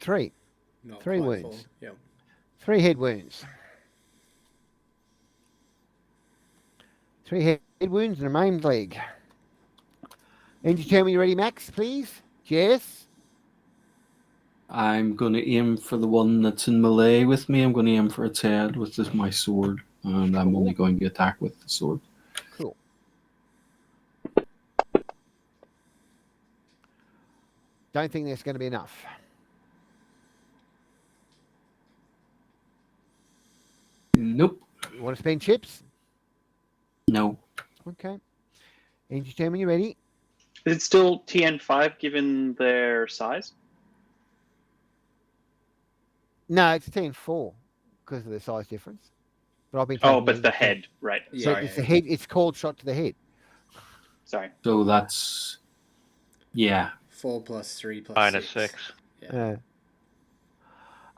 Speaker 1: 3.
Speaker 2: Not
Speaker 1: 3
Speaker 2: quite
Speaker 1: wounds.
Speaker 2: full. Yeah.
Speaker 1: 3 head wounds. 3 head wounds and a maimed leg. And you tell me you're ready, Max, please? Yes.
Speaker 4: I'm going to aim for the one that's in melee with me. I'm going to aim for its head, which is my sword. And I'm only going to attack with the sword.
Speaker 1: Cool. Don't think that's going to be enough.
Speaker 4: Nope.
Speaker 1: You want to spend chips?
Speaker 4: No.
Speaker 1: Okay. And you tell me you're ready?
Speaker 7: Is it still TN5 given their size?
Speaker 1: No, it's 10-4 because of the size difference. But I've been
Speaker 7: Oh,
Speaker 1: taking
Speaker 7: but
Speaker 1: it
Speaker 7: the
Speaker 1: as
Speaker 7: head, right?
Speaker 2: Yeah.
Speaker 7: Sorry,
Speaker 1: It's the head. It's called shot to the head.
Speaker 7: sorry.
Speaker 4: So that's... Yeah.
Speaker 2: 4 plus 3 plus
Speaker 6: Minus
Speaker 2: 6.
Speaker 6: 6.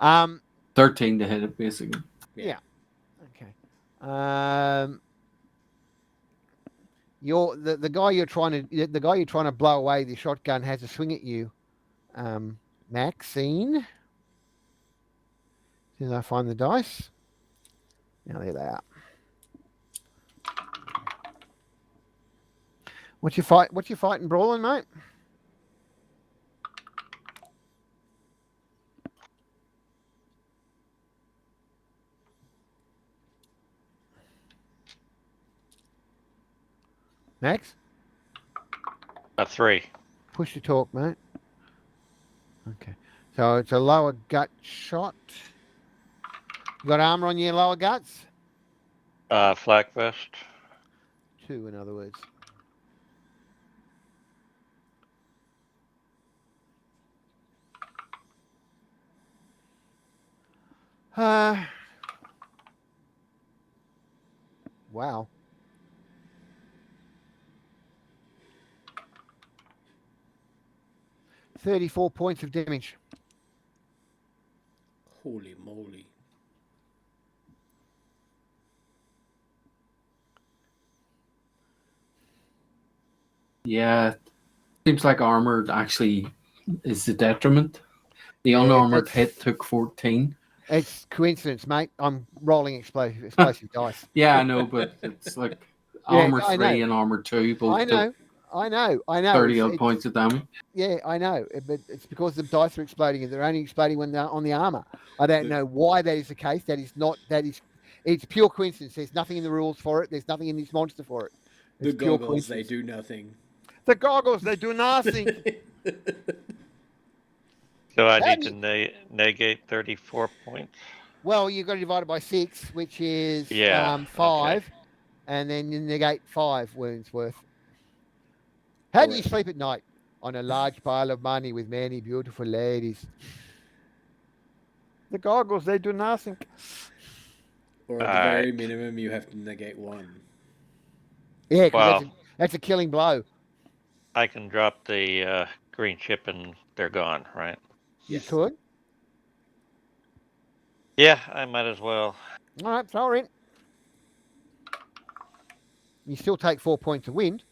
Speaker 2: Yeah.
Speaker 4: 13 to hit it, basically.
Speaker 1: Yeah. Okay. You're the guy you're trying to blow away the shotgun has a swing at you, Maxine. As soon as I find the dice. Now there they are. What's your fighting brawling, mate? Max?
Speaker 6: A 3.
Speaker 1: Push to talk, mate. Okay. So it's a lower gut shot. You got armor on your lower guts?
Speaker 6: Flak vest.
Speaker 1: 2, in other words. Wow. $34 points of damage.
Speaker 2: Holy moly.
Speaker 4: Yeah. Seems like armor actually is the detriment. The
Speaker 1: Yeah,
Speaker 4: unarmored
Speaker 1: that's-
Speaker 4: hit took 14.
Speaker 1: It's coincidence, mate. I'm rolling explosive dice.
Speaker 4: Yeah, I know, but it's like
Speaker 1: Yeah,
Speaker 4: armor
Speaker 1: I
Speaker 4: 3
Speaker 1: know.
Speaker 4: and armor 2 both
Speaker 1: I
Speaker 4: took
Speaker 1: know.
Speaker 4: 30 odd points of damage.
Speaker 1: Yeah, I know, but it's because the dice are exploding and they're only exploding when they're on the armor. I don't know why that is the case. It's pure coincidence. There's nothing in the rules for it. There's nothing in this monster for it.
Speaker 2: The
Speaker 1: It's pure
Speaker 2: goggles, they
Speaker 1: coincidence.
Speaker 2: do nothing.
Speaker 1: The goggles, they do nothing.
Speaker 6: So I
Speaker 1: How
Speaker 6: need
Speaker 1: do
Speaker 6: to negate 34 points.
Speaker 1: Well, you've got to divide it by 6, which is
Speaker 6: Yeah,
Speaker 1: 5,
Speaker 6: okay.
Speaker 1: and then you negate 5 wounds worth. How do you
Speaker 2: Right.
Speaker 1: sleep at night? On a large pile of money with many beautiful ladies. The goggles, they do nothing.
Speaker 2: Or at the very
Speaker 6: Alright.
Speaker 2: minimum, you have to negate 1.
Speaker 1: Yeah, because
Speaker 6: Wow.
Speaker 1: that's a killing blow.
Speaker 6: I can drop the green chip and they're gone, right?
Speaker 1: You
Speaker 2: Yes.
Speaker 1: could.
Speaker 6: Yeah, I might as well.
Speaker 1: All right, throw her in. You still take 4 points of wind.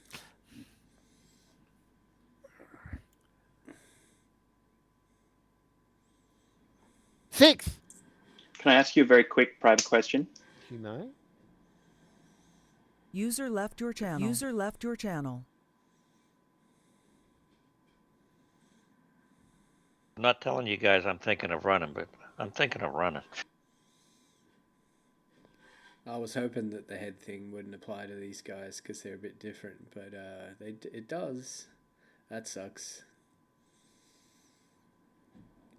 Speaker 1: Six.
Speaker 7: Can I ask you a very quick private question?
Speaker 1: You may.
Speaker 5: User left your channel. User left your channel.
Speaker 6: I'm not telling you guys I'm thinking of running, but I'm thinking of running.
Speaker 2: I was hoping that the head thing wouldn't apply to these guys because they're a bit different, but it does. That sucks.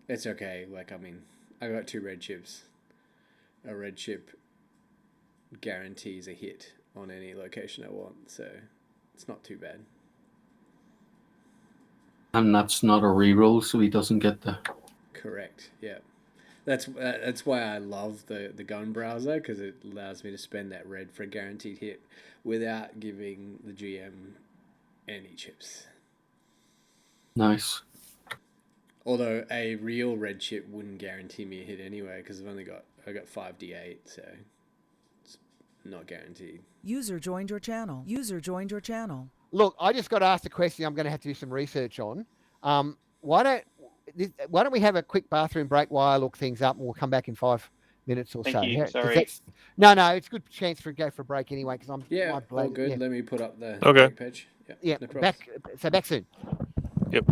Speaker 2: It's okay. Like, I mean, I got 2 red chips. A red chip guarantees a hit on any location I want, so it's not too bad.
Speaker 4: And that's not a reroll, so he doesn't get the...
Speaker 2: Correct. Yeah. That's why I love the gun browser, because it allows me to spend that red for a guaranteed hit without giving the GM any chips.
Speaker 4: Nice.
Speaker 2: Although a real red chip wouldn't guarantee me a hit anyway, because I got 5d8, so it's not guaranteed.
Speaker 5: User joined your channel. User joined your channel.
Speaker 1: Look, I just got asked a question I'm going to have to do some research on. Why don't we have a quick bathroom break while I look things up, and we'll come back in 5 minutes or
Speaker 7: Thank
Speaker 1: so.
Speaker 7: you.
Speaker 1: Yeah, 'cause
Speaker 7: Sorry.
Speaker 1: No, it's a good chance for go for a break anyway, because I'm
Speaker 2: Yeah, all good.
Speaker 1: Yeah,
Speaker 2: Let me put up the
Speaker 3: Okay.
Speaker 2: break page.
Speaker 1: yeah,
Speaker 2: no problems.
Speaker 1: back soon.
Speaker 3: Yep.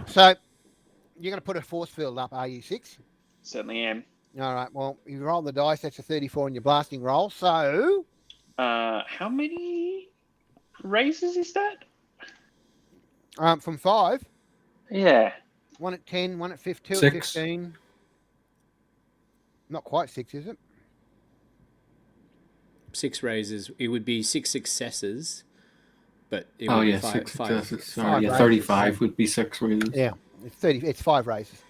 Speaker 1: So you're going to put a force field up, are you, 6?
Speaker 7: Certainly am.
Speaker 1: All right. Well, you roll the dice. That's a 34 on your blasting roll. So
Speaker 7: How many raises is that?
Speaker 1: from 5,
Speaker 7: Yeah.
Speaker 1: one at 10, one at 2 at
Speaker 4: 6.
Speaker 1: 15. Not quite 6, is it?
Speaker 2: 6 raises. It would be 6 successes, but it
Speaker 4: Oh
Speaker 2: would be
Speaker 4: yeah,
Speaker 2: 5,
Speaker 4: 6 successes.
Speaker 1: five
Speaker 4: Sorry, yeah,
Speaker 1: raises.
Speaker 4: 35 would be 6 raises.
Speaker 1: Yeah. It's 30. It's 5 raises.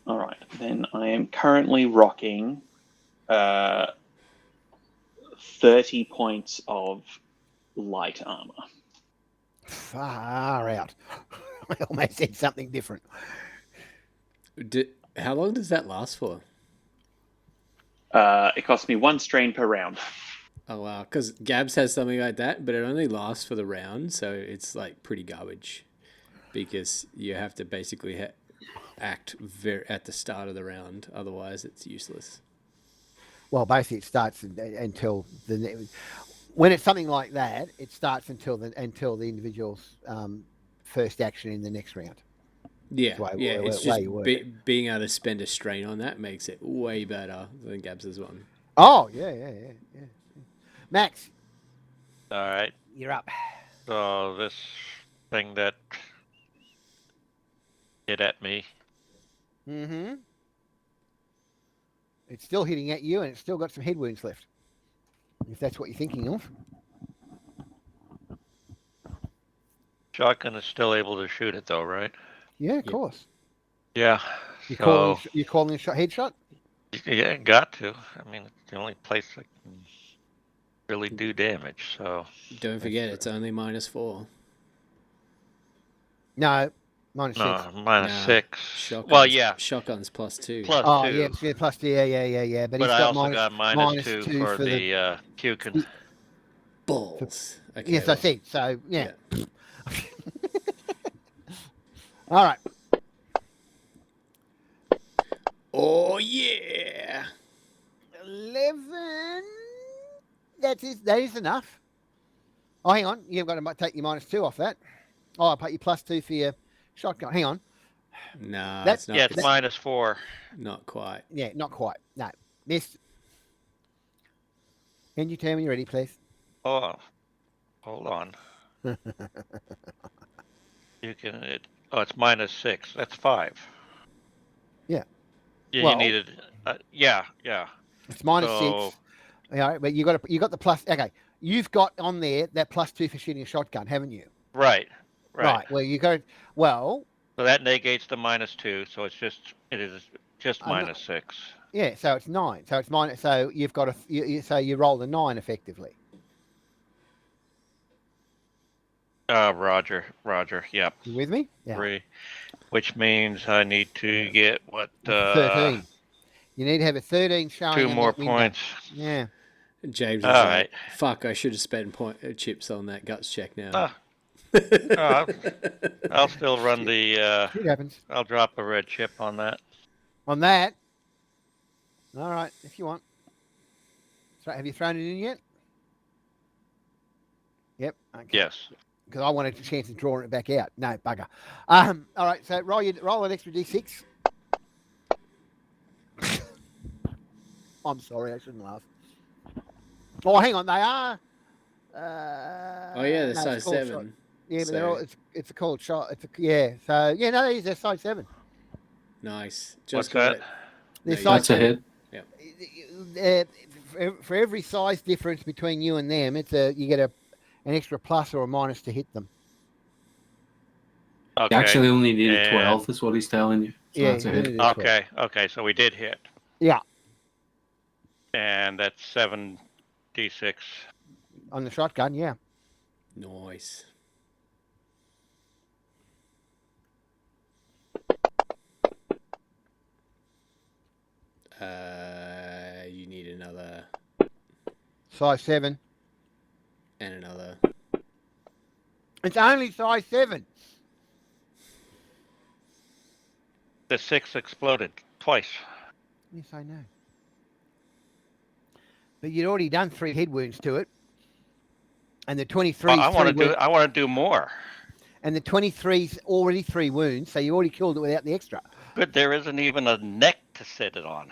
Speaker 7: All right. Then I am currently rocking 30 points of light armor.
Speaker 1: Far out. I almost said something different.
Speaker 2: How long does that last for?
Speaker 7: It costs me 1 strain per round.
Speaker 2: Oh wow, because Gabs has something like that, but it only lasts for the round, so it's like pretty garbage, because you have to basically act at the start of the round, otherwise it's useless.
Speaker 1: Well, basically, it starts until when it's something like that, it starts until the individual's first action in the next round.
Speaker 2: Yeah, it's just
Speaker 1: you work
Speaker 2: being able to spend a strain on that makes it way better than Gabs's one.
Speaker 1: Oh, yeah. Max,
Speaker 6: All right.
Speaker 1: you're up.
Speaker 6: So this thing that hit at me.
Speaker 1: Mm-hmm. It's still hitting at you, and it's still got some head wounds left. If that's what you're thinking of.
Speaker 6: Shotgun is still able to shoot it though, right?
Speaker 1: Yeah, of
Speaker 2: Yep.
Speaker 1: course.
Speaker 6: Yeah.
Speaker 1: You're
Speaker 6: So
Speaker 1: calling a shot, headshot?
Speaker 6: Yeah, got to. I mean, it's the only place that can really do damage. So
Speaker 2: Don't forget, it's only -4.
Speaker 1: No, -6.
Speaker 6: no, minus
Speaker 2: Nah,
Speaker 6: 6. Well,
Speaker 2: shotguns.
Speaker 6: yeah,
Speaker 2: Shotguns +2.
Speaker 6: plus
Speaker 1: Oh,
Speaker 6: 2.
Speaker 1: yeah, yeah, plus two, yeah. But
Speaker 6: But
Speaker 1: he's
Speaker 6: I
Speaker 1: got
Speaker 6: also got minus
Speaker 1: minus
Speaker 6: 2
Speaker 1: two
Speaker 6: for
Speaker 1: for the.
Speaker 6: the Kukin.
Speaker 2: Balls. Okay.
Speaker 1: Yes, I
Speaker 2: well,
Speaker 1: said. So yeah.
Speaker 2: yeah.
Speaker 1: All right.
Speaker 2: Oh yeah.
Speaker 1: 11. That is enough. Oh, hang on. You've got to take your -2 off that. Oh, I'll put your +2 for your shotgun. Hang on.
Speaker 2: Nah,
Speaker 1: That's
Speaker 2: it's not.
Speaker 6: Yeah, it's -4.
Speaker 2: Not quite.
Speaker 1: Yeah, not quite. No, missed. Can you tell me when you're ready, please?
Speaker 6: Oh, hold on. You can. It's -6. That's 5.
Speaker 1: Yeah.
Speaker 6: Yeah,
Speaker 1: Well,
Speaker 6: you needed. Yeah.
Speaker 1: It's -6.
Speaker 6: So
Speaker 1: All right, but you got the plus. Okay, you've got on there that +2 for shooting a shotgun, haven't you?
Speaker 6: right.
Speaker 1: Well, you got. Well,
Speaker 6: So that negates the -2. So it is just
Speaker 1: I'm not-
Speaker 6: -6.
Speaker 1: yeah. So it's 9. So it's minus. So you've got so you roll a 9 effectively.
Speaker 6: Roger. Yep.
Speaker 1: You with me? Yeah.
Speaker 6: 3, which means I need to get what?
Speaker 1: 13. You need to have a 13 showing.
Speaker 6: 2
Speaker 1: in
Speaker 6: more
Speaker 1: that window.
Speaker 6: points.
Speaker 1: Yeah.
Speaker 2: James
Speaker 6: All
Speaker 2: was
Speaker 6: right.
Speaker 2: like, "Fuck! I should have spent chips on that guts check now."
Speaker 6: Ah, I'll still run the.
Speaker 1: It happens.
Speaker 6: I'll drop a red chip on that.
Speaker 1: On that. All right, if you want. So have you thrown it in yet? Yep. Okay.
Speaker 6: Yes.
Speaker 1: Because I wanted a chance of drawing it back out. No, bugger. All right, so roll an extra d6. I'm sorry, I shouldn't laugh. Oh, hang on, they are.
Speaker 2: Oh yeah, they're
Speaker 1: no,
Speaker 2: size
Speaker 1: it's called
Speaker 2: 7.
Speaker 1: shot. Yeah, but
Speaker 2: So-
Speaker 1: they're all. It's a cold shot. Yeah. So yeah, no, they're size 7.
Speaker 2: Nice.
Speaker 6: What's
Speaker 2: Just got
Speaker 6: that?
Speaker 2: it.
Speaker 1: They're
Speaker 2: No,
Speaker 1: size
Speaker 4: That's a hit.
Speaker 1: For every size difference between you and them, you get an extra plus or a minus to hit them.
Speaker 6: Okay.
Speaker 4: You actually only need a
Speaker 6: And-
Speaker 4: 12, is what he's telling you. So
Speaker 1: Yeah,
Speaker 4: that's a
Speaker 1: you
Speaker 4: hit.
Speaker 1: need a 12.
Speaker 6: Okay. So we did hit.
Speaker 1: Yeah,
Speaker 6: And that's 7d6.
Speaker 1: on the shotgun. Yeah.
Speaker 2: Nice. You need another
Speaker 1: Size 7.
Speaker 2: and another.
Speaker 1: It's only size 7.
Speaker 6: The 6 exploded twice.
Speaker 1: Yes, I know. But you'd already done 3 head wounds to it, and the 23.
Speaker 6: Well, I want to do more.
Speaker 1: And the 23's already 3 wounds, so you already killed it without the extra.
Speaker 6: Good, there isn't even a neck to sit it on.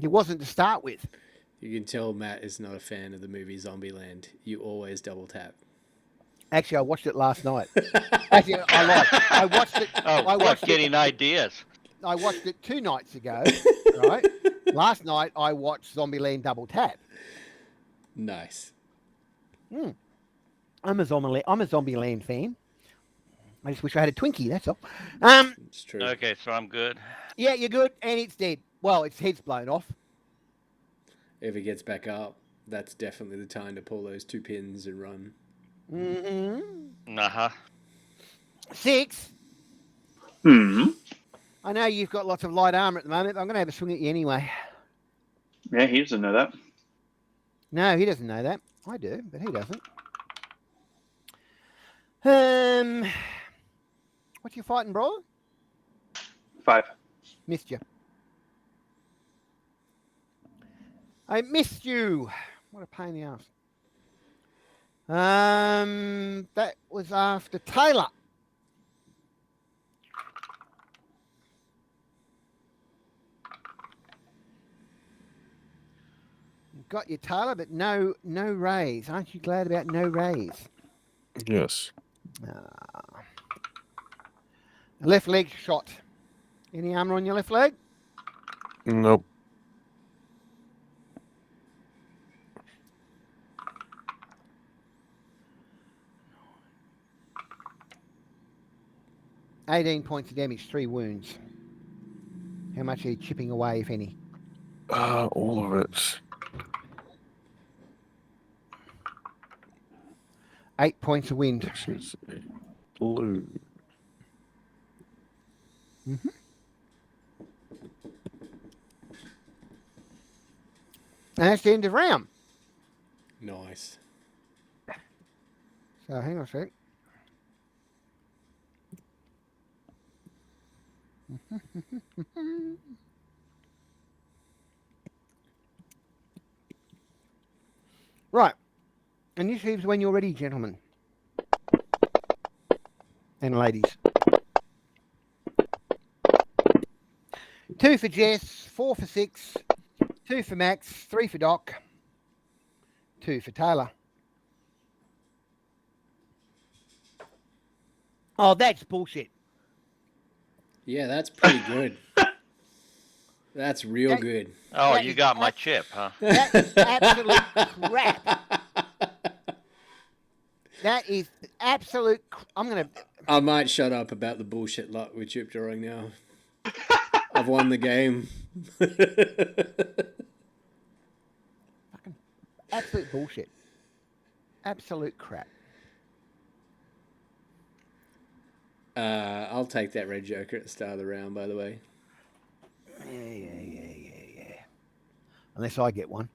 Speaker 1: It wasn't to start with.
Speaker 2: You can tell Matt is not a fan of the movie Zombieland. You always double tap.
Speaker 1: Actually, I watched it last night. Actually, I lied. I watched it.
Speaker 6: Oh,
Speaker 1: I watched
Speaker 6: getting ideas.
Speaker 1: I watched it 2 nights ago. Right. Last night I watched Zombieland Double Tap.
Speaker 2: Nice.
Speaker 1: I'm a Zombieland fan. I just wish I had a Twinkie. That's all.
Speaker 2: It's true.
Speaker 6: Okay, so I'm good.
Speaker 1: Yeah, you're good, and it's dead. Well, its head's blown off.
Speaker 2: If it gets back up, that's definitely the time to pull those 2 pins and run.
Speaker 1: Mm-hmm.
Speaker 6: Uh-huh.
Speaker 1: 6.
Speaker 7: Hmm.
Speaker 1: I know you've got lots of light armor at the moment, but I'm going to have a swing at you anyway.
Speaker 7: Yeah, he doesn't know that.
Speaker 1: No, he doesn't know that. I do, but he doesn't. What's your fighting, bro?
Speaker 7: 5.
Speaker 1: Missed you. I missed you. What a pain in the ass. That was after Taylor. Got you, Taylor, but no raise. Aren't you glad about no raise?
Speaker 3: Yes.
Speaker 1: Left leg shot. Any armor on your left leg?
Speaker 3: Nope.
Speaker 1: $18 points of damage, 3 wounds. How much are you chipping away, if any?
Speaker 3: All of it.
Speaker 1: 8 points of wind.
Speaker 3: This is a blue.
Speaker 1: And that's the end of round.
Speaker 2: Nice.
Speaker 1: So hang on a sec. Right. Initiatives when you're ready, gentlemen. And ladies. 2 for Jess, 4 for 6, 2 for Max, 3 for Doc, 2 for Taylor. Oh, that's bullshit.
Speaker 2: Yeah, that's pretty good. That's real
Speaker 1: That-
Speaker 2: good.
Speaker 6: Oh,
Speaker 1: That
Speaker 6: you
Speaker 1: is
Speaker 6: got my
Speaker 1: abs-
Speaker 6: chip, huh?
Speaker 1: That's absolute crap. That is absolute. I'm gonna.
Speaker 2: I might shut up about the bullshit luck with chip drawing now. I've won the game.
Speaker 1: Absolute bullshit. Absolute crap.
Speaker 2: I'll take that red joker at the start of the round, by the way.
Speaker 1: Yeah. Unless I get one.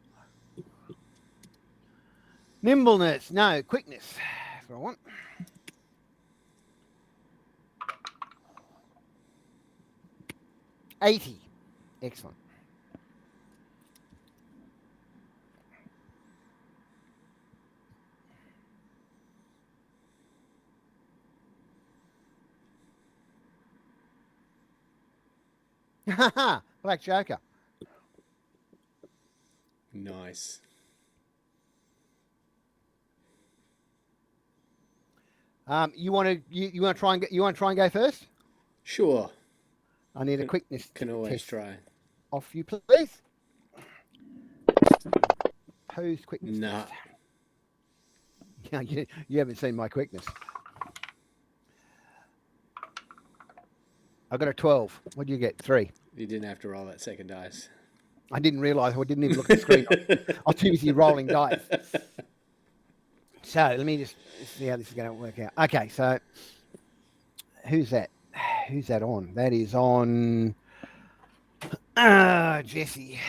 Speaker 1: Nimbleness. No, quickness. That's what I want. $80. Excellent. Black Joker.
Speaker 2: Nice.
Speaker 1: You want to try and go first?
Speaker 2: Sure.
Speaker 1: I need a quickness
Speaker 2: Can always
Speaker 1: test.
Speaker 2: try.
Speaker 1: Off you please. Pose quickness
Speaker 2: Nah.
Speaker 1: test. Yeah, you haven't seen my quickness. I got a 12. What do you get? 3.
Speaker 2: You didn't have to roll that second dice.
Speaker 1: I didn't realise. I didn't even look at the screen. I was too busy rolling dice. So let me just see how this is going to work out. Okay, so who's that? Who's that on? That is on Jesse.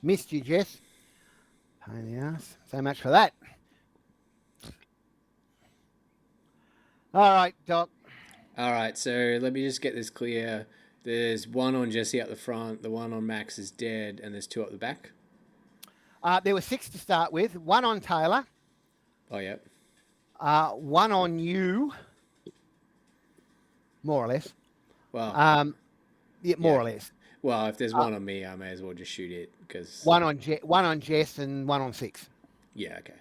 Speaker 1: Missed you, Jess. Pain in the ass. So much for that. All right, Doc.
Speaker 2: All right, so let me just get this clear. There's one on Jesse up the front, the one on Max is dead, and there's 2 up the back.
Speaker 1: There were 6 to start with. 1 on Taylor.
Speaker 2: Oh, yeah.
Speaker 1: 1 on you. More or less.
Speaker 2: Well,
Speaker 1: Yeah, more or less.
Speaker 2: well, if there's one on me, I may as well just shoot it because.
Speaker 1: 1 on Jess and 1 on 6.
Speaker 2: Yeah, okay.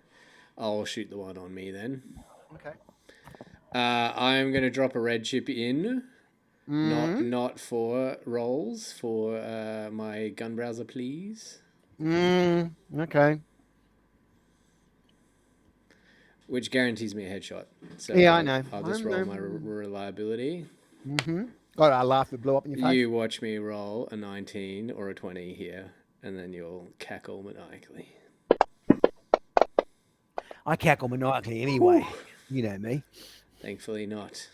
Speaker 2: I'll shoot the one on me then.
Speaker 1: Okay.
Speaker 2: I'm going to drop a red chip in. Not for rolls, for my gun browser, please.
Speaker 1: Okay.
Speaker 2: Which guarantees me a headshot. So
Speaker 1: Yeah, I know.
Speaker 2: I'll just roll my reliability.
Speaker 1: God, I laughed. It blew up in your face.
Speaker 2: You watch me roll a 19 or a 20 here, and then you'll cackle maniacally.
Speaker 1: I cackle maniacally anyway. You know me.
Speaker 2: Thankfully not.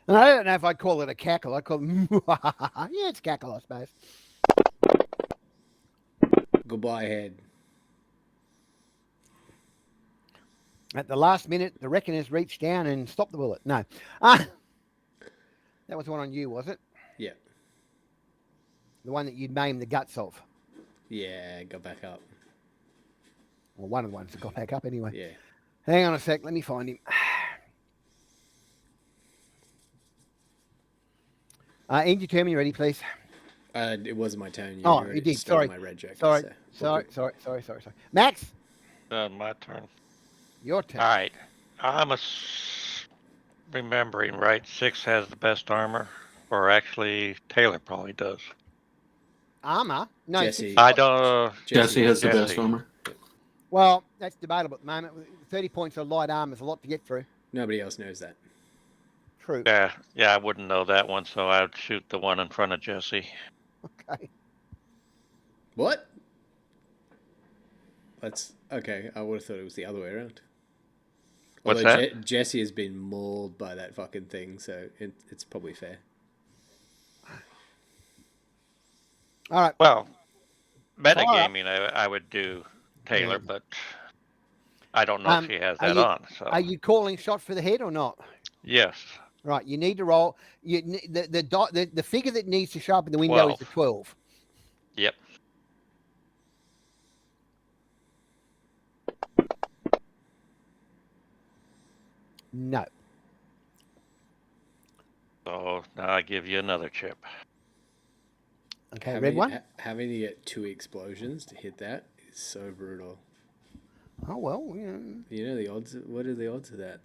Speaker 1: And I don't know if I'd call it a cackle. I'd call it, yeah, it's cackle, I suppose.
Speaker 2: Goodbye, head.
Speaker 1: At the last minute, the reckoners reached down and stopped the bullet. No. That was the one on you, was it?
Speaker 2: Yeah.
Speaker 1: The one that you'd maimed the guts of.
Speaker 2: Yeah, got back up.
Speaker 1: Well, one of the ones that got back up anyway.
Speaker 2: Yeah.
Speaker 1: Hang on a sec. Let me find him. End your turn when you're ready, please.
Speaker 2: It wasn't my turn.
Speaker 1: Oh,
Speaker 2: already
Speaker 1: you did.
Speaker 2: stole
Speaker 1: Sorry.
Speaker 2: My red joker,
Speaker 1: Sorry.
Speaker 2: so-
Speaker 1: Sorry. Max,
Speaker 6: My turn.
Speaker 1: your turn.
Speaker 6: All right. I'm remembering, right? 6 has the best armor, or actually Taylor probably does.
Speaker 1: Armor? No.
Speaker 2: Jesse.
Speaker 6: I don't.
Speaker 4: Jesse has the best
Speaker 6: Jesse.
Speaker 4: armor.
Speaker 1: Well, that's debatable at the moment. 30 points of light armor is a lot to get through.
Speaker 2: Nobody else knows that.
Speaker 1: True.
Speaker 6: Yeah, I wouldn't know that one, so I would shoot the one in front of Jesse.
Speaker 1: Okay.
Speaker 2: What? That's okay. I would have thought it was the other way around.
Speaker 6: What's
Speaker 2: Although
Speaker 6: that?
Speaker 2: Jesse has been mauled by that fucking thing, so it's probably fair.
Speaker 1: All right.
Speaker 6: Well,
Speaker 1: Fire up.
Speaker 6: metagaming, I would do Taylor, but I don't know if she has that on. So
Speaker 1: Are you calling shot for the head or not?
Speaker 6: yes,
Speaker 1: Right. You need to roll. The figure that needs to show up in the window is
Speaker 6: 12.
Speaker 1: the 12.
Speaker 6: Yep.
Speaker 1: No.
Speaker 6: So now I give you another chip.
Speaker 1: Okay. Red one.
Speaker 2: Having to get 2 explosions to hit that is so brutal.
Speaker 1: Oh well. Yeah.
Speaker 2: You know the odds. What are the odds of that?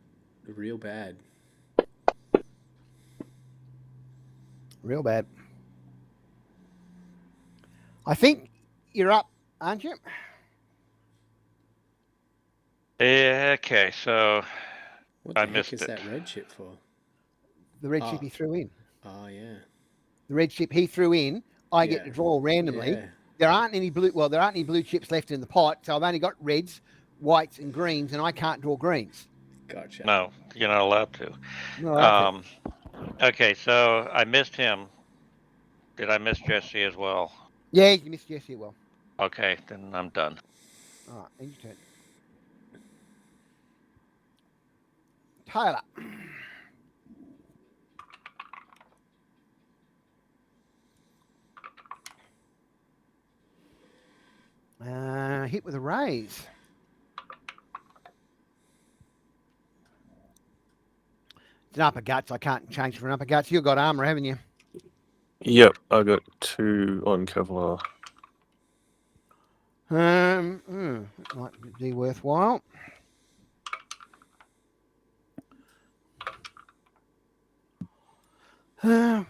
Speaker 2: Real bad.
Speaker 1: Real bad. I think you're up, aren't you?
Speaker 6: Yeah, okay, so
Speaker 2: What the
Speaker 6: I
Speaker 2: heck
Speaker 6: missed
Speaker 2: is
Speaker 6: it.
Speaker 2: that red chip for?
Speaker 1: The red chip he threw in.
Speaker 2: Oh yeah.
Speaker 1: The red chip he threw in. I get to draw randomly.
Speaker 2: Yeah.
Speaker 1: There aren't any blue chips left in the pot, so I've only got reds, whites, and greens, and I can't draw greens.
Speaker 2: Gotcha.
Speaker 6: No, you're not allowed to.
Speaker 1: No, okay.
Speaker 6: Okay, so I missed him. Did I miss Jesse as well?
Speaker 1: Yeah, you missed Jesse well.
Speaker 6: Okay, then I'm done.
Speaker 1: All right, end your turn. Tyler. Hit with a raise. It's an uppercuts. I can't change for an uppercuts. You've got armor, haven't you?
Speaker 3: Yep, I got 2 on Kevlar.
Speaker 1: It might be worthwhile. Uh,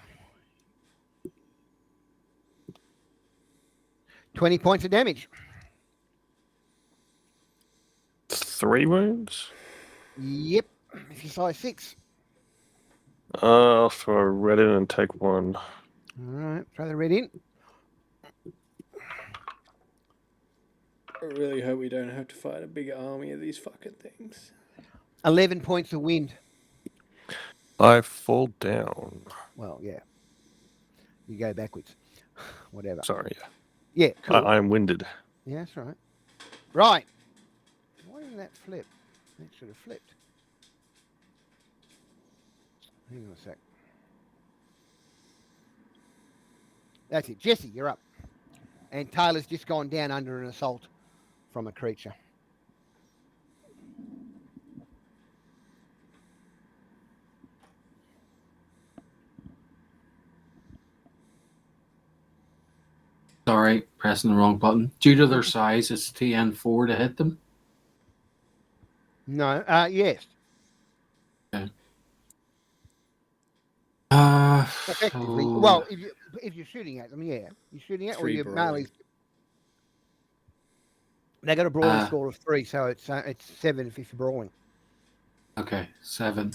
Speaker 1: 20 points of damage.
Speaker 3: 3 wounds?
Speaker 1: Yep. If you size 6.
Speaker 3: I'll throw a red in and take 1.
Speaker 1: All right, throw the red in.
Speaker 2: I really hope we don't have to fight a big army of these fucking things.
Speaker 1: 11 points of wind.
Speaker 3: I fall down.
Speaker 1: Well, yeah. You go backwards. Whatever.
Speaker 3: Sorry.
Speaker 1: Yeah, cool.
Speaker 3: I'm winded.
Speaker 1: Yeah, that's right. Right. Why didn't that flip? That should have flipped. Hang on a sec. That's it. Jesse, you're up. And Taylor's just gone down under an assault from a creature.
Speaker 4: Sorry, pressing the wrong button. Due to their size, it's TN4 to hit them.
Speaker 1: No, yes.
Speaker 4: Okay.
Speaker 1: Effectively.
Speaker 4: So-
Speaker 1: Well, if you're shooting at them, yeah. You're shooting at or
Speaker 2: 3
Speaker 1: you're
Speaker 2: brawling.
Speaker 1: melee. They got a brawling
Speaker 4: Ah.
Speaker 1: score of 3, so it's 7 if you're brawling.
Speaker 4: Okay, 7.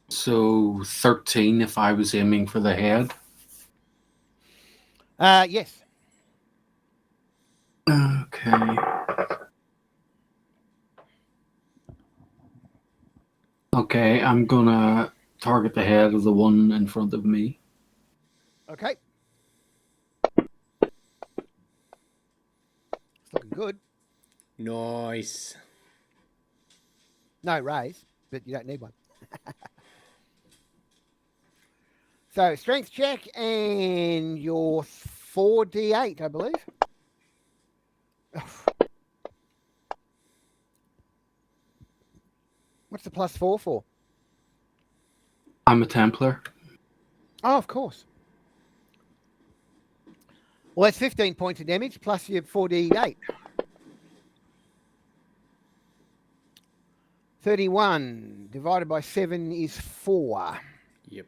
Speaker 4: So 13 if I was aiming for the head.
Speaker 1: Yes.
Speaker 4: Okay. Okay, I'm gonna target the head of the one in front of me.
Speaker 1: Okay. It's looking good.
Speaker 2: Nice.
Speaker 1: No raise, but you don't need one. So strength check and your 4d8, I believe. What's the +4 for?
Speaker 4: I'm a Templar.
Speaker 1: Oh, of course. Well, that's 15 points of damage plus your 4d8. 31 divided by 7 is 4.
Speaker 2: Yep.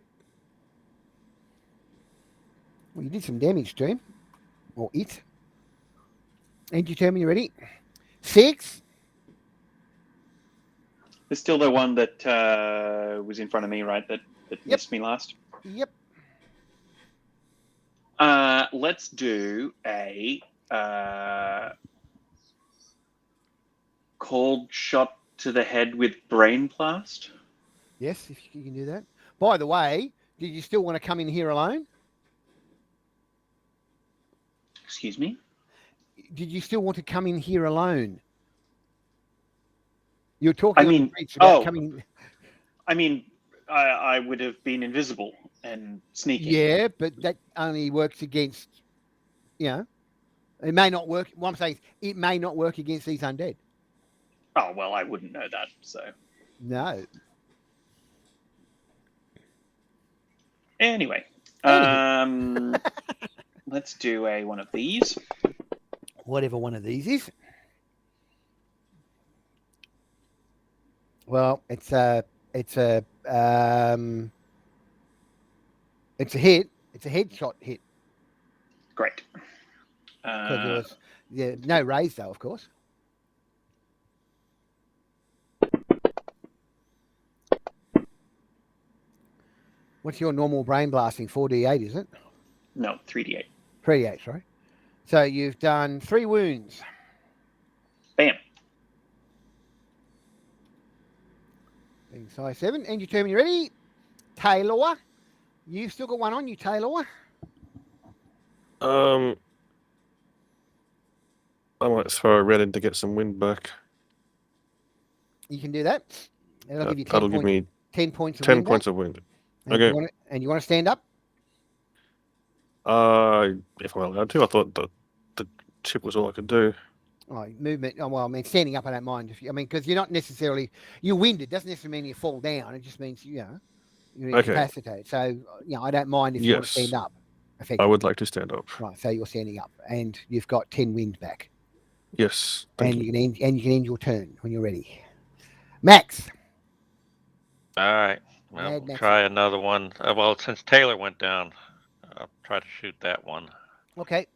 Speaker 1: Well, you did some damage to him. Or it. And you tell me you're ready. 6.
Speaker 7: There's still the one that was in front of me, right? That missed me last.
Speaker 1: Yep.
Speaker 7: Let's do a cold shot to the head with brain blast.
Speaker 1: Yes, if you can do that. By the way, did you still want to come in here alone?
Speaker 7: Excuse me?
Speaker 1: Did you still want to come in here alone? You were talking
Speaker 7: I
Speaker 1: on the
Speaker 7: mean,
Speaker 1: bridge about
Speaker 7: oh.
Speaker 1: coming.
Speaker 7: I mean, I would have been invisible and sneaking.
Speaker 1: Yeah, but that only works against, it may not work. What I'm saying is it may not work against these undead.
Speaker 7: Oh, well, I wouldn't know that, so.
Speaker 1: No.
Speaker 7: Anyway,
Speaker 1: Anywho.
Speaker 7: let's do one of these.
Speaker 1: Whatever one of these is. Well, it's a hit. It's a headshot hit.
Speaker 7: Great.
Speaker 1: Because there was no raise though, of course. What's your normal brain blasting? 4d8, is it?
Speaker 7: No, 3d8.
Speaker 1: 3d8, sorry. So you've done 3 wounds.
Speaker 7: Bam.
Speaker 1: Being size 7. And you determine you're ready. Taylor. You've still got one on you, Taylor.
Speaker 3: I might throw a red in to get some wind back.
Speaker 1: You can do that. That'll give you 10
Speaker 3: That'll
Speaker 1: points.
Speaker 3: give me
Speaker 1: 10 points of
Speaker 3: 10
Speaker 1: wind
Speaker 3: points
Speaker 1: back.
Speaker 3: of wind.
Speaker 1: And
Speaker 3: Okay.
Speaker 1: You want to stand up?
Speaker 3: If I'm allowed to. I thought the chip was all I could do.
Speaker 1: Oh, movement. Oh, well, I mean, standing up, I don't mind. Because you're not necessarily, you're winded. Doesn't necessarily mean you fall down. It just means, you're incapacitated. So, I don't mind if you want to stand up.
Speaker 3: I would like to stand up.
Speaker 1: Right, so you're standing up, and you've got 10 wind back.
Speaker 3: Yes.
Speaker 1: And you can end your turn when you're ready. Max.
Speaker 6: All right. Well,
Speaker 1: Mad
Speaker 6: we'll
Speaker 1: Max.
Speaker 6: try another one. Well, since Taylor went down, I'll try to shoot that one.
Speaker 1: Okay.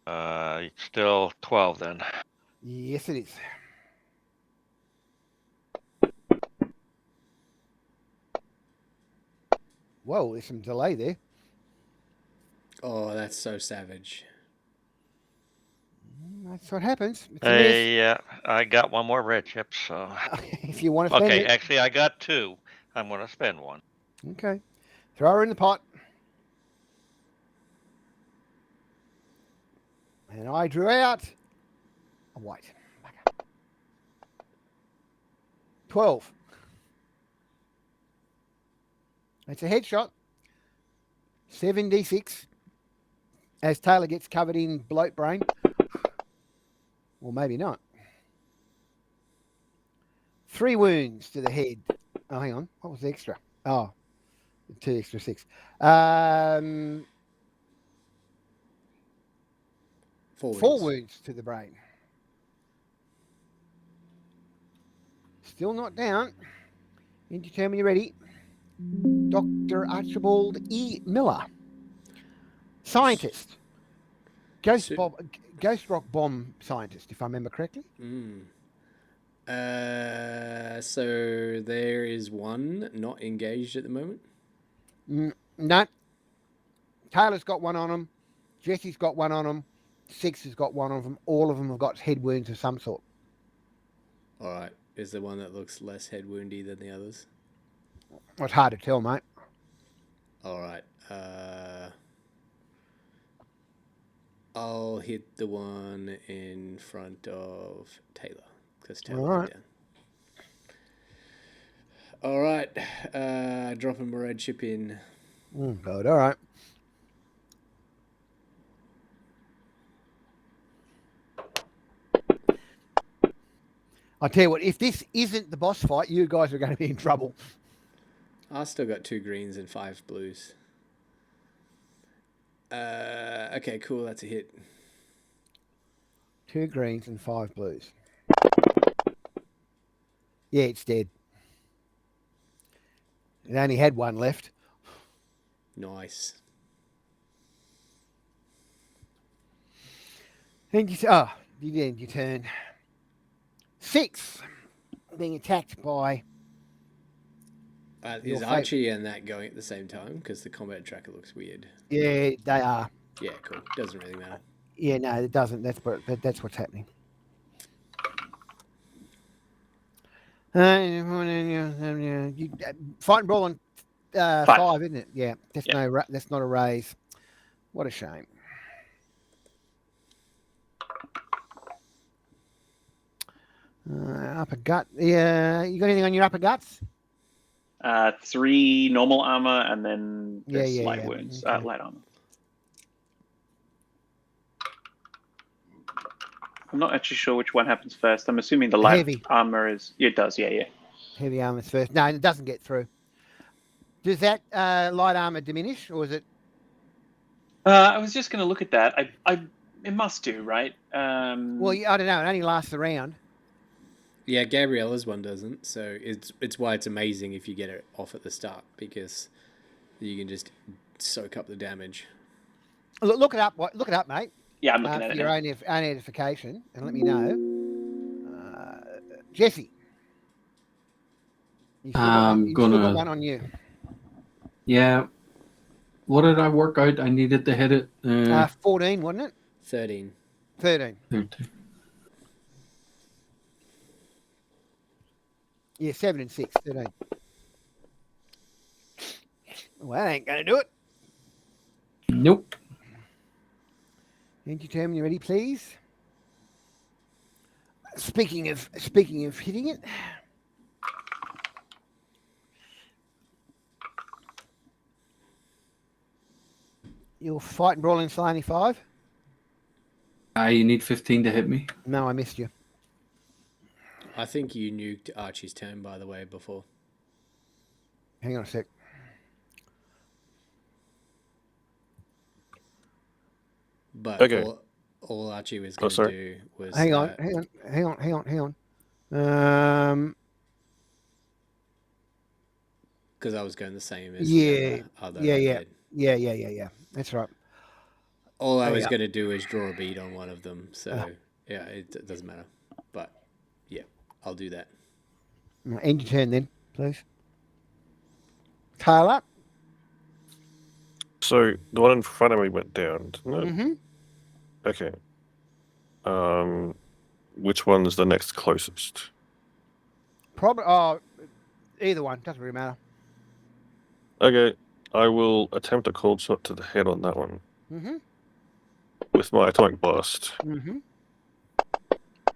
Speaker 6: It's still 12 then.
Speaker 1: Yes, it is. Whoa, there's some delay there.
Speaker 2: Oh, that's so savage.
Speaker 1: That's what happens. It's a miss.
Speaker 6: Yeah, I got one more red chip, so.
Speaker 1: If you want to spend
Speaker 6: Okay,
Speaker 1: it.
Speaker 6: actually, I got 2. I'm going to spend 1.
Speaker 1: Okay. Throw her in the pot. And I drew out a white. 12. It's a headshot. 7d6. As Taylor gets covered in bloat brain. Or maybe not. 3 wounds to the head. Oh, hang on. What was the extra? Oh, 2 extra 6. 4 wounds to the brain. Still not down. And determine you're ready. Dr. Archibald E. Miller. Scientist. Ghost rock bomb scientist, if I remember correctly.
Speaker 2: So there is one not engaged at the moment?
Speaker 1: No. Taylor's got one on him. Jesse's got one on him. 6 has got one of them. All of them have got head wounds of some sort.
Speaker 2: All right. Is there one that looks less head woundy than the others?
Speaker 1: It's hard to tell, mate.
Speaker 2: All right. I'll hit the one in front of Taylor because Taylor went down. All right. Dropping my red chip in.
Speaker 1: Good. All right. I'll tell you what, if this isn't the boss fight, you guys are going to be in trouble.
Speaker 2: I still got 2 greens and 5 blues. Okay, cool. That's a hit.
Speaker 1: 2 greens and 5 blues. Yeah, it's dead. It only had 1 left.
Speaker 2: Nice.
Speaker 1: And you end your turn. 6. Being attacked by
Speaker 2: Is
Speaker 1: Your
Speaker 2: Archie and that going at the same time? Because the combat tracker looks weird.
Speaker 1: Yeah, they are.
Speaker 2: Yeah, cool. Doesn't really matter.
Speaker 1: Yeah, no, it doesn't. That's what's happening. You, fight and brawl on 5, isn't it? Yeah, that's that's not a raise. What a shame. Upper gut. Yeah, you got anything on your upper guts?
Speaker 7: 3 normal armor, and then there's light
Speaker 1: yeah.
Speaker 7: wounds.
Speaker 1: Okay.
Speaker 7: Light armor. I'm not actually sure which one happens first. I'm assuming the light
Speaker 1: Heavy.
Speaker 7: armor is. Yeah, it does. Yeah.
Speaker 1: Heavy armor's first. No, it doesn't get through. Does that light armor diminish, or is it?
Speaker 7: I was just going to look at that. It must do, right?
Speaker 1: Well, I don't know. It only lasts a round.
Speaker 2: Yeah, Gabriella's one doesn't, so it's why it's amazing if you get it off at the start, because you can just soak up the damage.
Speaker 1: Look it up. Look it up, mate.
Speaker 7: Yeah, I'm looking at
Speaker 1: For
Speaker 7: it
Speaker 1: your
Speaker 7: now.
Speaker 1: own edification, and let me know. Jesse. You still got one on you.
Speaker 4: Yeah. What did I work out? I needed to hit it.
Speaker 1: 14, wasn't it?
Speaker 2: 13.
Speaker 1: 13.
Speaker 4: 13.
Speaker 1: Yeah, 7 and 6. 13. Well, that ain't going to do it.
Speaker 4: Nope.
Speaker 1: End your turn when you're ready, please. Speaking of hitting it. You'll fight and brawl in Slimy 5.
Speaker 4: You need 15 to hit me.
Speaker 1: No, I missed you.
Speaker 2: I think you nuked Archie's turn, by the way, before.
Speaker 1: Hang on a sec.
Speaker 2: But
Speaker 3: Okay.
Speaker 2: all Archie was going to do was...
Speaker 1: Hang on.
Speaker 2: Because I was going the same as
Speaker 1: Yeah.
Speaker 2: the other.
Speaker 1: Yeah.
Speaker 2: Kid.
Speaker 1: Yeah. That's right.
Speaker 2: All I
Speaker 1: Hang
Speaker 2: was
Speaker 1: on.
Speaker 2: going to do is draw a bead on one of them, so yeah, it doesn't matter. But yeah, I'll do that.
Speaker 1: End your turn then, please. Tail up.
Speaker 3: So the one in front of me went down, didn't it?
Speaker 1: Mm-hmm.
Speaker 3: Okay. Which one's the next closest?
Speaker 1: Probably. Either one doesn't really matter.
Speaker 3: Okay, I will attempt a cold shot to the head on that one
Speaker 1: Mm-hmm.
Speaker 3: with my atomic blast,
Speaker 1: Mm-hmm.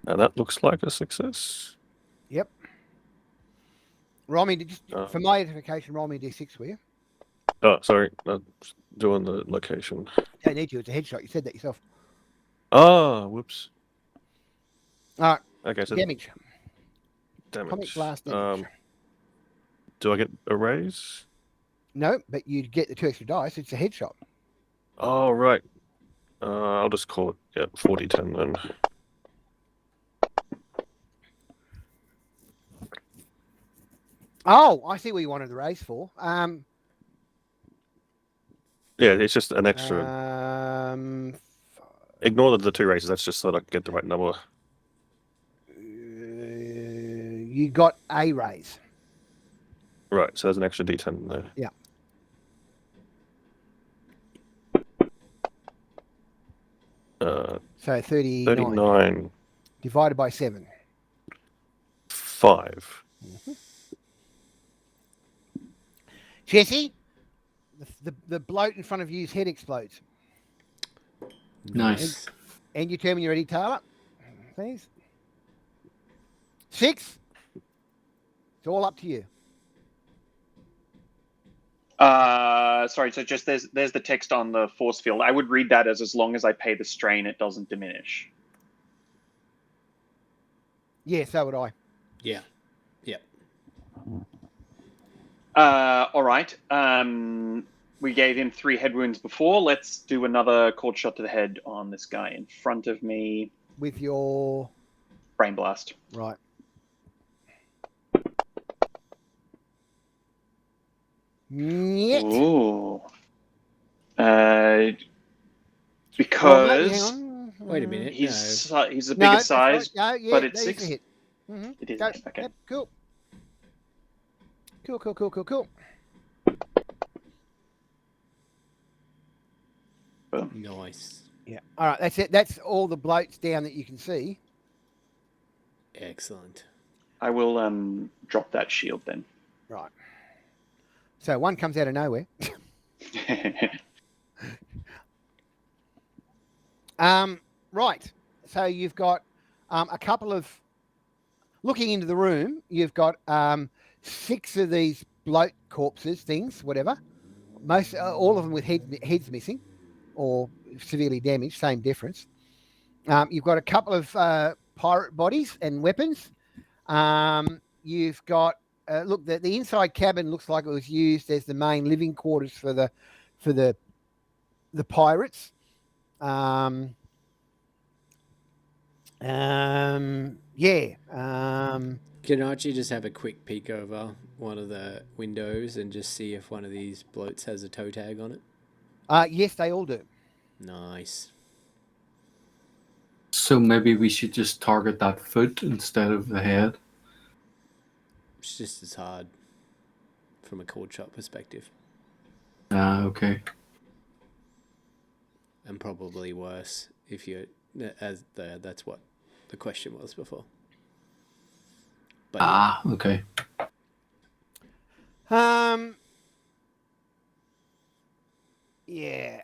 Speaker 3: and that looks like a success.
Speaker 1: Yep. Roll me,
Speaker 3: Oh.
Speaker 1: for my edification, roll me a d6, will you?
Speaker 3: Oh, sorry, I'm doing the location.
Speaker 1: Don't need to. It's a headshot. You said that yourself.
Speaker 3: Ah, whoops.
Speaker 1: All right.
Speaker 3: Okay, so
Speaker 1: Damage.
Speaker 3: damage.
Speaker 1: Atomic blast damage.
Speaker 3: Do I get a raise?
Speaker 1: No, but you get the 2 extra dice. It's a headshot.
Speaker 3: Oh, right. I'll just call it 40-10 then.
Speaker 1: Oh, I see what you wanted the raise for.
Speaker 3: Yeah, it's just an extra. Ignore the 2 raises. That's just so that I can get the right number.
Speaker 1: You got a raise.
Speaker 3: Right, so there's an extra D10 there.
Speaker 1: Yeah. So 39.
Speaker 3: 39.
Speaker 1: Divided by 7.
Speaker 3: 5.
Speaker 1: Jesse, the bloat in front of you's head explodes.
Speaker 4: Nice.
Speaker 1: And you tell me you're ready, Taylor. Please. 6. It's all up to you.
Speaker 7: Sorry, so just there's the text on the force field. I would read that as long as I pay the strain, it doesn't diminish.
Speaker 1: Yeah, so would I.
Speaker 2: Yeah. Yep.
Speaker 7: All right. We gave him 3 head wounds before. Let's do another cold shot to the head on this guy in front of me.
Speaker 1: With your...
Speaker 7: Brain blast.
Speaker 1: Right. Yet.
Speaker 7: Ooh. Because...
Speaker 1: Hang
Speaker 2: Wait a minute.
Speaker 7: He's
Speaker 2: No.
Speaker 7: he's the
Speaker 1: No,
Speaker 7: biggest
Speaker 1: that's right.
Speaker 7: size,
Speaker 1: No, yeah,
Speaker 7: but it's
Speaker 1: that is a
Speaker 7: 6.
Speaker 1: hit. Mm-hmm.
Speaker 7: It is.
Speaker 1: Go.
Speaker 7: Okay.
Speaker 1: Yep, cool. Cool.
Speaker 7: Boom.
Speaker 2: Nice.
Speaker 1: Yeah. All right, that's it. That's all the bloats down that you can see.
Speaker 2: Excellent.
Speaker 7: I will drop that shield then.
Speaker 1: Right. So one comes out of nowhere. Right. So you've got a couple of looking into the room. You've got 6 of these bloat corpses, things, whatever. Most, all of them with heads missing, or severely damaged. Same difference. You've got a couple of pirate bodies and weapons. You've got look. The inside cabin looks like it was used as the main living quarters for the pirates. Yeah.
Speaker 2: Can Archie just have a quick peek over one of the windows and just see if one of these bloats has a toe tag on it?
Speaker 1: Yes, they all do.
Speaker 2: Nice.
Speaker 4: So maybe we should just target that foot instead of the head.
Speaker 2: It's just as hard from a cord shot perspective,
Speaker 4: Okay.
Speaker 2: and probably worse if you that's what the question was before. But
Speaker 4: Okay.
Speaker 1: Yeah.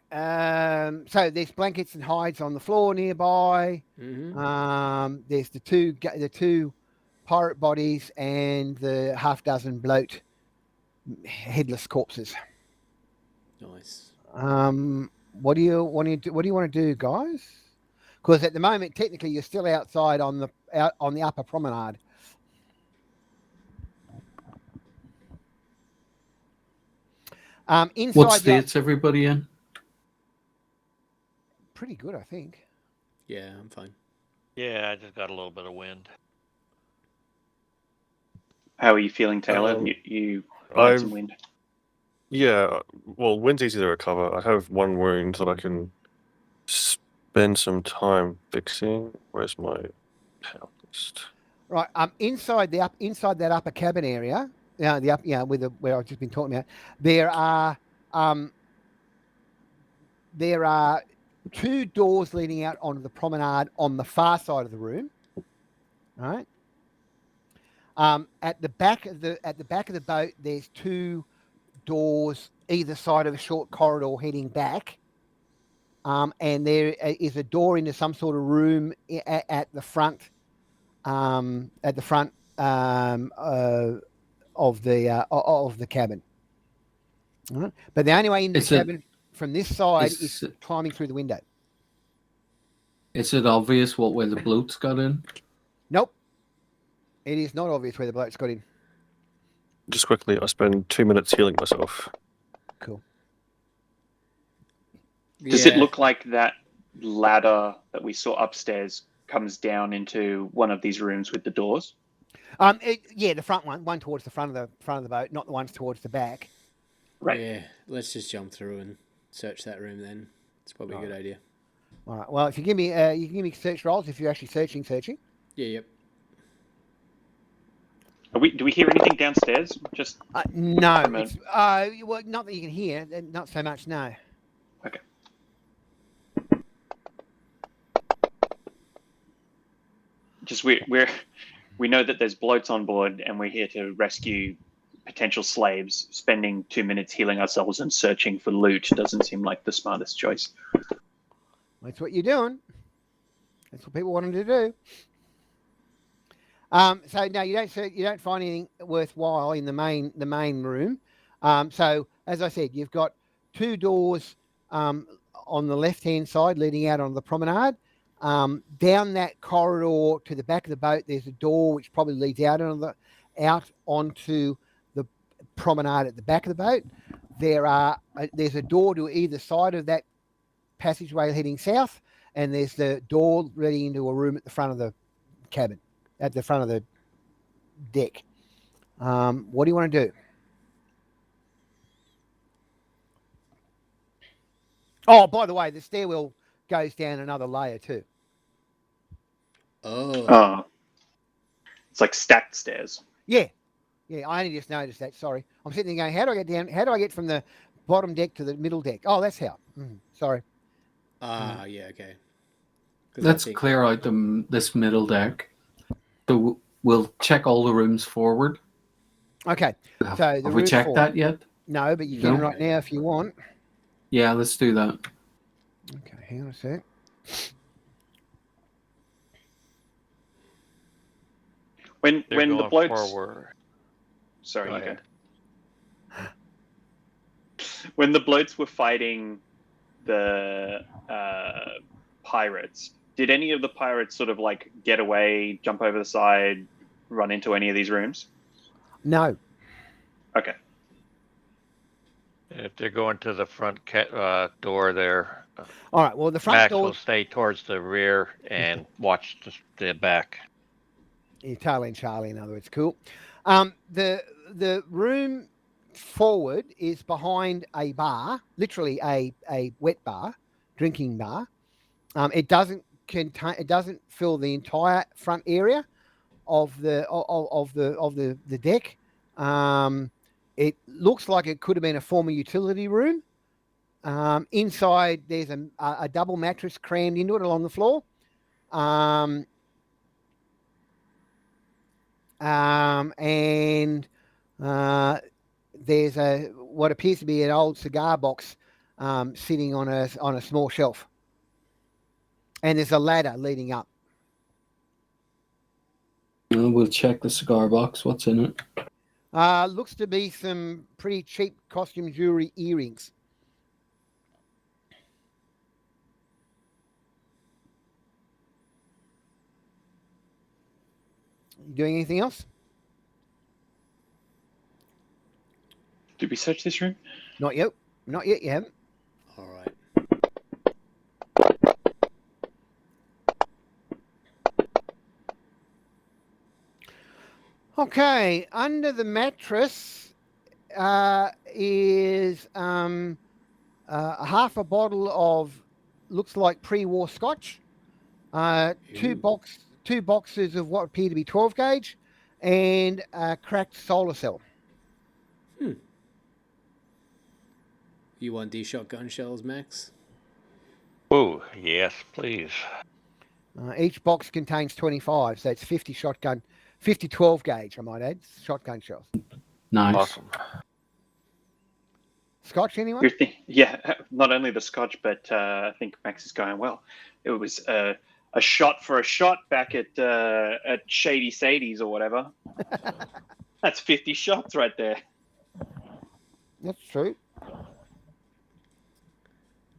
Speaker 1: So there's blankets and hides on the floor nearby.
Speaker 2: Mm-hmm.
Speaker 1: There's the two pirate bodies and the half dozen bloat headless corpses.
Speaker 2: Nice.
Speaker 1: What do you want to do, guys? Because at the moment, technically, you're still outside on the upper promenade. Inside
Speaker 4: What state's everybody in?
Speaker 1: pretty good, I think.
Speaker 2: Yeah, I'm fine.
Speaker 6: Yeah, I just got a little bit of wind.
Speaker 7: How are you feeling, Taylor? You had some wind.
Speaker 3: Yeah, well, wind's easy to recover. I have one wound that I can spend some time fixing. Where's my health list?
Speaker 1: Right. Inside that upper cabin area, where I've just been talking about, there are 2 doors leading out onto the promenade on the far side of the room. Right. At the back of the boat, there's 2 doors either side of a short corridor heading back. And there is a door into some sort of room at the front. Of the cabin. Right. But the only way into the cabin from this side is climbing through the window.
Speaker 4: Is it obvious what way the bloats got in?
Speaker 1: Nope. It is not obvious where the bloats got in.
Speaker 3: Just quickly, I spend 2 minutes healing myself.
Speaker 1: Cool.
Speaker 7: Does it look like that ladder that we saw upstairs comes down into one of these rooms with the doors?
Speaker 1: The front one towards the front of the boat, not the ones towards the back.
Speaker 7: Right.
Speaker 2: Yeah, let's just jump through and search that room then. It's probably a good idea.
Speaker 1: All right. Well, if you give me you can give me search rolls if you're actually searching.
Speaker 2: Yeah, yep.
Speaker 7: Do we hear anything downstairs? Just
Speaker 1: no. Well, not that you can hear. Not so much. No.
Speaker 7: Okay. Just we know that there's bloats on board, and we're here to rescue potential slaves. Spending 2 minutes healing ourselves and searching for loot doesn't seem like the smartest choice.
Speaker 1: That's what you're doing. That's what people wanted to do. So no, you don't find anything worthwhile in the main room. So as I said, you've got 2 doors on the left-hand side leading out on the promenade. Down that corridor to the back of the boat, there's a door which probably leads out onto the promenade at the back of the boat. There's a door to either side of that passageway heading south, and there's the door leading into a room at the front of the cabin, at the front of the deck. What do you want to do? Oh, by the way, the stairwell goes down another layer too.
Speaker 2: Oh.
Speaker 7: Oh, it's like stacked stairs.
Speaker 1: Yeah. Yeah, I only just noticed that. Sorry. I'm sitting there going, how do I get down? How do I get from the bottom deck to the middle deck? Oh, that's how. Sorry.
Speaker 2: Yeah, okay. 'Cause I
Speaker 4: Let's
Speaker 2: think-
Speaker 4: clear out this middle deck. So we'll check all the rooms forward.
Speaker 1: Okay.
Speaker 4: Have,
Speaker 1: So the
Speaker 4: have we
Speaker 1: roof
Speaker 4: checked
Speaker 1: forward.
Speaker 4: that yet?
Speaker 1: No, but you
Speaker 4: No.
Speaker 1: can right now if you want.
Speaker 4: Yeah, let's do that.
Speaker 1: Okay, hang on a sec.
Speaker 7: When
Speaker 6: They're
Speaker 7: the
Speaker 6: going
Speaker 7: blokes.
Speaker 6: forward.
Speaker 7: Sorry,
Speaker 6: Go
Speaker 7: you go.
Speaker 6: ahead.
Speaker 7: When the bloats were fighting the pirates, did any of the pirates sort of like get away, jump over the side, run into any of these rooms?
Speaker 1: No.
Speaker 7: Okay.
Speaker 6: If they're going to the front door there,
Speaker 1: All right. Well, the front
Speaker 6: Max
Speaker 1: door.
Speaker 6: will stay towards the rear and watch the back.
Speaker 1: Charlie and Charlie, in other words. Cool. The room forward is behind a bar, literally a wet bar, drinking bar. It doesn't fill the entire front area of the deck. It looks like it could have been a former utility room. Inside, there's a double mattress crammed into it along the floor. And there's what appears to be an old cigar box sitting on a small shelf. And there's a ladder leading up.
Speaker 4: We'll check the cigar box. What's in it?
Speaker 1: Looks to be some pretty cheap costume jewelry earrings. You doing anything else?
Speaker 7: Did we search this room?
Speaker 1: Not yet. Not yet. You haven't.
Speaker 2: All right.
Speaker 1: Okay. Under the mattress is half a bottle of looks like pre-war scotch. Two boxes of what appear to be 12 gauge, and a cracked solar cell.
Speaker 2: You want these shotgun shells, Max?
Speaker 6: Ooh, yes, please.
Speaker 1: Each box contains 25, so it's 50 12 gauge, I might add, shotgun shells.
Speaker 4: Nice.
Speaker 3: Awesome.
Speaker 1: Scotch, anyone?
Speaker 7: Yeah, not only the scotch, but I think Max is going, well, it was a shot for a shot back at Shady Sadie's or whatever. That's 50 shots right there.
Speaker 1: That's true.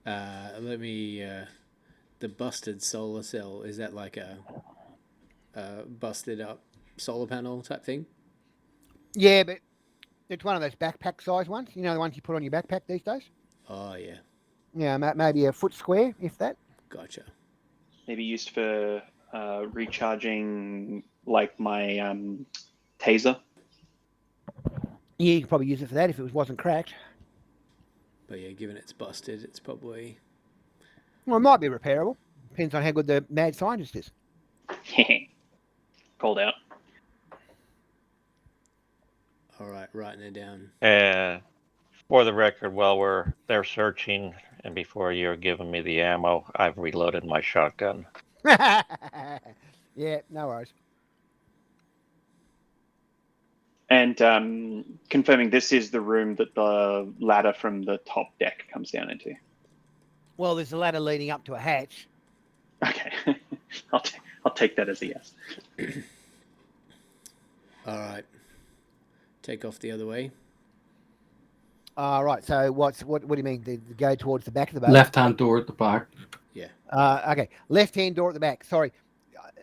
Speaker 2: Let me. The busted solar cell, is that like a busted up solar panel type thing?
Speaker 1: Yeah, but it's one of those backpack size ones. You know, the ones you put on your backpack these days?
Speaker 2: Oh, yeah.
Speaker 1: Yeah, maybe a foot square, if that.
Speaker 2: Gotcha.
Speaker 7: Maybe used for recharging, like my taser.
Speaker 1: Yeah, you could probably use it for that if it wasn't cracked.
Speaker 2: But yeah, given it's busted, it's probably...
Speaker 1: Well, it might be repairable. Depends on how good the mad scientist is.
Speaker 7: Called out.
Speaker 2: All right, writing it down.
Speaker 6: And for the record, while they're searching, and before you're giving me the ammo, I've reloaded my shotgun.
Speaker 1: Yeah, no worries.
Speaker 7: And confirming this is the room that the ladder from the top deck comes down into.
Speaker 1: Well, there's a ladder leading up to a hatch.
Speaker 7: Okay. I'll take that as a yes.
Speaker 2: All right. Take off the other way.
Speaker 1: Right. So what do you mean? Go towards the back of the boat?
Speaker 4: Left-hand door at the back.
Speaker 2: Yeah.
Speaker 1: Okay. Left-hand door at the back. Sorry.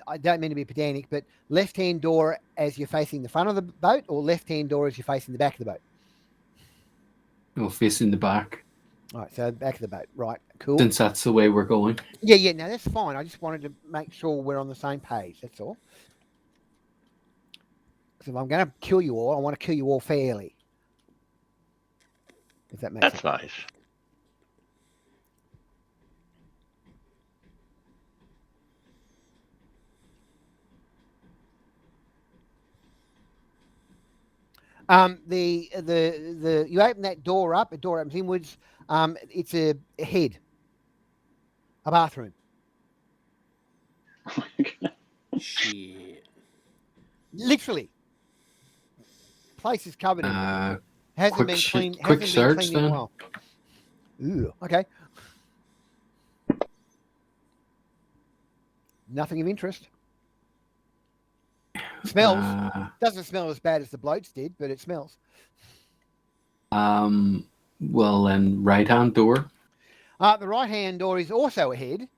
Speaker 1: I don't mean to be pedantic, but left-hand door as you're facing the front of the boat, or left-hand door as you're facing the back of the boat?
Speaker 4: We'll face in the back.
Speaker 1: All right. So back of the boat. Right. Cool.
Speaker 4: Since that's the way we're going.
Speaker 1: Yeah. No, that's fine. I just wanted to make sure we're on the same page. That's all. So if I'm going to kill you all, I want to kill you all fairly. If that makes
Speaker 6: That's
Speaker 1: sense.
Speaker 6: nice.
Speaker 1: The you open that door up. The door opens inwards. It's a head, a bathroom.
Speaker 2: Shit.
Speaker 1: Literally, place is covered in it. Hasn't
Speaker 4: Quick
Speaker 1: been cleaned.
Speaker 4: quick
Speaker 1: Hasn't been
Speaker 4: search
Speaker 1: cleaned in a
Speaker 4: then.
Speaker 1: while. Ooh, okay. Nothing of interest. Smells. Doesn't smell as bad as the bloats did, but it smells.
Speaker 4: Well then, right hand door.
Speaker 1: The right-hand door is also ahead.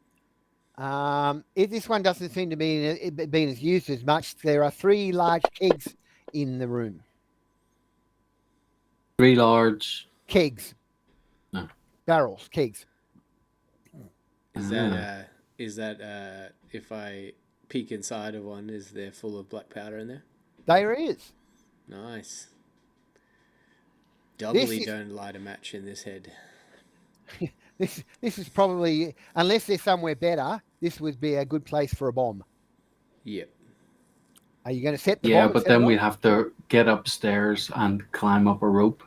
Speaker 1: This one doesn't seem to be being as used as much. There are 3 large kegs in the room.
Speaker 4: 3 large
Speaker 1: Kegs.
Speaker 4: No.
Speaker 1: Barrels. Kegs.
Speaker 2: Is that if I peek inside of one, is there full of black powder in there?
Speaker 1: There is.
Speaker 2: Nice. Doubly
Speaker 1: is-
Speaker 2: don't light a match in this head.
Speaker 1: This is probably, unless there's somewhere better, this would be a good place for a bomb.
Speaker 2: Yep.
Speaker 1: Are you going to set the bomb?
Speaker 4: Yeah,
Speaker 1: and
Speaker 4: but
Speaker 1: set it
Speaker 4: then
Speaker 1: off?
Speaker 4: we'd have to get upstairs and climb up a rope.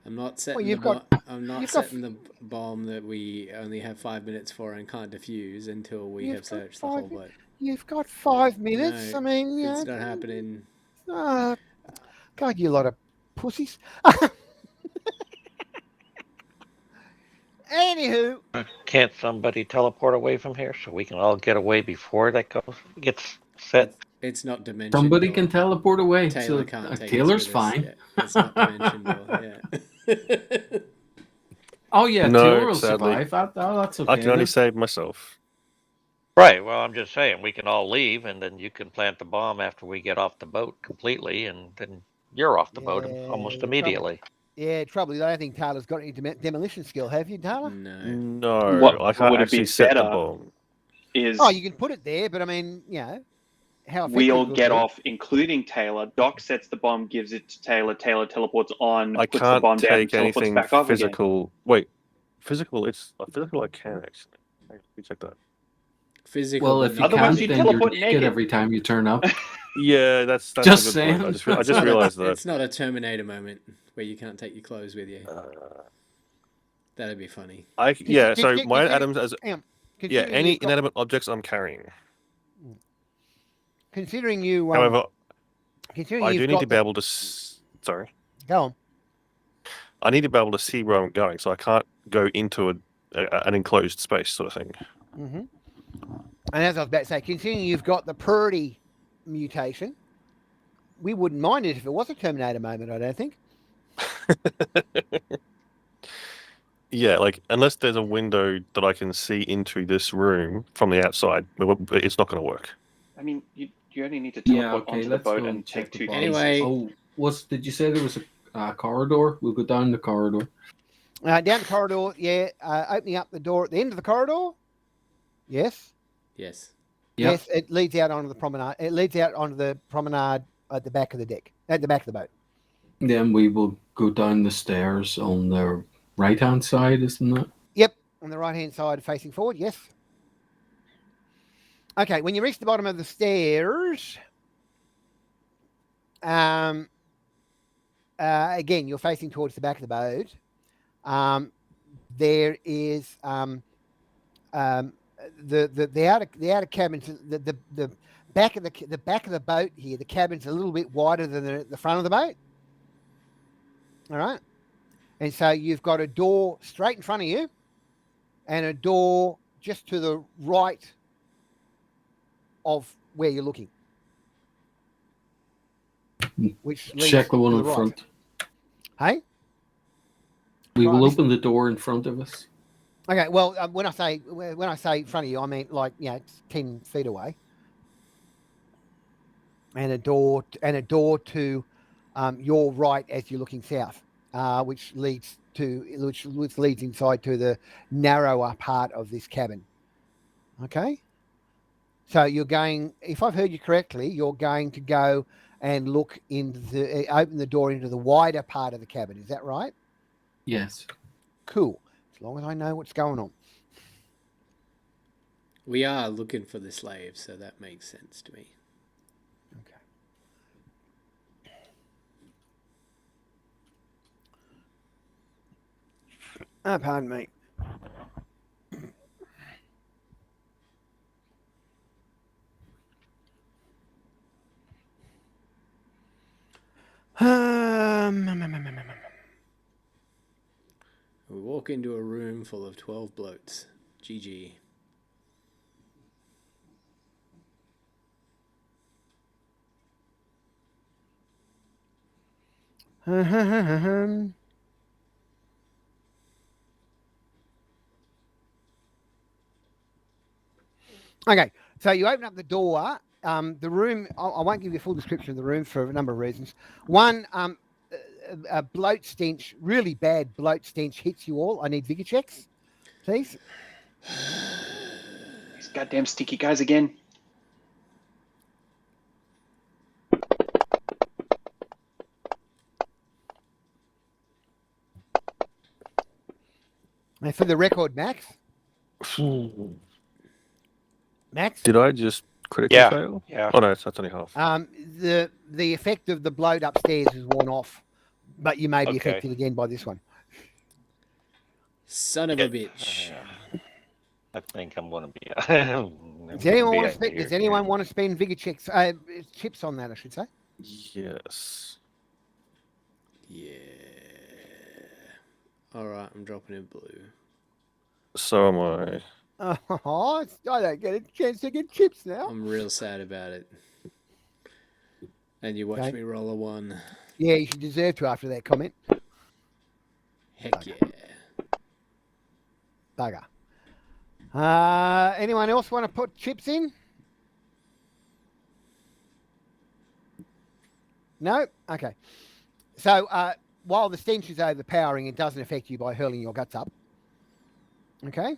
Speaker 2: I'm not setting
Speaker 1: you've
Speaker 2: the
Speaker 1: got-
Speaker 2: I'm not
Speaker 1: you've got-
Speaker 2: setting the bomb that we only have 5 minutes for and can't defuse until we
Speaker 1: You've
Speaker 2: have
Speaker 1: got
Speaker 2: searched the whole
Speaker 1: 5
Speaker 2: boat.
Speaker 1: You've got 5 minutes.
Speaker 2: No,
Speaker 1: I mean,
Speaker 2: it's not happening.
Speaker 1: God, you lot of pussies. Anywho,
Speaker 6: Can't somebody teleport away from here so we can all get away before that gets set?
Speaker 2: It's not dimension.
Speaker 4: Somebody
Speaker 2: door.
Speaker 4: can teleport away.
Speaker 2: Taylor
Speaker 4: So
Speaker 2: can't take
Speaker 4: Taylor's
Speaker 2: us with us.
Speaker 4: fine.
Speaker 2: Yeah, it's not dimension door. Yeah.
Speaker 4: Oh yeah,
Speaker 3: No,
Speaker 4: Taylor will
Speaker 3: sadly.
Speaker 4: survive. That's okay.
Speaker 3: I can only
Speaker 4: then.
Speaker 3: save myself.
Speaker 6: Right. Well, I'm just saying we can all leave, and then you can plant the bomb after we get off the boat completely, and then you're off the boat almost
Speaker 1: the
Speaker 6: immediately.
Speaker 1: trouble is, I don't think Taylor's got any demolition skill. Have you, Taylor?
Speaker 2: No.
Speaker 3: No,
Speaker 7: What
Speaker 3: I can't
Speaker 7: would it
Speaker 3: actually
Speaker 7: be
Speaker 3: set the
Speaker 7: better?
Speaker 3: bomb.
Speaker 7: Is
Speaker 1: Oh, you can put it there, but I mean, how
Speaker 7: we
Speaker 1: effective
Speaker 7: all
Speaker 1: would
Speaker 7: get
Speaker 1: it be?
Speaker 7: off, including Taylor. Doc sets the bomb, gives it to Taylor. Taylor teleports on,
Speaker 3: I
Speaker 7: puts the
Speaker 3: can't
Speaker 7: bomb down, and
Speaker 3: take
Speaker 7: teleports
Speaker 3: anything
Speaker 7: back off again.
Speaker 3: physical. Wait, physical? It's physical. I can actually. Let me check that.
Speaker 2: Physical.
Speaker 4: Well,
Speaker 2: but
Speaker 4: if you
Speaker 2: not
Speaker 7: Otherwise
Speaker 4: can't,
Speaker 7: you
Speaker 4: then you're
Speaker 7: teleport
Speaker 4: naked
Speaker 7: naked.
Speaker 4: every time you turn up.
Speaker 3: Yeah, that's
Speaker 4: Just
Speaker 3: a good point.
Speaker 4: saying.
Speaker 3: I just realized that.
Speaker 2: It's not a Terminator moment where you can't take your clothes with you. That'd be funny.
Speaker 3: So my atoms as
Speaker 1: Considering
Speaker 3: any
Speaker 1: you've got-
Speaker 3: inanimate objects I'm carrying.
Speaker 1: Considering you,
Speaker 3: However,
Speaker 1: considering
Speaker 3: I
Speaker 1: you've
Speaker 3: do need
Speaker 1: got
Speaker 3: to be able to. Sorry,
Speaker 1: Go on.
Speaker 3: I need to be able to see where I'm going, so I can't go into an enclosed space, sort of thing.
Speaker 1: Mm-hmm. And as I was about to say, considering you've got the Purdy mutation, we wouldn't mind it if it was a Terminator moment, I don't think.
Speaker 3: Yeah, like unless there's a window that I can see into this room from the outside, it's not going to work.
Speaker 7: I mean, you only need to
Speaker 4: Yeah,
Speaker 7: teleport
Speaker 4: okay,
Speaker 7: onto the
Speaker 4: let's
Speaker 7: boat
Speaker 4: go
Speaker 7: and
Speaker 4: check
Speaker 7: take
Speaker 4: the
Speaker 7: 2
Speaker 4: box.
Speaker 2: Anyway.
Speaker 7: pieces.
Speaker 4: Oh, did you say there was a corridor? We'll go down the corridor.
Speaker 1: Down the corridor, opening up the door at the end of the corridor. Yes.
Speaker 2: Yes.
Speaker 4: Yep.
Speaker 1: Yes, it leads out onto the promenade. It leads out onto the promenade at the back of the deck, at the back of the boat.
Speaker 4: Then we will go down the stairs on the right-hand side, isn't it?
Speaker 1: Yep, on the right-hand side, facing forward. Yes. Okay, when you reach the bottom of the stairs, again, you're facing towards the back of the boat. There is the outer cabins. The back of the boat here. The cabin's a little bit wider than the front of the boat. All right, and so you've got a door straight in front of you, and a door just to the right of where you're looking, which leads
Speaker 4: Check the one
Speaker 1: to
Speaker 4: in
Speaker 1: right.
Speaker 4: front.
Speaker 1: Hey.
Speaker 4: We
Speaker 1: Right,
Speaker 4: will
Speaker 1: this-
Speaker 4: open the door in front of us.
Speaker 1: Okay, well, when I say in front of you, I mean like it's 10 feet away, and a door to your right as you're looking south, which leads inside to the narrower part of this cabin. Okay, so you're going. If I've heard you correctly, you're going to go and look open the door into the wider part of the cabin. Is that right?
Speaker 4: Yes.
Speaker 1: Cool. As long as I know what's going on.
Speaker 2: We are looking for the slaves, so that makes sense to me.
Speaker 1: Okay. Oh, pardon me.
Speaker 2: We walk into a room full of 12 bloats. GG.
Speaker 1: Okay, so you open up the door. The room, I won't give you a full description of the room for a number of reasons. One, a bloat stench, really bad bloat stench hits you all. I need vigor checks, please.
Speaker 7: These goddamn sticky guys again.
Speaker 1: And for the record, Max. Max?
Speaker 3: Did I just critically
Speaker 6: Yeah,
Speaker 3: fail?
Speaker 6: yeah.
Speaker 3: Oh no, that's only half.
Speaker 1: The effect of the bloat upstairs is worn off, but you may be
Speaker 6: Okay.
Speaker 1: affected again by this one.
Speaker 2: Son of a bitch.
Speaker 6: I think I'm gonna be.
Speaker 1: Does anyone want to spend vigor checks? Chips on that, I should say.
Speaker 3: Yes.
Speaker 2: Yeah. Alright, I'm dropping in blue.
Speaker 3: So am I.
Speaker 1: I don't get a chance to get chips now.
Speaker 2: I'm real sad about it. And you watch
Speaker 1: Okay.
Speaker 2: me roll a 1.
Speaker 1: Yeah, you should deserve to after that comment.
Speaker 2: Heck yeah.
Speaker 1: Bugger. Anyone else want to put chips in? No? Okay. So while the stench is overpowering, it doesn't affect you by hurling your guts up. Okay?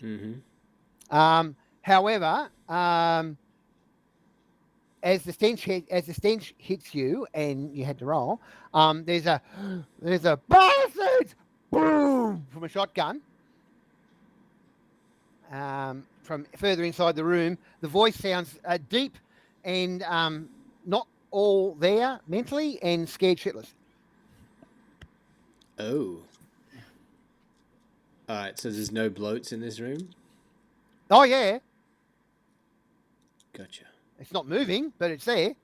Speaker 2: Mm-hmm.
Speaker 1: However, as the stench hits you and you had to roll, there's a bastards boom from a shotgun. From further inside the room, the voice sounds deep and not all there mentally and scared shitless.
Speaker 2: Oh. Alright, so there's no bloats in this room?
Speaker 1: Oh yeah,
Speaker 2: Gotcha.
Speaker 1: it's not moving, but it's there.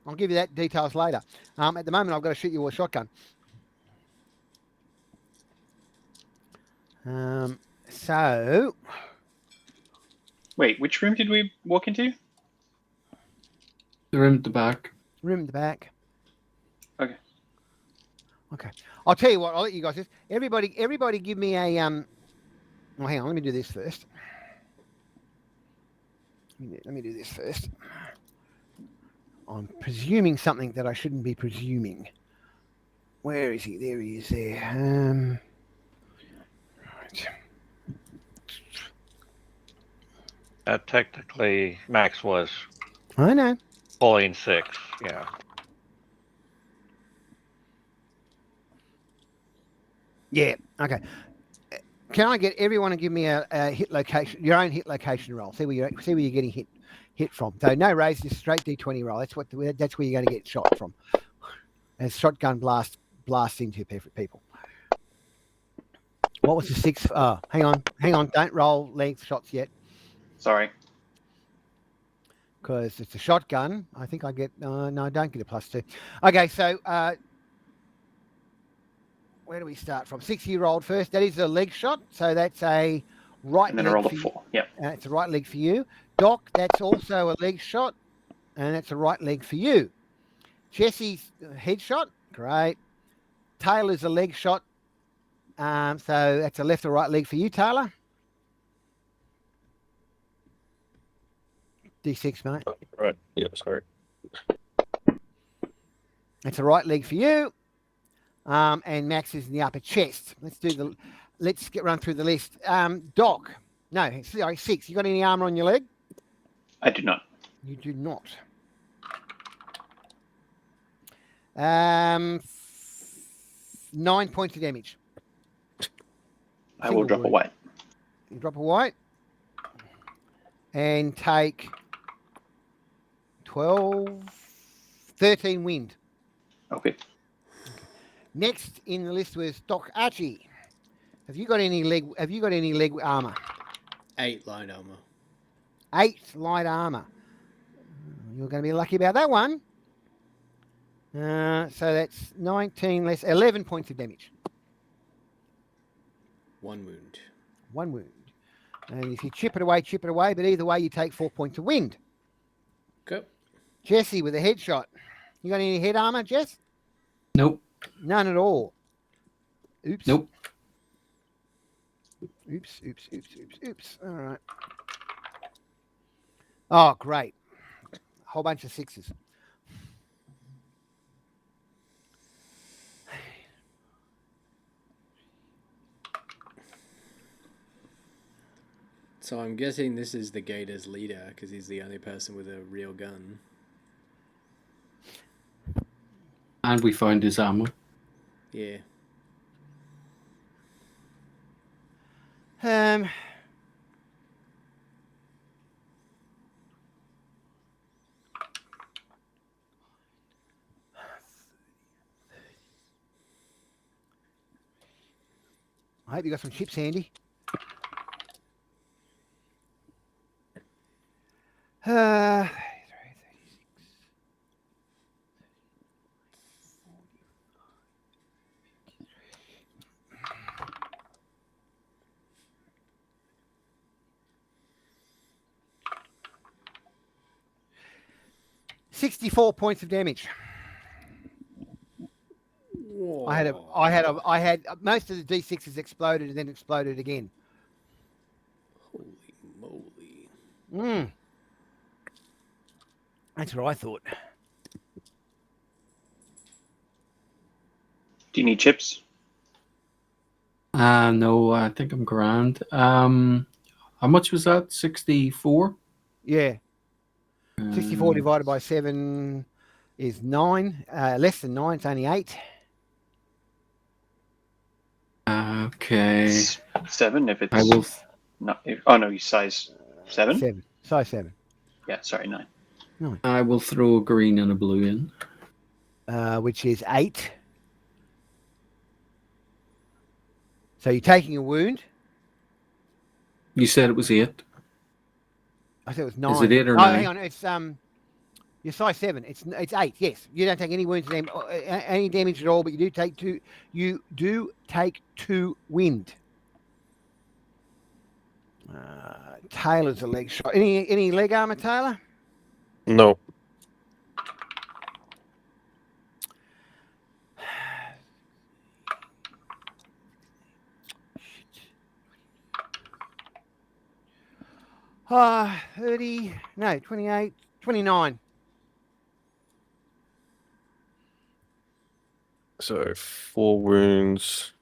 Speaker 1: I'll give you that details later. At the moment, I've got to shoot you with a shotgun. So,
Speaker 7: Wait, which room did we walk into?
Speaker 4: The room at the back.
Speaker 1: room in the back.
Speaker 7: Okay.
Speaker 1: Okay. I'll tell you what. I'll let you guys this. Everybody, give me a Oh, hang on. Let me do this first. Let me do this first. I'm presuming something that I shouldn't be presuming. Where is he? There he is. There. Right.
Speaker 6: Technically, Max was
Speaker 1: I know.
Speaker 6: pulling 6. Yeah.
Speaker 1: Yeah. Okay. Can I get everyone to give me a hit location, your own hit location roll? See where you're getting hit from. So no raise, just straight D20 roll. That's where you're going to get shot from. As shotgun blast into people. What was the 6? Oh, hang on. Don't roll length shots yet,
Speaker 7: Sorry.
Speaker 1: because it's a shotgun. I think I get no, I don't get a +2. Okay, so where do we start from? 6 you rolled first. That is a leg shot, so that's a right
Speaker 7: And then I
Speaker 1: leg
Speaker 7: rolled a
Speaker 1: for you.
Speaker 7: 4. Yep.
Speaker 1: It's a right leg for you. Doc, that's also a leg shot, and that's a right leg for you. Jesse's headshot, great. Taylor's a leg shot, so that's a left or right leg for you, Taylor. D6, mate.
Speaker 3: Right. Yeah, sorry.
Speaker 1: It's a right leg for you, and Max is in the upper chest. Let's run through the list. Doc, no, sorry, 6. You got any armor on your leg?
Speaker 7: I do not.
Speaker 1: You do not. 9 points of damage.
Speaker 7: I will drop a white.
Speaker 1: You drop a white and take 13 wind.
Speaker 7: Okay.
Speaker 1: Next in the list was Doc Archie. Have you got any leg armor?
Speaker 2: 8 light armor.
Speaker 1: 8 light armor. You're going to be lucky about that one. So that's 19 less 11 points of damage.
Speaker 2: 1 wound.
Speaker 1: 1 wound. And if you chip it away. But either way, you take 4 points of wind.
Speaker 2: Okay.
Speaker 1: Jesse with a headshot. You got any head armor, Jess?
Speaker 4: Nope.
Speaker 1: None at all. Oops.
Speaker 4: Nope.
Speaker 1: Oops. All right. Oh, great. A whole bunch of 6s.
Speaker 2: So I'm guessing this is the Gator's leader because he's the only person with a real gun.
Speaker 4: And we found his ammo.
Speaker 2: Yeah.
Speaker 1: I hope you got some chips handy. Uh, 64 points of damage.
Speaker 2: Whoa.
Speaker 1: I had most of the D6s exploded and then exploded again.
Speaker 2: Holy moly.
Speaker 1: That's what I thought.
Speaker 7: Do you need chips?
Speaker 4: No, I think I'm grand. How much was that? 64?
Speaker 1: Yeah. 64 divided by 7 is 9. Less than 9, it's only 8.
Speaker 4: Okay.
Speaker 7: 7 if it's...
Speaker 4: I will.
Speaker 7: Not, oh, no, you size 7?
Speaker 1: 7. Size 7.
Speaker 7: Yeah, sorry, 9.
Speaker 4: I will throw a green and a blue in.
Speaker 1: Which is 8. So you're taking a wound.
Speaker 4: You said it was 8.
Speaker 1: I said it was 9.
Speaker 4: Is it 8 or
Speaker 1: oh,
Speaker 4: 9?
Speaker 1: Hang on. It's you're size 7. It's 8. Yes, you don't take any wounds, any damage at all, but you do take 2. You do take 2 wind. Taylor's a leg shot. Any leg armor, Taylor?
Speaker 3: No.
Speaker 1: Ah, 30. No, 28. 29.
Speaker 3: So 4 wounds.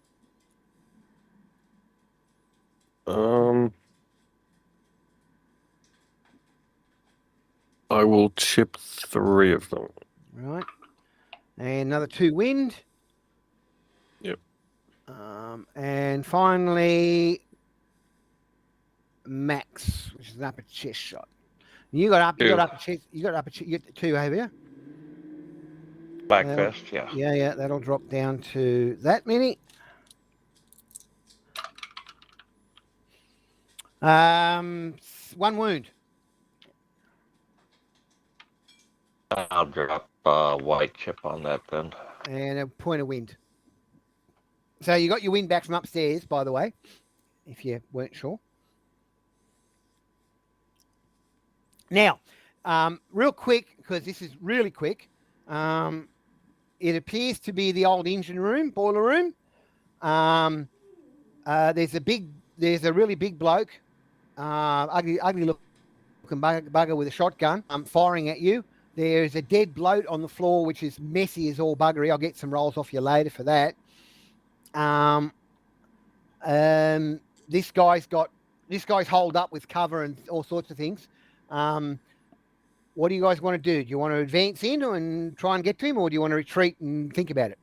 Speaker 3: I will chip 3 of them.
Speaker 1: Right. And another 2 wind.
Speaker 3: Yep.
Speaker 1: And finally, Max, which is an upper chest shot. You got upper chest. You got upper chest. You got 2 over here.
Speaker 6: Black vest, yeah.
Speaker 1: Yeah. That'll drop down to that many. 1 wound.
Speaker 6: I'll drop a white chip on that then.
Speaker 1: And a point of wind. So you got your wind back from upstairs, by the way, if you weren't sure. Now, real quick, because this is really quick, it appears to be the old engine room, boiler room. There's a really big bloke, ugly looking bugger with a shotgun, firing at you. There's a dead bloat on the floor, which is messy as all buggery. I'll get some rolls off you later for that. This guy's holed up with cover and all sorts of things. What do you guys want to do? Do you want to advance in and try and get to him, or do you want to retreat and think about it?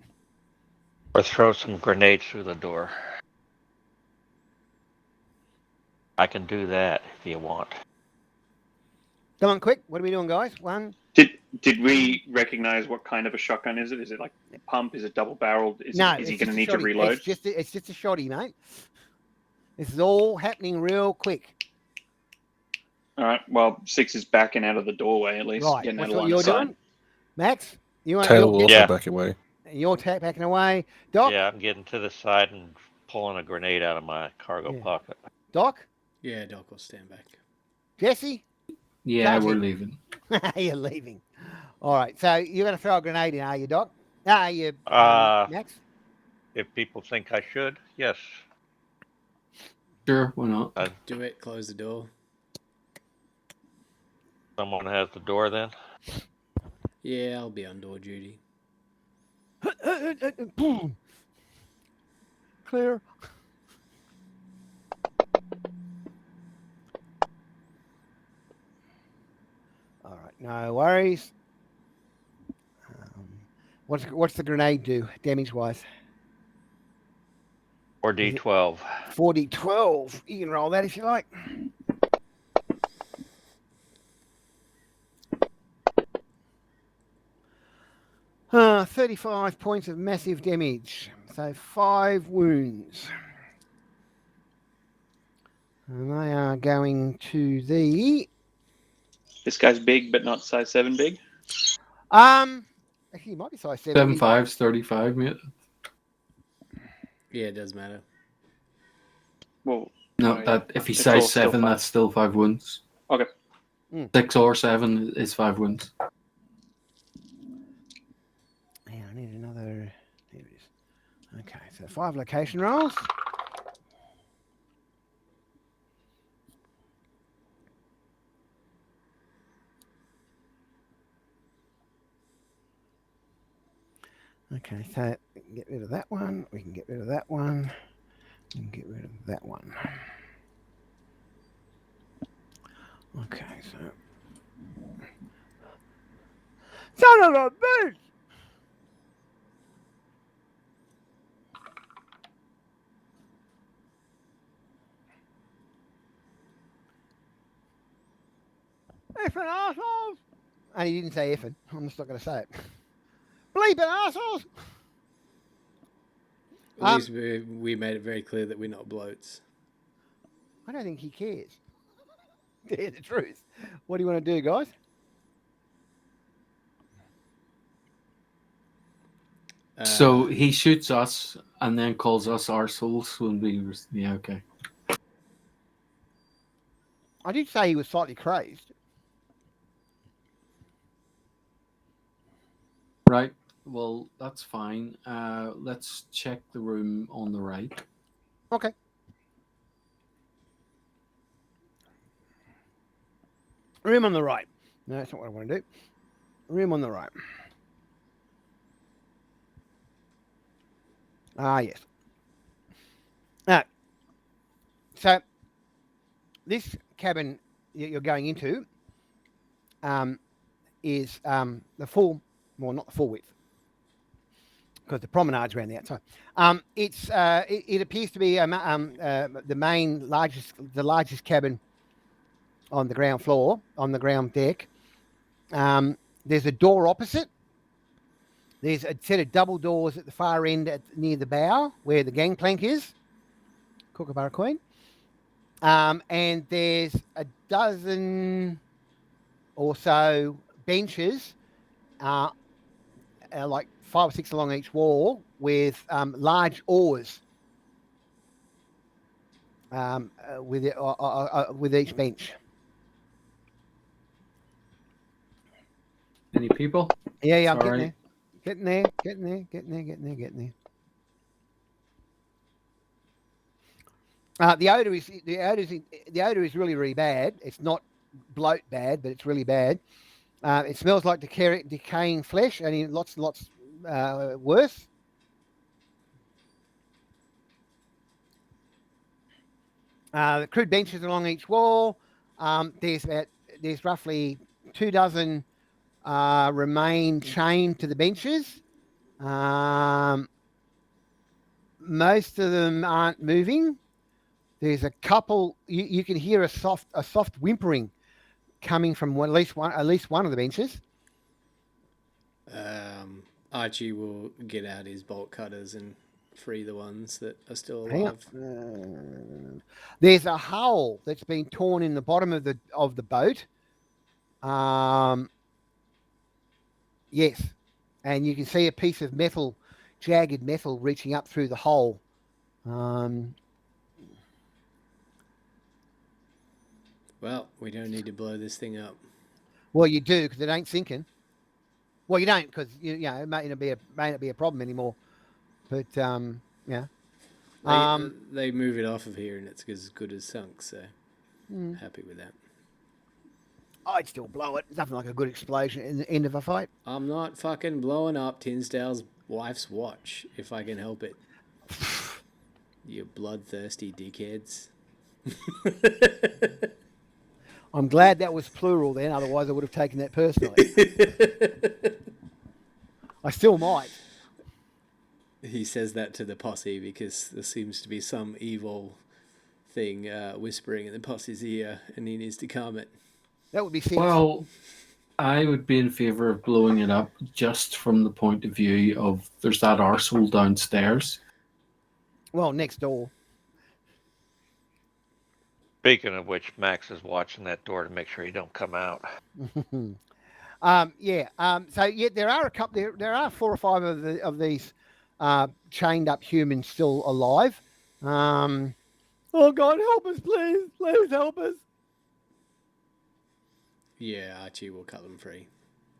Speaker 6: Or throw some grenades through the door. I can do that if you want.
Speaker 1: Come on, quick. What are we doing, guys? 1.
Speaker 7: Did Did we recognize what kind of a shotgun is it? Is it like pump? Is it double barreled? Is
Speaker 1: No,
Speaker 7: he
Speaker 1: it's
Speaker 7: going to
Speaker 1: just a
Speaker 7: need to
Speaker 1: shoddy.
Speaker 7: reload?
Speaker 1: It's just a shoddy, mate. This is all happening real quick.
Speaker 7: All right. Well, 6 is backing out of the doorway at least,
Speaker 1: Right.
Speaker 7: getting
Speaker 1: What's
Speaker 7: out of
Speaker 1: what
Speaker 7: line
Speaker 1: you're
Speaker 7: of sight.
Speaker 1: doing, Max? You're
Speaker 3: Taylor will also
Speaker 6: Yeah.
Speaker 3: back away.
Speaker 1: You're backing away. Doc.
Speaker 6: Yeah, I'm getting to the side and pulling a grenade out of my cargo
Speaker 1: Yeah.
Speaker 6: pocket.
Speaker 1: Doc.
Speaker 2: Yeah, Doc will stand back.
Speaker 1: Jesse.
Speaker 4: Yeah,
Speaker 1: Charge
Speaker 4: we're
Speaker 1: it.
Speaker 4: leaving.
Speaker 1: You're leaving. All right. So you're going to throw a grenade in, are you, Doc? Are you, Max?
Speaker 6: If people think I should, yes.
Speaker 4: Sure, why not?
Speaker 2: Do it. Close the door.
Speaker 6: Someone has the door then.
Speaker 2: Yeah, I'll be on door duty.
Speaker 1: Boom. Clear. All right, no worries. What's the grenade do damage wise?
Speaker 6: Or D12.
Speaker 1: 40-12. You can roll that if you like. Ah, 35 points of massive damage. So 5 wounds. And they are going to the
Speaker 7: This guy's big, but not size 7 big.
Speaker 1: actually he might be size 7.
Speaker 4: 7.5's 35, mate.
Speaker 2: Yeah, it does matter.
Speaker 7: Well,
Speaker 4: No,
Speaker 7: yeah.
Speaker 4: that if he's
Speaker 7: It's all
Speaker 4: size
Speaker 7: still
Speaker 4: 7,
Speaker 7: fine.
Speaker 4: that's still 5 wounds.
Speaker 7: Okay.
Speaker 4: 6 or 7 is 5 wounds.
Speaker 1: Yeah, I need another. Here it is. Okay, so 5 location rolls. Okay, so we can get rid of that one. We can get rid of that one. We can get rid of that one. Okay, so. Son of a bitch! Effing assholes! And he didn't say effing. I'm just not going to say it. Bleeping assholes!
Speaker 2: At least we made it very clear that we're not bloats.
Speaker 1: I don't think he cares. To hear the truth. What do you want to do, guys?
Speaker 4: So he shoots us and then calls us arseholes when we... Yeah, okay.
Speaker 1: I did say he was slightly crazed.
Speaker 4: Right. Well, that's fine. Let's check the room on the right.
Speaker 1: Okay. Room on the right. No, that's not what I want to do. Room on the right. Ah, yes. So this cabin you're going into is the full, well, not the full width, because the promenade's around the outside. It appears to be the largest cabin on the ground floor, on the ground deck. There's a door opposite. There's a set of double doors at the far end near the bow where the gangplank is. Kookaburra Queen. And there's a dozen or so benches, like 5 or 6 along each wall, with large oars with each bench.
Speaker 4: Any people?
Speaker 1: Yeah, I'm
Speaker 4: All
Speaker 1: getting
Speaker 4: right.
Speaker 1: there. Getting there. The odor is really, really bad. It's not bloat bad, but it's really bad. It smells like decaying flesh, and lots worse. The crude benches along each wall. There's roughly 2 dozen remain chained to the benches. Most of them aren't moving. There's a couple. You can hear a soft whimpering coming from at least one of the benches.
Speaker 2: Archie will get out his bolt cutters and free the ones that are still
Speaker 1: Hang
Speaker 2: alive.
Speaker 1: on. There's a hole that's been torn in the bottom of the boat. Yes, and you can see a piece of metal, jagged metal, reaching up through the hole.
Speaker 2: Well, we don't need to blow this thing up.
Speaker 1: Well, you do because it ain't sinking. Well, you don't because you know it may not be a problem anymore. But yeah.
Speaker 2: They move it off of here and it's as good as sunk, so happy with that.
Speaker 1: I'd still blow it. Nothing like a good explosion in the end of a fight.
Speaker 2: I'm not fucking blowing up Tinsdale's wife's watch if I can help it. You bloodthirsty dickheads.
Speaker 1: I'm glad that was plural then, otherwise I would have taken that personally. I still might.
Speaker 2: He says that to the posse because there seems to be some evil thing whispering in the posse's ear and he needs to calm it.
Speaker 1: That would be sense.
Speaker 4: Well, I would be in favour of blowing it up just from the point of view of there's that arsehole downstairs.
Speaker 1: Well, next door.
Speaker 6: Speaking of which, Max is watching that door to make sure he don't come out.
Speaker 1: So there are a couple. There are 4 or 5 of these chained up humans still alive. Oh God, help us, please! Please help us!
Speaker 2: Yeah, Archie will cut them free.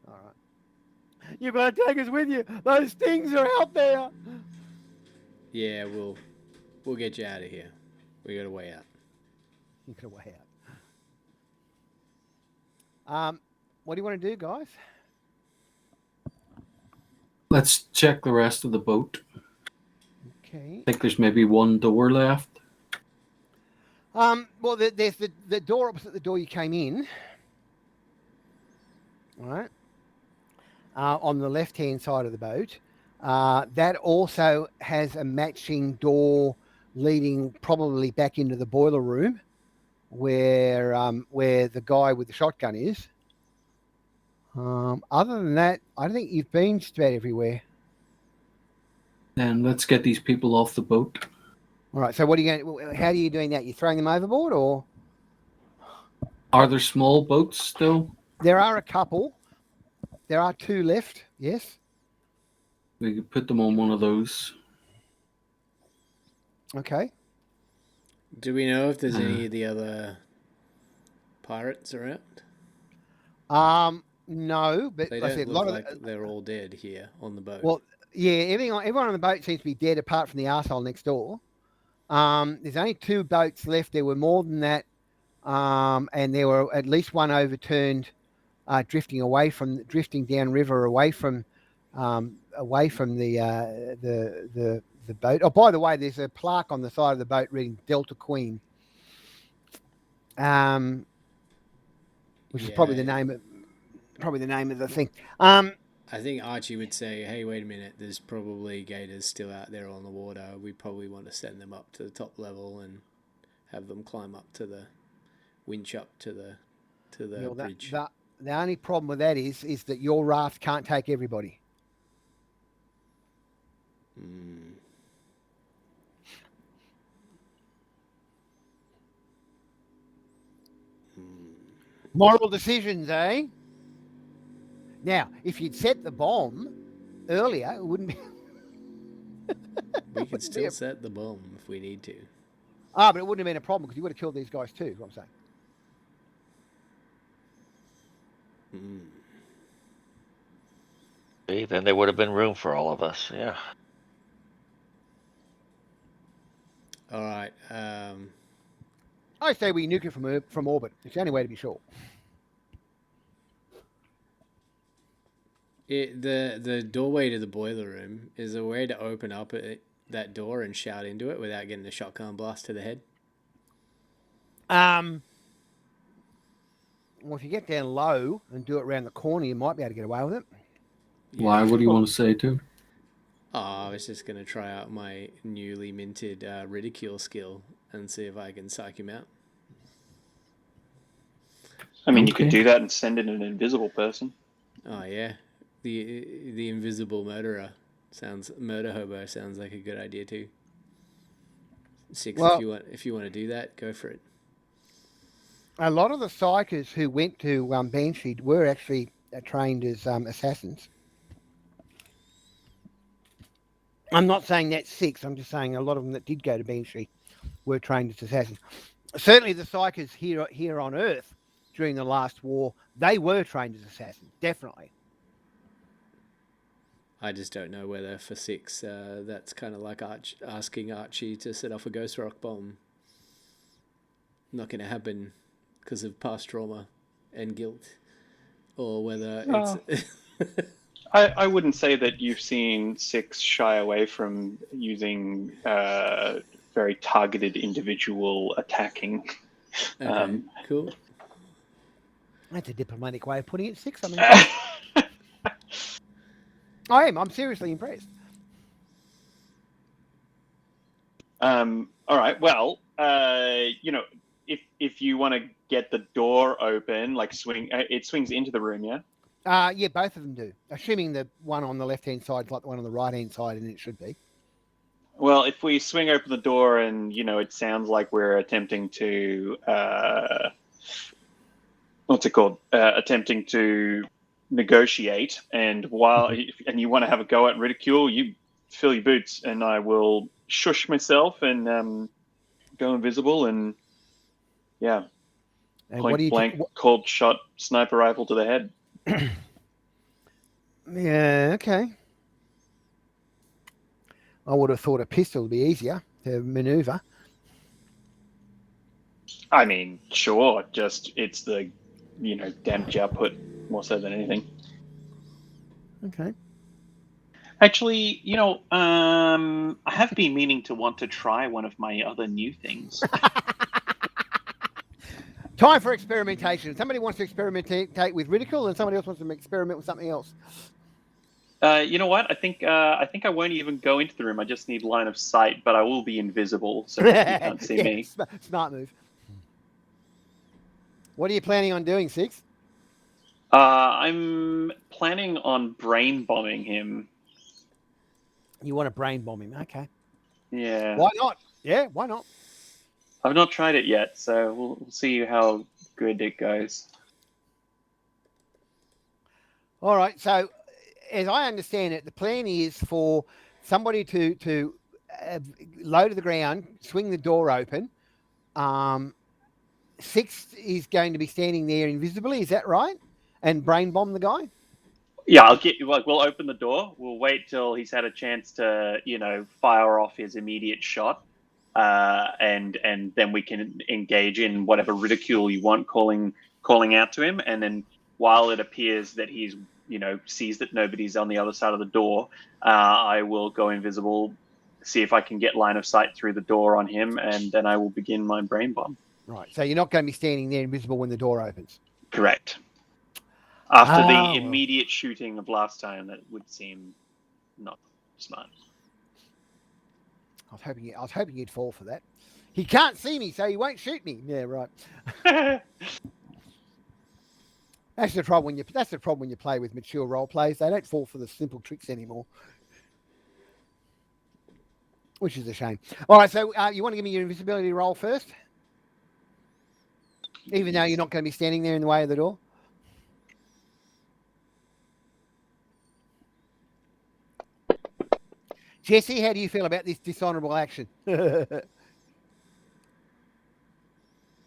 Speaker 1: All right. You've got to take us with you. Those things are out there.
Speaker 2: Yeah, we'll get you out of here. We got a way out.
Speaker 1: You got a way out. What do you want to do, guys?
Speaker 4: Let's check the rest of the boat.
Speaker 1: Okay.
Speaker 4: I think there's maybe one door left.
Speaker 1: Well, there's the door opposite the door you came in. All right. On the left-hand side of the boat. That also has a matching door leading probably back into the boiler room where the guy with the shotgun is. Other than that, I think you've been just about everywhere.
Speaker 4: Then let's get these people off the boat.
Speaker 1: All right. So what are you going? How are you doing that? You throwing them overboard, or
Speaker 4: Are there small boats still?
Speaker 1: there are a couple? There are 2 left. Yes.
Speaker 4: We could put them on one of those.
Speaker 1: Okay.
Speaker 2: Do we know if there's any of the other pirates around?
Speaker 1: No, but
Speaker 2: They
Speaker 1: like I
Speaker 2: don't
Speaker 1: said, a
Speaker 2: look
Speaker 1: lot
Speaker 2: like
Speaker 1: of
Speaker 2: they're all dead here on the boat.
Speaker 1: well, yeah, everyone on the boat seems to be dead apart from the arsehole next door. There's only 2 boats left. There were more than that, and there were at least one overturned, drifting downriver away from the boat. Oh, by the way, there's a plaque on the side of the boat reading Delta Queen, which is probably the name of the thing.
Speaker 2: I think Archie would say, hey, wait a minute, there's probably gators still out there on the water. We probably want to send them up to the top level and have them climb up to the winch up to the bridge.
Speaker 1: The only problem with that is that your raft can't take everybody. Moral decisions, eh? Now, if you'd set the bomb earlier, it wouldn't be.
Speaker 2: We can still set the bomb if we need to.
Speaker 1: But it wouldn't have been a problem because you would have killed these guys too, is what I'm saying.
Speaker 6: See, then there would have been room for all of us. Yeah.
Speaker 2: All right.
Speaker 1: I say we nuke it from orbit. It's the only way to be sure.
Speaker 2: The doorway to the boiler room, is there a way to open up that door and shout into it without getting a shotgun blast to the head?
Speaker 1: Well, if you get down low and do it around the corner, you might be able to get away with it.
Speaker 2: Yeah.
Speaker 4: Why? What do you want to say to?
Speaker 2: Oh, I was just going to try out my newly minted ridicule skill and see if I can psych him out.
Speaker 7: I mean, you could do that and send in an invisible person.
Speaker 2: Oh, yeah. The invisible murder hobo sounds like a good idea too. 6,
Speaker 1: Well,
Speaker 2: if you want to do that, go for it.
Speaker 1: a lot of the psychers who went to Banshee were actually trained as assassins. I'm not saying that's 6. I'm just saying a lot of them that did go to Banshee were trained as assassins. Certainly the psychers here on Earth during the last war, they were trained as assassins, definitely.
Speaker 2: I just don't know whether for 6, that's kind of like asking Archie to set off a ghost rock bomb. Not going to happen because of past trauma and guilt, or whether it's.
Speaker 7: I wouldn't say that you've seen 6 shy away from using very targeted individual attacking.
Speaker 2: Okay, cool.
Speaker 1: That's a diplomatic way of putting it. 6. I mean, I am. I'm seriously impressed.
Speaker 7: All right. Well, if you want to get the door open, like it swings into the room, yeah.
Speaker 1: Yeah, both of them do. Assuming the one on the left-hand side is like the one on the right-hand side, and it should be.
Speaker 7: Well, if we swing open the door and, it sounds like we're attempting to, attempting to negotiate, and and you want to have a go at ridicule, you fill your boots, and I will shush myself and go invisible, and yeah,
Speaker 1: And
Speaker 7: point blank, cold shot, sniper rifle to the head.
Speaker 1: Yeah, okay. I would have thought a pistol would be easier to maneuver.
Speaker 7: I mean, sure, just it's the, damage output more so than anything.
Speaker 1: Okay.
Speaker 7: Actually, I have been meaning to want to try one of my other new things.
Speaker 1: Time for experimentation. Somebody wants to experimentate with ridicule, and somebody else wants to experiment with something else.
Speaker 7: You know what? I think I won't even go into the room. I just need line of sight, but I will be invisible, so you can't see me.
Speaker 1: Smart move. What are you planning on doing, 6?
Speaker 7: I'm planning on brain bombing him.
Speaker 1: You want to brain bomb him? Okay.
Speaker 7: Yeah.
Speaker 1: Why not? Yeah, why not?
Speaker 7: I've not tried it yet, so we'll see how good it goes.
Speaker 1: All right. So, as I understand it, the plan is for somebody to low to the ground, swing the door open. 6 is going to be standing there invisibly. Is that right? And brain bomb the guy.
Speaker 7: Yeah, we'll open the door. We'll wait till he's had a chance to, fire off his immediate shot. And then we can engage in whatever ridicule you want, calling out to him. And then while it appears that he's, sees that nobody's on the other side of the door, I will go invisible, see if I can get line of sight through the door on him, and then I will begin my brain bomb.
Speaker 1: Right. So you're not going to be standing there invisible when the door opens.
Speaker 7: Correct. After the immediate shooting of last time, that would seem not smart.
Speaker 1: I was hoping you'd fall for that. He can't see me, so he won't shoot me. Yeah, right. That's the problem when you play with mature role players. They don't fall for the simple tricks anymore, which is a shame. All right, so you want to give me your invisibility roll first, even though you're not going to be standing there in the way of the door. Jesse, how do you feel about this dishonourable action?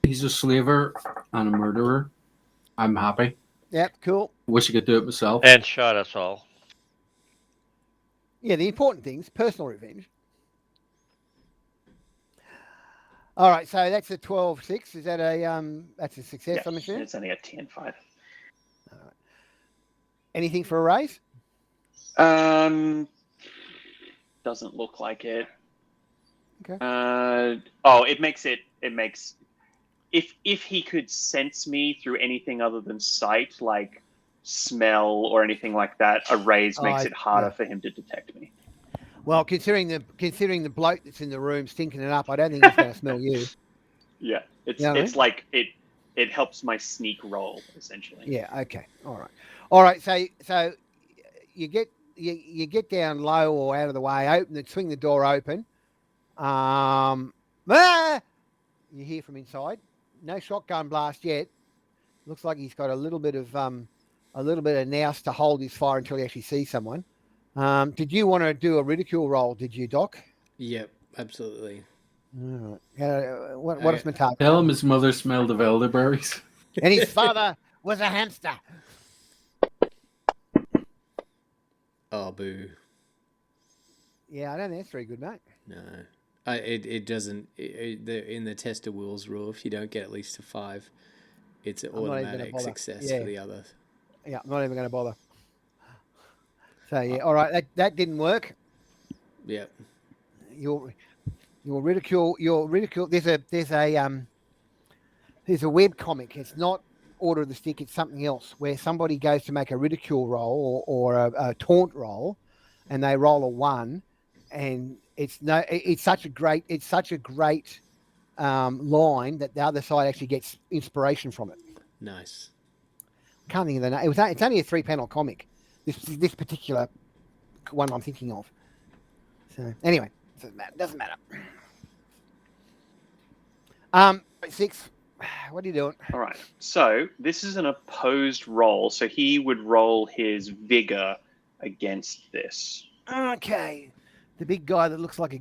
Speaker 4: He's a slaver and a murderer. I'm happy.
Speaker 1: Yep, cool.
Speaker 4: Wish I could do it myself.
Speaker 6: And shot us all.
Speaker 1: Yeah, the important things, personal revenge. All right, so that's a 12-6. Is that that's a success,
Speaker 7: Yeah,
Speaker 1: I'm assuming?
Speaker 7: it's only a 10-5.
Speaker 1: All right. Anything for a raise?
Speaker 7: Doesn't look like it.
Speaker 1: Okay.
Speaker 7: It makes if he could sense me through anything other than sight, like smell or anything like that, a raise makes it harder for him to detect me.
Speaker 1: Well, considering the bloke that's in the room stinking it up, I don't think he's going to smell you.
Speaker 7: Yeah,
Speaker 1: it's
Speaker 7: like it helps my sneak roll essentially.
Speaker 1: Yeah. Okay. All right. So you get down low or out of the way, swing the door open. You hear from inside. No shotgun blast yet. Looks like he's got a little bit of nous to hold his fire until he actually sees someone. Did you want to do a ridicule roll? Did you, Doc?
Speaker 2: Yep, absolutely.
Speaker 1: All right. What is my target?
Speaker 4: Tell him his mother smelled of elderberries.
Speaker 1: And his father was a hamster.
Speaker 2: Oh, boo.
Speaker 1: Yeah, I don't think that's very good, mate.
Speaker 2: No. It doesn't. In the test of wills rule, if you don't get at least a 5, it's an automatic success for the others.
Speaker 1: Yeah, I'm not even going to bother. So yeah, all right, that didn't work.
Speaker 2: Yep.
Speaker 1: Your ridicule. There's a web comic. It's not Order of the Stick. It's something else where somebody goes to make a ridicule roll or a taunt roll, and they roll a 1, and it's such a great line that the other side actually gets inspiration from it.
Speaker 2: Nice.
Speaker 1: Can't think of the name. It's only a 3-panel comic. This particular one I'm thinking of. So anyway, doesn't matter. 6. What are you doing?
Speaker 7: All right. So this is an opposed roll. So he would roll his vigor against this.
Speaker 1: Okay. The big guy that looks like a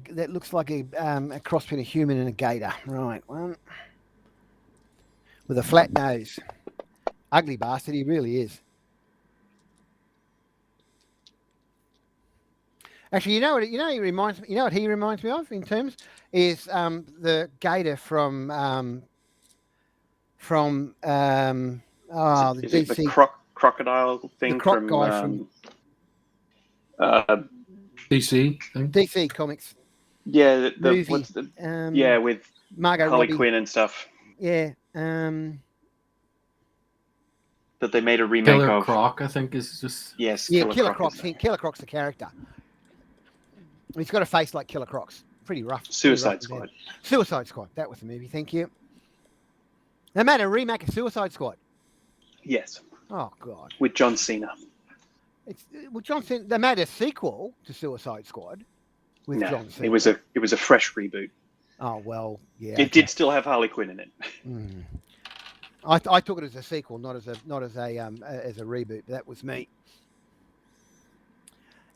Speaker 1: cross between a human and a gator. Right. One. With a flat nose. Ugly bastard, he really is. Actually, he reminds me. You know what he reminds me of in terms is the gator from the
Speaker 7: is
Speaker 1: DC.
Speaker 7: it the crocodile thing
Speaker 1: the croc
Speaker 7: from
Speaker 1: guy from
Speaker 4: DC thing?
Speaker 1: DC Comics.
Speaker 7: Yeah,
Speaker 1: movie.
Speaker 7: What's the with
Speaker 1: Margot
Speaker 7: Harley
Speaker 1: Robbie.
Speaker 7: Quinn and stuff
Speaker 1: Yeah.
Speaker 7: that they made a remake
Speaker 4: Killer
Speaker 7: of.
Speaker 4: Croc, I think, is just...
Speaker 7: Yes,
Speaker 1: Killer
Speaker 7: Croc.
Speaker 1: Croc's. Killer Croc's the character. He's got a face like Killer Croc's. Pretty rough.
Speaker 7: Suicide Squad.
Speaker 1: Suicide Squad. That was the movie. Thank you. They made a remake of Suicide Squad.
Speaker 7: Yes,
Speaker 1: Oh God.
Speaker 7: with John Cena.
Speaker 1: John Cena. They made a sequel to Suicide Squad with
Speaker 7: No,
Speaker 1: John Cena.
Speaker 7: it was a fresh reboot.
Speaker 1: Oh well, yeah.
Speaker 7: It did still have Harley Quinn in it.
Speaker 1: Mm. I took it as a sequel, not as a reboot. That was me.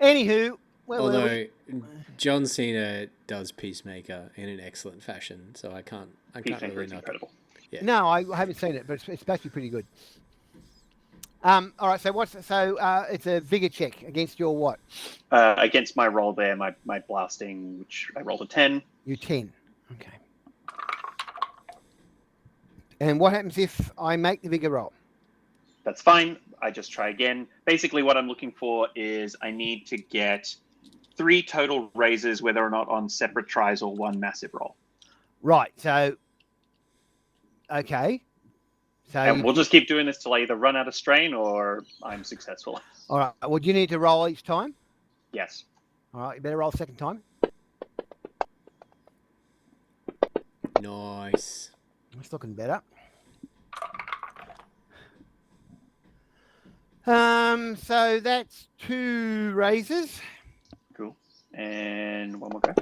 Speaker 1: Anywho,
Speaker 2: although John Cena does Peacemaker in an excellent fashion, so I can't really knock it. Yeah.
Speaker 1: No, I haven't seen it, but it's supposed to be pretty good. All right, so it's a vigor check against your what?
Speaker 7: Against my roll there, my blasting, which I rolled a 10.
Speaker 1: You 10. Okay. And what happens if I make the vigor roll?
Speaker 7: That's fine. I just try again. Basically, what I'm looking for is I need to get 3 total raises, whether or not on separate tries or one massive roll.
Speaker 1: Right. So, okay. So
Speaker 7: And we'll just keep doing this till I either run out of strain or I'm successful.
Speaker 1: All right. Well, do you need to roll each time?
Speaker 7: Yes.
Speaker 1: All right. You better roll a second time.
Speaker 2: Nice.
Speaker 1: It's looking better. So that's 2 raises.
Speaker 7: Cool. And one more go.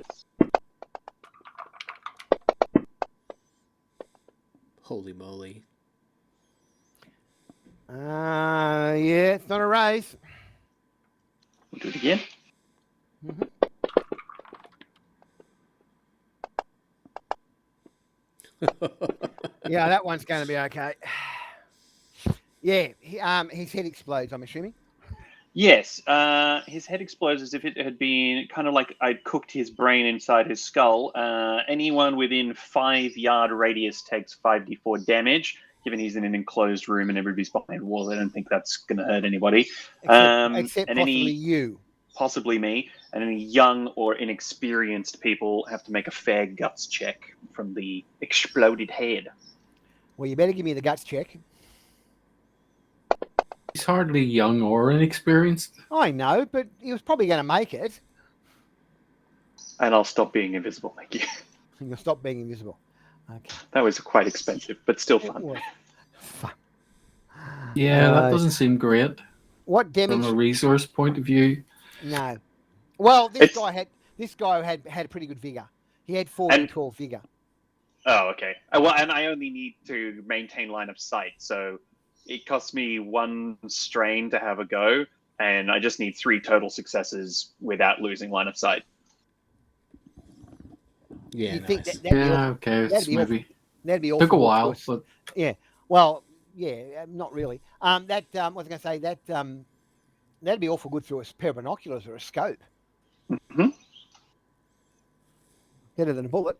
Speaker 2: Holy moly.
Speaker 1: Yeah, it's not a raise.
Speaker 7: We'll do it again.
Speaker 1: Mm-hmm. Yeah, that one's going to be okay. Yeah, his head explodes, I'm assuming.
Speaker 7: Yes, his head explodes as if it had been kind of like I'd cooked his brain inside his skull. Anyone within 5-yard radius takes 5d4 damage. Given he's in an enclosed room and everybody's behind walls, I don't think that's going to hurt anybody.
Speaker 1: Except
Speaker 7: and
Speaker 1: possibly you.
Speaker 7: Possibly me. And any young or inexperienced people have to make a fair guts check from the exploded head.
Speaker 1: Well, you better give me the guts check.
Speaker 4: He's hardly young or inexperienced.
Speaker 1: I know, but he was probably going to make it.
Speaker 7: And I'll stop being invisible, thank you.
Speaker 1: And you'll stop being invisible. Okay.
Speaker 7: That was quite expensive, but still fun.
Speaker 1: Fun.
Speaker 4: Yeah, that doesn't seem great.
Speaker 1: What damage?
Speaker 4: From a resource point of view,
Speaker 1: No. Well, this
Speaker 7: It's-
Speaker 1: guy had pretty good vigor. He had 4
Speaker 7: And-
Speaker 1: to 12 vigor.
Speaker 7: Oh, okay. Well, and I only need to maintain line of sight, so it costs me 1 strain to have a go, and I just need 3 total successes without losing line of sight.
Speaker 2: Yeah,
Speaker 1: You
Speaker 2: nice.
Speaker 1: think that'd be
Speaker 4: yeah,
Speaker 1: awful?
Speaker 4: okay, it's
Speaker 1: That'd be awful.
Speaker 4: maybe
Speaker 1: That'd be awful.
Speaker 4: took a while,
Speaker 1: choice.
Speaker 4: but
Speaker 1: Yeah. Well, yeah, not really. What was I going to say? That'd be awful good through a pair of binoculars or a scope.
Speaker 7: Mm-hmm.
Speaker 1: Better than a bullet,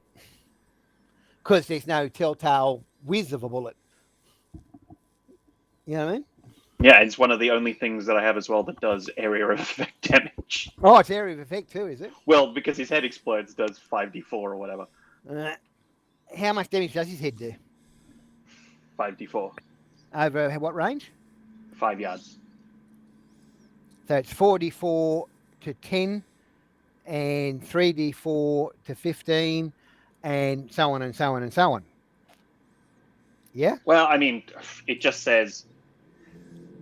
Speaker 1: because there's no telltale whiz of a bullet. You know what I mean?
Speaker 7: Yeah, it's one of the only things that I have as well that does area of effect damage.
Speaker 1: Oh, it's area of effect too, is it?
Speaker 7: Well, because his head explodes, does 5d4 or whatever.
Speaker 1: How much damage does his head do?
Speaker 7: 5d4,
Speaker 1: Over what range?
Speaker 7: 5 yards.
Speaker 1: So it's 4d4 to 10, and 3d4 to 15, and so on and so on and so on. Yeah?
Speaker 7: Well, I mean, it just says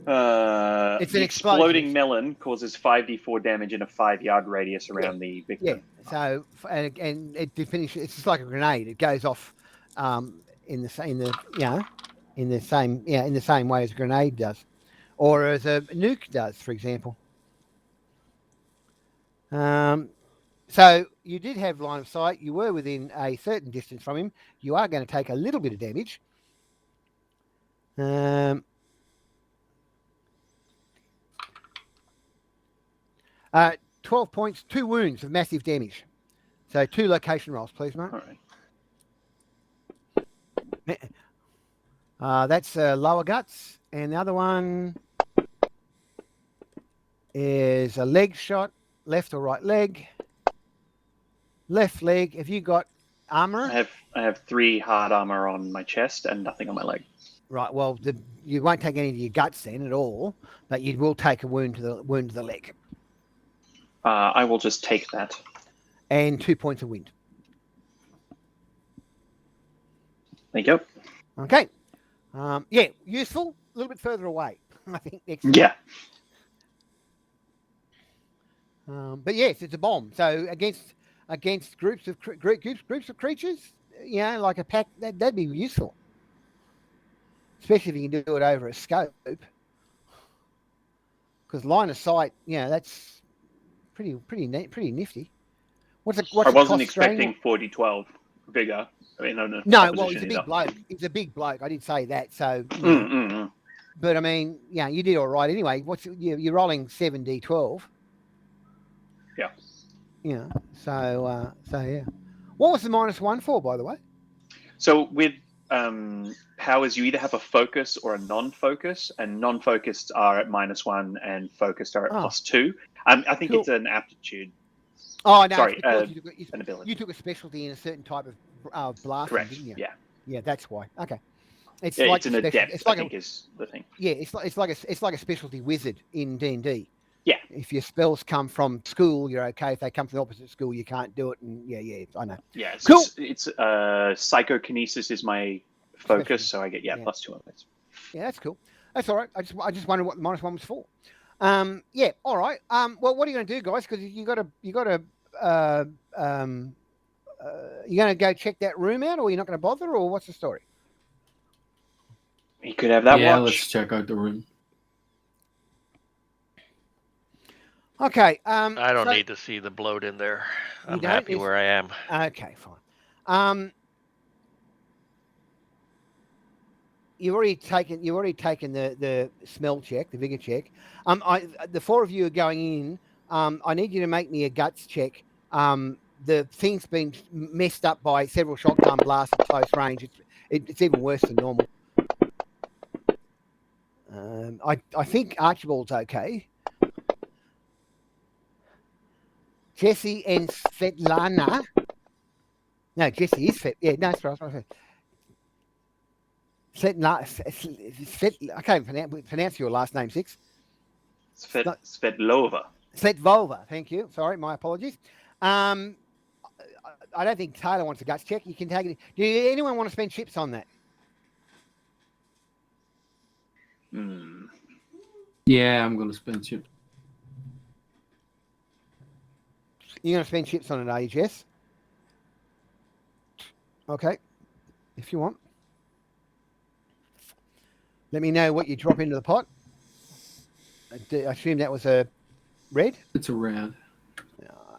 Speaker 1: It's an
Speaker 7: the
Speaker 1: explosion.
Speaker 7: exploding melon causes 5d4 damage in a 5-yard radius around the
Speaker 1: Yeah.
Speaker 7: victim.
Speaker 1: So, and it finishes, it's just like a grenade. It goes off in the same way as a grenade does, or as a nuke does, for example. So you did have line of sight. You were within a certain distance from him. You are going to take a little bit of damage. 12 points, 2 wounds of massive damage. So 2 location rolls, please, mate.
Speaker 7: All right.
Speaker 1: That's lower guts, and the other one is a leg shot, left or right leg. Left leg. Have you got armor?
Speaker 7: I have 3 hard armor on my chest and nothing on my leg.
Speaker 1: Right. Well, you won't take any of your guts then at all, but you will take a wound to the leg,
Speaker 7: I will just take that.
Speaker 1: and 2 points of wind.
Speaker 7: Thank you.
Speaker 1: Okay. Yeah, useful. A little bit further away, I think. Next.
Speaker 7: Yeah.
Speaker 1: But yes, it's a bomb. So against groups of creatures, like a pack, that'd be useful. Especially if you can do it over a scope, because line of sight, that's pretty nifty. What's
Speaker 7: I
Speaker 1: the
Speaker 7: wasn't
Speaker 1: cost strain?
Speaker 7: expecting 40-12 vigor. I mean,
Speaker 1: No, well, he's a big bloke. He's a big bloke. I did say that. So, but I mean, you did all right anyway. You're rolling 7d12.
Speaker 7: Yeah.
Speaker 1: Yeah. So yeah. What was the -1 for, by the way?
Speaker 7: So with powers, you either have a focus or a non-focus, and non-focused are at -1 and focused are at +2. I think
Speaker 1: Cool.
Speaker 7: it's an aptitude.
Speaker 1: Oh no,
Speaker 7: Sorry,
Speaker 1: an
Speaker 7: ability.
Speaker 1: You took a specialty in a certain type of blasting,
Speaker 7: Correct.
Speaker 1: didn't you?
Speaker 7: Yeah.
Speaker 1: Yeah, that's why. Okay. It's
Speaker 7: Yeah,
Speaker 1: like
Speaker 7: it's an
Speaker 1: a special-
Speaker 7: adept.
Speaker 1: It's like
Speaker 7: I think is the thing.
Speaker 1: it's like a specialty wizard in D&D.
Speaker 7: Yeah.
Speaker 1: If your spells come from school, you're okay. If they come from the opposite school, you can't do it. And I know.
Speaker 7: Yeah. So
Speaker 1: Cool.
Speaker 7: It's psychokinesis is my focus, so I get +2 on this.
Speaker 1: Yeah, that's cool. That's all right. I just wondered what the -1 was for. Yeah. All right. Well, what are you going to do, guys? Because you got to you going to go check that room out, or you're not going to bother, or what's the story?
Speaker 7: You could have that
Speaker 4: yeah,
Speaker 7: watch.
Speaker 4: let's check out the room.
Speaker 1: Okay.
Speaker 8: I don't need to see the bloat in there.
Speaker 1: You
Speaker 8: I'm
Speaker 1: don't?
Speaker 8: happy
Speaker 1: It's-
Speaker 8: where I am.
Speaker 1: Okay, fine. You've already taken the smell check, the vigor check. The 4 of you are going in. I need you to make me a guts check. The thing's been messed up by several shotgun blasts at close range. It's even worse than normal. I think Archibald's okay. Jesse and Svetlana. No, Jesse is Svet. Yeah, no, that's right. I can't pronounce your last name, Six.
Speaker 7: Svetlova.
Speaker 1: Svetlova. Thank you. Sorry, my apologies. I don't think Taylor wants a guts check. You can take it. Do anyone want to spend chips on that?
Speaker 4: Yeah, I'm going to spend chips.
Speaker 1: You're going to spend chips on it, are you, Jess? Okay, if you want. Let me know what you drop into the pot. I assume that was a red.
Speaker 4: It's a red.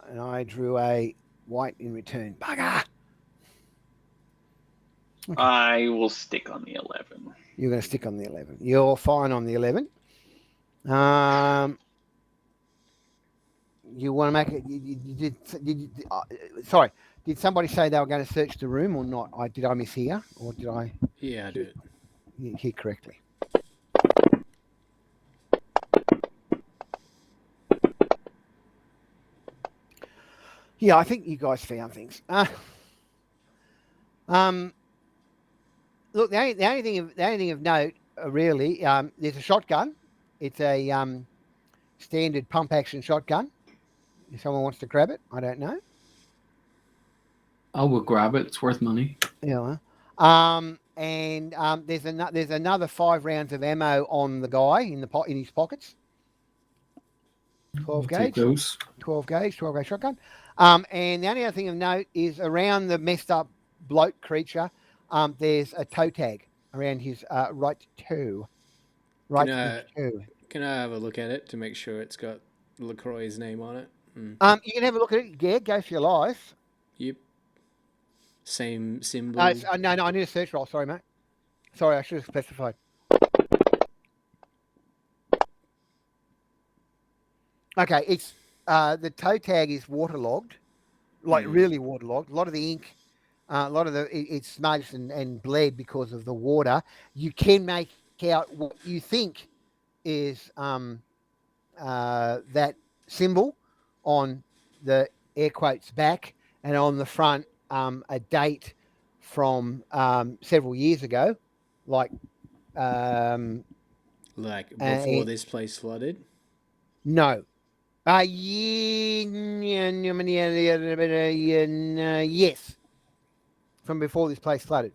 Speaker 1: And I drew a white in return. Bugger! Okay.
Speaker 7: I will stick on the 11.
Speaker 1: You're going to stick on the 11. You're fine on the 11. You want to make it? Sorry, did somebody say they were going to search the room or not? Did I mishear, or did I
Speaker 2: Yeah, I do it.
Speaker 1: hear correctly? Yeah, I think you guys found things. Look, the only thing of note, really, there's a shotgun. It's a standard pump action shotgun. If someone wants to grab it, I don't know.
Speaker 4: I will grab it. It's worth money.
Speaker 1: Yeah. And there's another 5 rounds of ammo on the guy in his pockets. 12
Speaker 4: I'll take
Speaker 1: gauge.
Speaker 4: those.
Speaker 1: 12 gauge shotgun. And the only other thing of note is around the messed up bloke creature, there's a toe tag around his right toe. Right toe.
Speaker 2: Can I have a look at it to make sure it's got LaCroix's name on it?
Speaker 1: You can have a look at it. Yeah, go for your life.
Speaker 2: Yep. Same symbol.
Speaker 1: No, I need a search roll. Sorry, mate. Sorry, I should have specified. Okay, it's the toe tag is waterlogged, like really waterlogged. A lot of the ink, it's smudged and bled because of the water. You can make out what you think is that symbol on the air quotes back, and on the front a date from several years ago, like
Speaker 2: before this place flooded.
Speaker 1: No. Yes. From before this place flooded.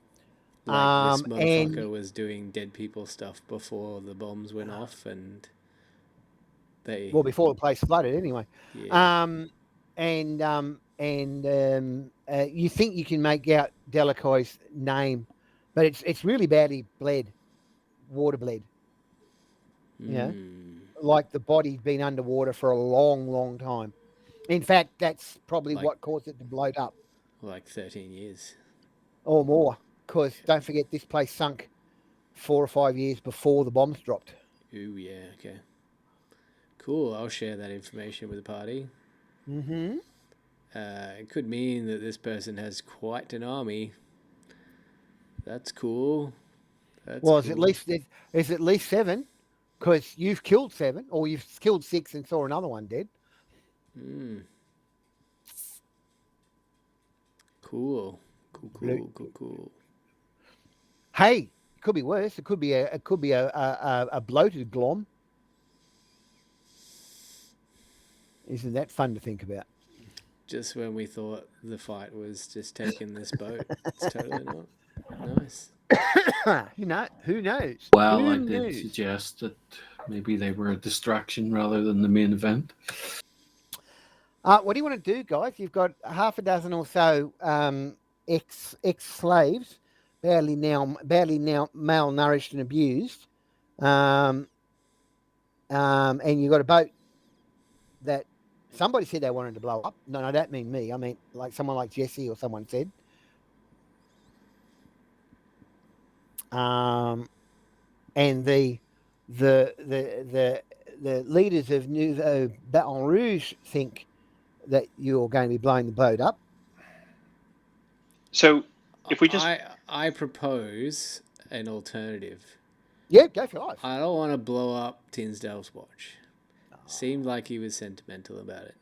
Speaker 2: Like this motherfucker was doing dead people stuff before the bombs went off, and they.
Speaker 1: Well, before the place flooded, anyway.
Speaker 2: Yeah.
Speaker 1: You think you can make out Delacroix's name, but it's really badly bled, water bled. Yeah. Like the body's been underwater for a long, long time. In fact, that's probably what caused it to blow up.
Speaker 2: Like 13 years.
Speaker 1: Or more, because don't forget this place sunk 4 or 5 years before the bombs dropped.
Speaker 2: Ooh, yeah, okay. Cool, I'll share that information with the party.
Speaker 1: Mm-hmm.
Speaker 2: It could mean that this person has quite an army. That's cool.
Speaker 1: It's at least 7. Because you've killed 7, or you've killed 6 and saw another one dead.
Speaker 2: Cool.
Speaker 1: Hey, it could be worse. It could be a bloated glom. Isn't that fun to think about?
Speaker 2: Just when we thought the fight was just taking this boat, it's totally not. Nice.
Speaker 1: Who knows?
Speaker 4: Well, I did suggest that maybe they were a distraction rather than the main event.
Speaker 1: What do you want to do, guys? You've got half a dozen or so ex-slaves, barely now malnourished and abused, and you've got a boat that somebody said they wanted to blow up. No, I don't mean me. I mean like someone like Jesse or someone said. And the leaders of Nouveau Baton Rouge think that you're going to be blowing the boat up.
Speaker 7: So if we just...
Speaker 2: I propose an alternative.
Speaker 1: Yeah, go for life.
Speaker 2: I don't want to blow up Tinsdale's watch. Seemed like he was sentimental about it.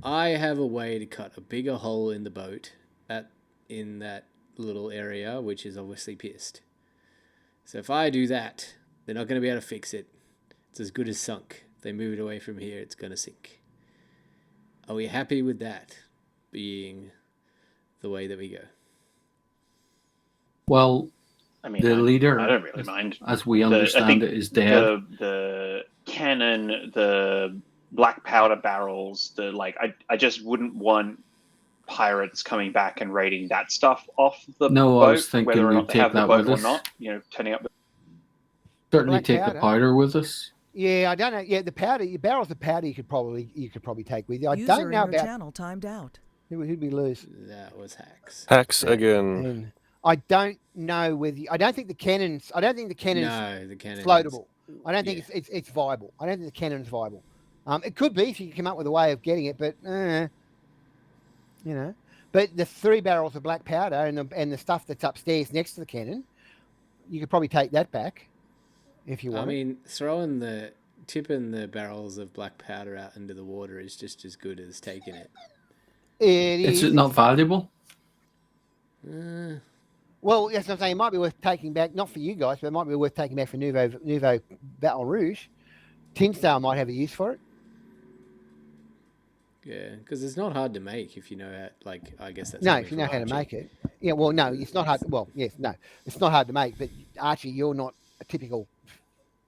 Speaker 2: I have a way to cut a bigger hole in the boat in that little area, which is obviously pierced. So if I do that, they're not going to be able to fix it. It's as good as sunk. If they move it away from here, it's going to sink. Are we happy with that being the way that we go?
Speaker 4: Well,
Speaker 7: I mean,
Speaker 4: the leader,
Speaker 7: I don't really mind.
Speaker 4: as we understand it, is dead.
Speaker 7: The cannon, the black powder barrels, I just wouldn't want pirates coming back and raiding that stuff off the
Speaker 4: No, I was
Speaker 7: boat,
Speaker 4: thinking
Speaker 7: whether or
Speaker 4: we'd
Speaker 7: not they
Speaker 4: take
Speaker 7: have the
Speaker 4: that
Speaker 7: boat
Speaker 4: with
Speaker 7: or
Speaker 4: us.
Speaker 7: not. Turning up.
Speaker 4: Certainly
Speaker 1: Black
Speaker 4: take
Speaker 1: powder?
Speaker 4: the powder with us.
Speaker 1: Yeah, I don't know. Yeah, the powder, your barrels of powder, you could probably take with you. I
Speaker 5: User
Speaker 1: don't
Speaker 5: in
Speaker 1: know
Speaker 5: your
Speaker 1: about
Speaker 5: channel timed out.
Speaker 1: who'd we lose.
Speaker 2: That was hacks.
Speaker 3: Hacks again.
Speaker 1: And I don't know whether I don't think the cannons. I don't think the cannons
Speaker 2: No, the cannon.
Speaker 1: floatable. I don't think
Speaker 2: yeah.
Speaker 1: it's viable. I don't think the cannon's viable. It could be if you come up with a way of getting it, but But the 3 barrels of black powder and the stuff that's upstairs next to the cannon, you could probably take that back if you want.
Speaker 2: I mean, tipping the barrels of black powder out into the water is just as good as taking it.
Speaker 1: It's
Speaker 4: not valuable.
Speaker 1: Well, that's what I'm saying. It might be worth taking back, not for you guys, but it might be worth taking back for Nouveau Baton Rouge. Tinsdale might have a use for it.
Speaker 2: Yeah, because it's not hard to make if you know how. I guess that's
Speaker 1: no, if you know how to make it. Yeah, well, no, it's not hard. Well, yes, no, it's not hard to make. But Archie, you're not a typical.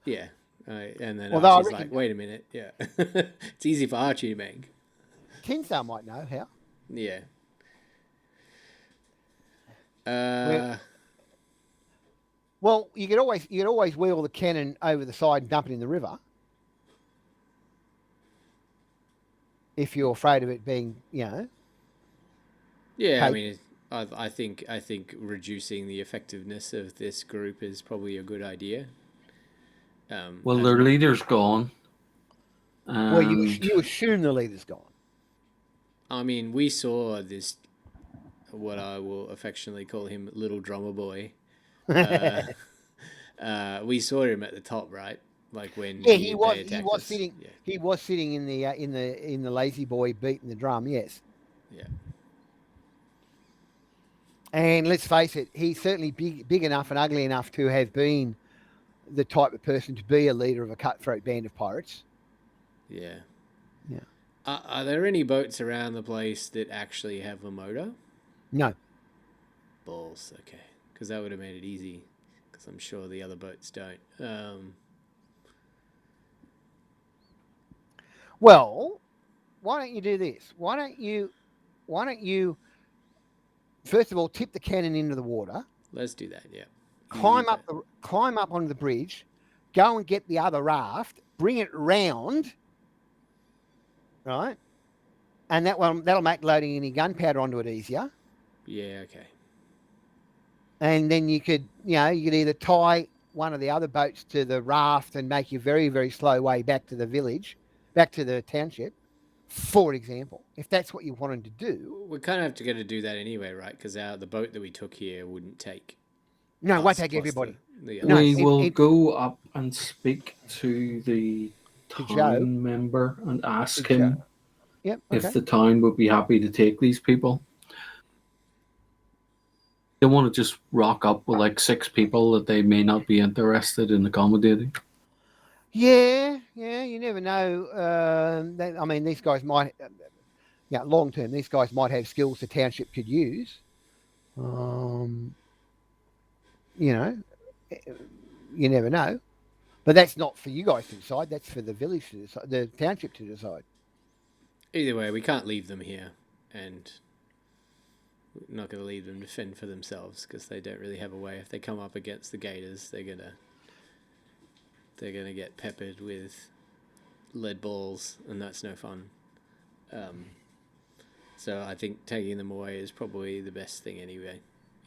Speaker 2: Yeah, and then
Speaker 1: Although
Speaker 2: Archie's like, wait a minute, yeah, it's easy for Archie to make.
Speaker 1: Tinsdale might know how.
Speaker 2: Yeah.
Speaker 1: Well, you could always wheel the cannon over the side and dump it in the river. If you're afraid of it being,
Speaker 2: Yeah, I mean, I think reducing the effectiveness of this group is probably a good idea.
Speaker 4: Well, their leader's gone.
Speaker 1: Well, you assume the leader's gone.
Speaker 2: I mean, we saw this, what I will affectionately call him, little drummer boy. We saw him at the top, right? Like when
Speaker 1: he was sitting in the lazy boy beating the drum. Yes.
Speaker 2: Yeah.
Speaker 1: And let's face it, he's certainly big enough and ugly enough to have been the type of person to be a leader of a cutthroat band of pirates.
Speaker 2: Yeah.
Speaker 1: Yeah.
Speaker 2: Are there any boats around the place that actually have a motor?
Speaker 1: No.
Speaker 2: Balls. Okay. Because that would have made it easy. Because I'm sure the other boats don't.
Speaker 1: Well, why don't you do this? Why don't you first of all tip the cannon into the water?
Speaker 2: Let's do that. Yeah.
Speaker 1: Climb up onto the bridge, go and get the other raft, bring it round, right? And that'll make loading any gunpowder onto it easier.
Speaker 2: Yeah. Okay.
Speaker 1: And then you could either tie one of the other boats to the raft and make your very, very slow way back to the village, back to the township, for example, if that's what you wanted to do.
Speaker 2: We kind of have to go to do that anyway, right? Because the boat that we took here wouldn't take.
Speaker 1: No, it won't take everybody.
Speaker 4: We will go up and speak to the town member and ask him if the town would be happy to take these people. They want to just rock up with like 6 people that they may not be interested in accommodating.
Speaker 1: Yeah, you never know. I mean, these guys might, long term, these guys might have skills the township could use. You never know. But that's not for you guys to decide. That's for the village to decide, the township to decide.
Speaker 2: Either way, we can't leave them here, and we're not going to leave them to fend for themselves because they don't really have a way. If they come up against the gators, they're gonna get peppered with lead balls, and that's no fun. So I think taking them away is probably the best thing anyway.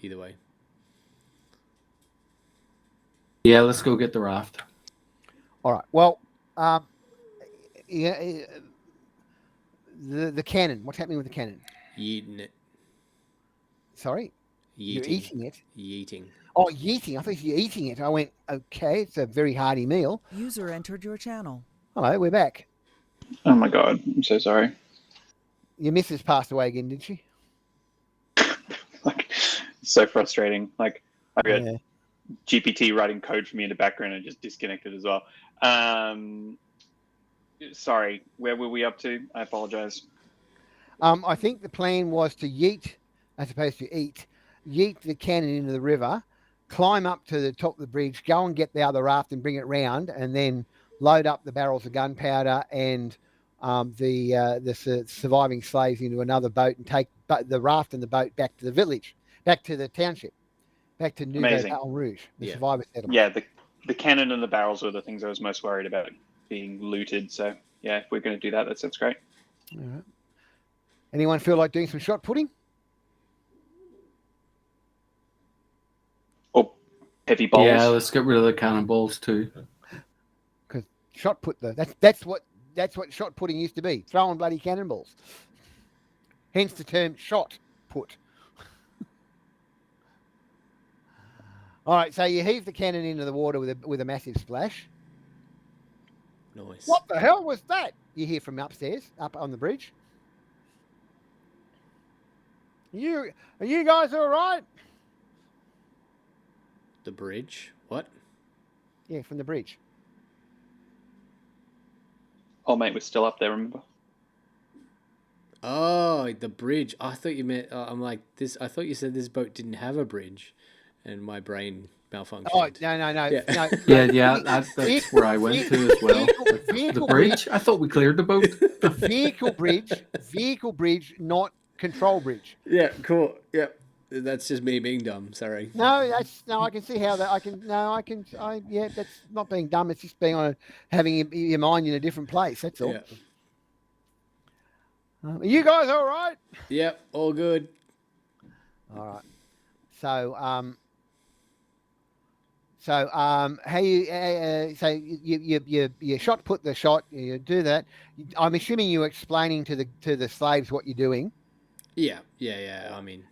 Speaker 2: Either way.
Speaker 4: Yeah, let's go get the raft.
Speaker 1: All right. Well, the cannon. What's happening with the cannon?
Speaker 2: Yeeting it.
Speaker 1: Sorry? You're eating it?
Speaker 2: Yeeting.
Speaker 1: Oh, yeeting. I thought you were eating it. I went, okay, it's a very hearty meal.
Speaker 5: User entered your channel.
Speaker 1: Hello, we're back.
Speaker 7: Oh my god, I'm so sorry.
Speaker 1: Your missus passed away again, did she?
Speaker 7: It's so frustrating. I got GPT writing code for me in the background and just disconnected as well. Sorry, where were we up to? I apologize.
Speaker 1: I think the plan was to yeet, as opposed to eat, yeet the cannon into the river, climb up to the top of the bridge, go and get the other raft and bring it round, and then load up the barrels of gunpowder and the surviving slaves into another boat and take the raft and the boat back to the village, back to the township, back to Nouveau Baton Rouge, the survivor settlement.
Speaker 7: Yeah, the cannon and the barrels were the things I was most worried about being looted. So yeah, if we're going to do that, that sounds great.
Speaker 1: All right. Anyone feel like doing some shot putting?
Speaker 7: Or heavy balls?
Speaker 4: Yeah, let's get rid of the cannonballs too.
Speaker 1: Because shot put that's what shot putting used to be, throwing bloody cannonballs. Hence the term shot put. All right, so you heave the cannon into the water with a massive splash.
Speaker 2: Nice.
Speaker 1: What the hell was that? You hear from upstairs, up on the bridge. Are you guys all right?
Speaker 2: The bridge? What?
Speaker 1: Yeah, from the bridge.
Speaker 7: Old mate was still up there, remember?
Speaker 2: Oh, the bridge. I thought you meant. I'm like this. I thought you said this boat didn't have a bridge, and my brain malfunctioned.
Speaker 1: Oh no!
Speaker 2: Yeah.
Speaker 1: No.
Speaker 4: That's where I went to as well. The bridge. I thought we cleared the boat.
Speaker 1: Vehicle bridge, not control bridge.
Speaker 2: Yeah, cool. Yeah, that's just me being dumb. Sorry.
Speaker 1: No, I can see how that. Yeah, that's not being dumb. It's just being having your mind in a different place. That's all.
Speaker 2: Yeah.
Speaker 1: Are you guys all right?
Speaker 2: Yep, all good.
Speaker 1: All right. So, how you so you shot put the shot. You do that. I'm assuming you're explaining to the slaves what you're doing.
Speaker 2: Yeah. I mean,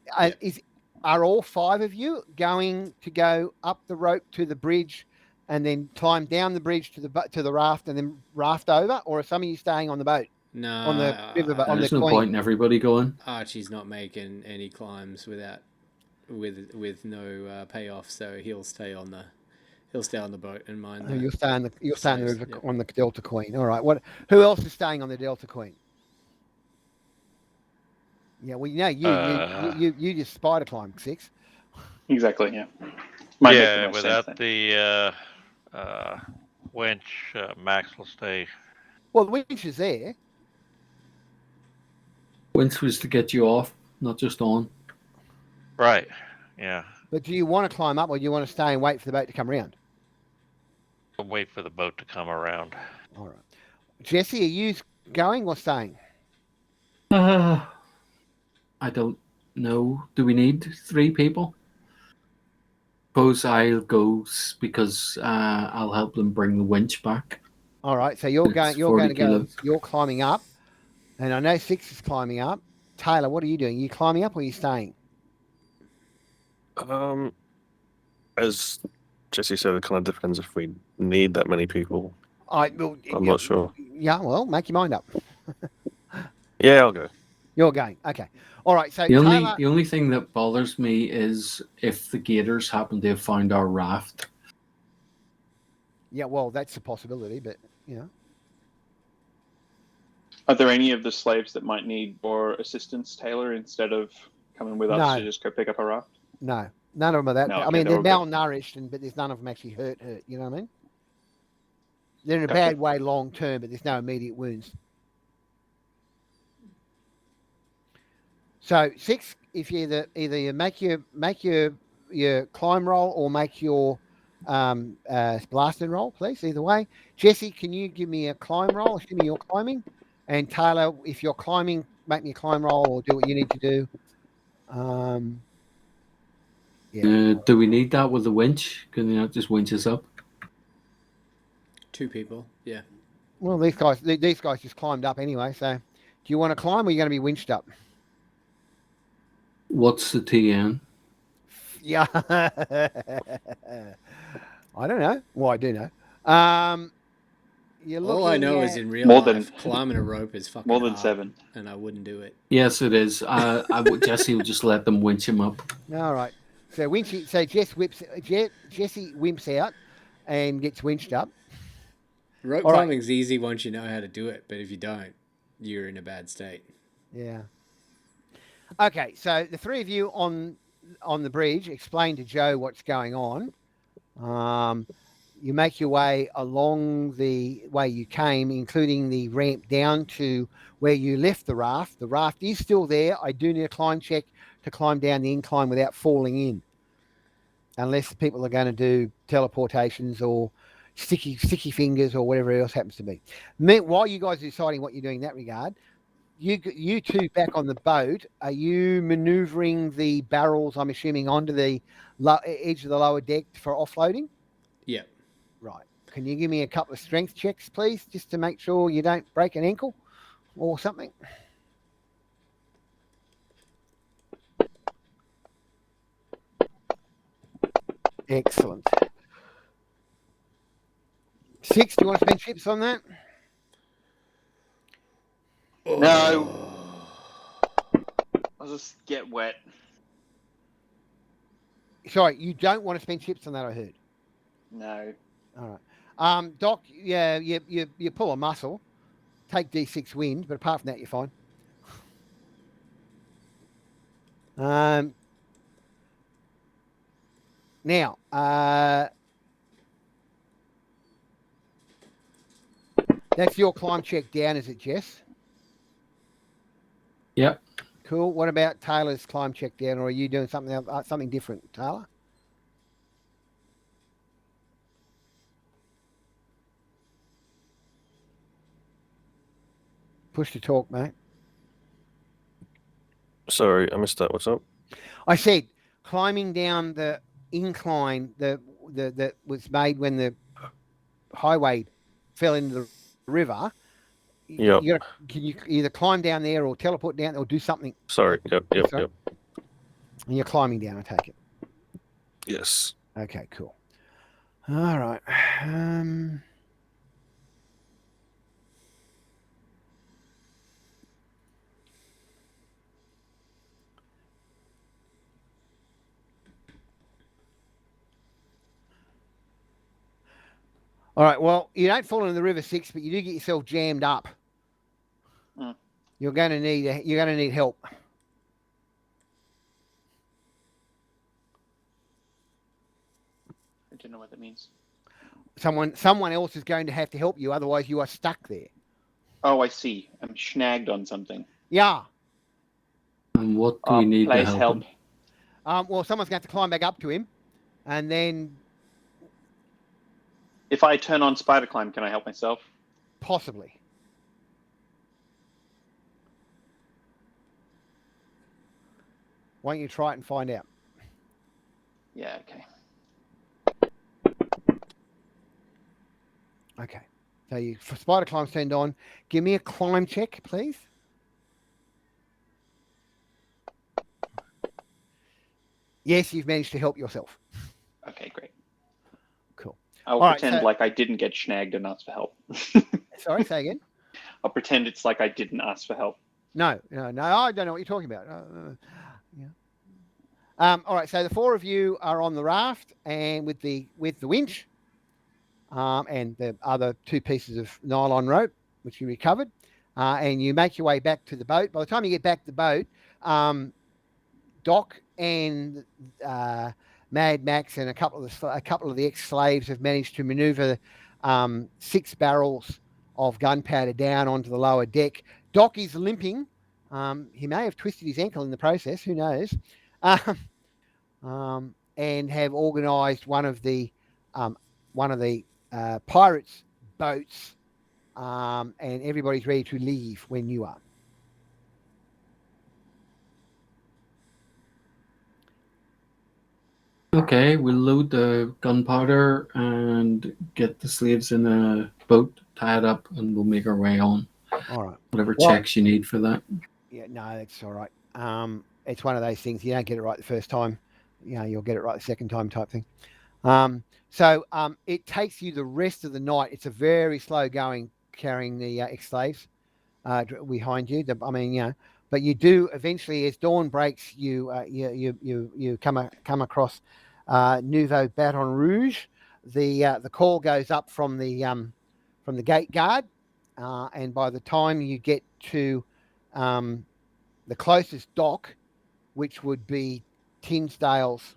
Speaker 1: are all 5 of you going to go up the rope to the bridge, and then climb down the bridge to the raft, and then raft over, or are some of you staying on the boat?
Speaker 2: No,
Speaker 1: on the river, on
Speaker 4: there's
Speaker 1: the
Speaker 4: no
Speaker 1: Queen.
Speaker 4: point in everybody going.
Speaker 2: Archie's not making any climbs with no payoff, so he'll stay on the boat and mind.
Speaker 1: You'll stay on the river, yep. On the Delta Queen. All right. Who else is staying on the Delta Queen? Yeah, well, you just spider climb 6.
Speaker 7: Exactly. Yeah.
Speaker 8: Without the winch, Max will stay.
Speaker 1: Well, the winch is there.
Speaker 4: Winch was to get you off, not just on.
Speaker 8: Right. Yeah.
Speaker 1: But do you want to climb up, or do you want to stay and wait for the boat to come around?
Speaker 8: I'll wait for the boat to come around.
Speaker 1: All right. Jesse, are you going or staying?
Speaker 4: I don't know. Do we need 3 people? Suppose I'll go because I'll help them bring the winch back.
Speaker 1: All right. So you're climbing up, and I know 6 is climbing up. Taylor, what are you doing? Are you climbing up or are you staying?
Speaker 3: As Jesse said, it kind of depends if we need that many people. I'm not sure.
Speaker 1: Yeah, well, make your mind up.
Speaker 3: Yeah, I'll go.
Speaker 1: You're going. Okay. All right. So
Speaker 4: the only thing that bothers me is if the gators happen to have found our raft.
Speaker 1: Yeah, well, that's a possibility, but
Speaker 7: Are there any of the slaves that might need more assistance, Taylor, instead of coming with us to just go pick up a raft?
Speaker 1: No, none of them are that.
Speaker 7: No,
Speaker 1: I mean, they're malnourished, but there's none of them actually hurt. You know what I mean? They're in a bad way long term, but there's no immediate wounds. So 6, if you either you make your climb roll or make your blasting roll, please. Either way, Jesse, can you give me a climb roll? Assuming you're climbing, and Taylor, if you're climbing, make me a climb roll or do what you need to do.
Speaker 4: Do we need that with the winch? Can you not just winch us up?
Speaker 2: 2 people. Yeah.
Speaker 1: Well, these guys just climbed up anyway. So, do you want to climb, or are you going to be winched up?
Speaker 4: What's the TN?
Speaker 1: Yeah. I don't know. Well, I do know.
Speaker 2: All I know is in real life, climbing a rope is fucking
Speaker 7: more than
Speaker 2: hard,
Speaker 7: 7,
Speaker 2: and I wouldn't do it.
Speaker 4: Yes, it is. Jesse will just let them winch him up.
Speaker 1: All right. So Jesse wimps out and gets winched up.
Speaker 2: Rope climbing's easy once you know how to do it, but if you don't, you're in a bad state.
Speaker 1: Yeah. Okay, so the 3 of you on the bridge explain to Joe what's going on. You make your way along the way you came, including the ramp down to where you left the raft. The raft is still there. I do need a climb check to climb down the incline without falling in, unless people are going to do teleportations or sticky fingers or whatever else happens to be. While you guys are deciding what you're doing in that regard, you two back on the boat, are you maneuvering the barrels, I'm assuming, onto the edge of the lower deck for offloading?
Speaker 2: Yeah.
Speaker 1: Right. Can you give me a couple of strength checks, please, just to make sure you don't break an ankle or something? Excellent. 6, do you want to spend chips on that?
Speaker 7: No. I'll just get wet.
Speaker 1: Sorry, you don't want to spend chips on that, I heard.
Speaker 7: No.
Speaker 1: All right. Doc, yeah, you pull a muscle, take D6 wind, but apart from that, you're fine. Now, that's your climb check down, is it, Jess?
Speaker 4: Yep.
Speaker 1: Cool. What about Taylor's climb check down, or are you doing something different, Taylor? Push to talk, mate.
Speaker 3: Sorry, I missed that. What's up?
Speaker 1: I said climbing down the incline that was made when the highway fell into the river.
Speaker 3: Yep.
Speaker 1: Can you either climb down there or teleport down or do something?
Speaker 3: Sorry. Yep.
Speaker 1: And you're climbing down, I take it.
Speaker 3: Yes.
Speaker 1: Okay, cool. All right. All right. Well, you don't fall into the river 6, but you do get yourself jammed up.
Speaker 7: Mm.
Speaker 1: You're going to need help.
Speaker 7: I don't know what that means.
Speaker 1: Someone else is going to have to help you, otherwise you are stuck there.
Speaker 7: Oh, I see. I'm snagged on something.
Speaker 1: Yeah.
Speaker 4: And what do we need to
Speaker 7: please
Speaker 4: help him?
Speaker 1: Well, someone's going to have to climb back up to him, and then
Speaker 7: If I turn on spider climb, can I help myself?
Speaker 1: possibly. Why don't you try it and find out?
Speaker 7: Yeah, okay.
Speaker 1: Okay. So for spider climb's turned on. Give me a climb check, please. Yes, you've managed to help yourself.
Speaker 7: Okay, great.
Speaker 1: Cool.
Speaker 7: I'll
Speaker 1: All right,
Speaker 7: pretend
Speaker 1: so-
Speaker 7: like I didn't get snagged and ask for help.
Speaker 1: Sorry, say again.
Speaker 7: I'll pretend it's like I didn't ask for help.
Speaker 1: No, I don't know what you're talking about. Yeah. All right, so the 4 of you are on the raft and with the winch, and the other 2 pieces of nylon rope, which you recovered, and you make your way back to the boat. By the time you get back to the boat, Doc and Mad Max and a couple of the ex-slaves have managed to maneuver 6 barrels of gunpowder down onto the lower deck. Doc is limping. He may have twisted his ankle in the process. Who knows? And have organised one of the pirates' boats, and everybody's ready to leave when you are.
Speaker 4: Okay, we'll load the gunpowder and get the slaves in a boat, tie it up, and we'll make our way on.
Speaker 1: All right.
Speaker 4: Whatever
Speaker 1: Well-
Speaker 4: checks you need for that.
Speaker 1: Yeah, no, it's all right. It's one of those things, you don't get it right the first time, you'll get it right the second time type thing. So it takes you the rest of the night. It's a very slow going carrying the ex-slaves behind you. But you do eventually, as dawn breaks, you come across Nouveau Baton Rouge. The call goes up from the gate guard, and by the time you get to the closest dock, which would be Tinsdale's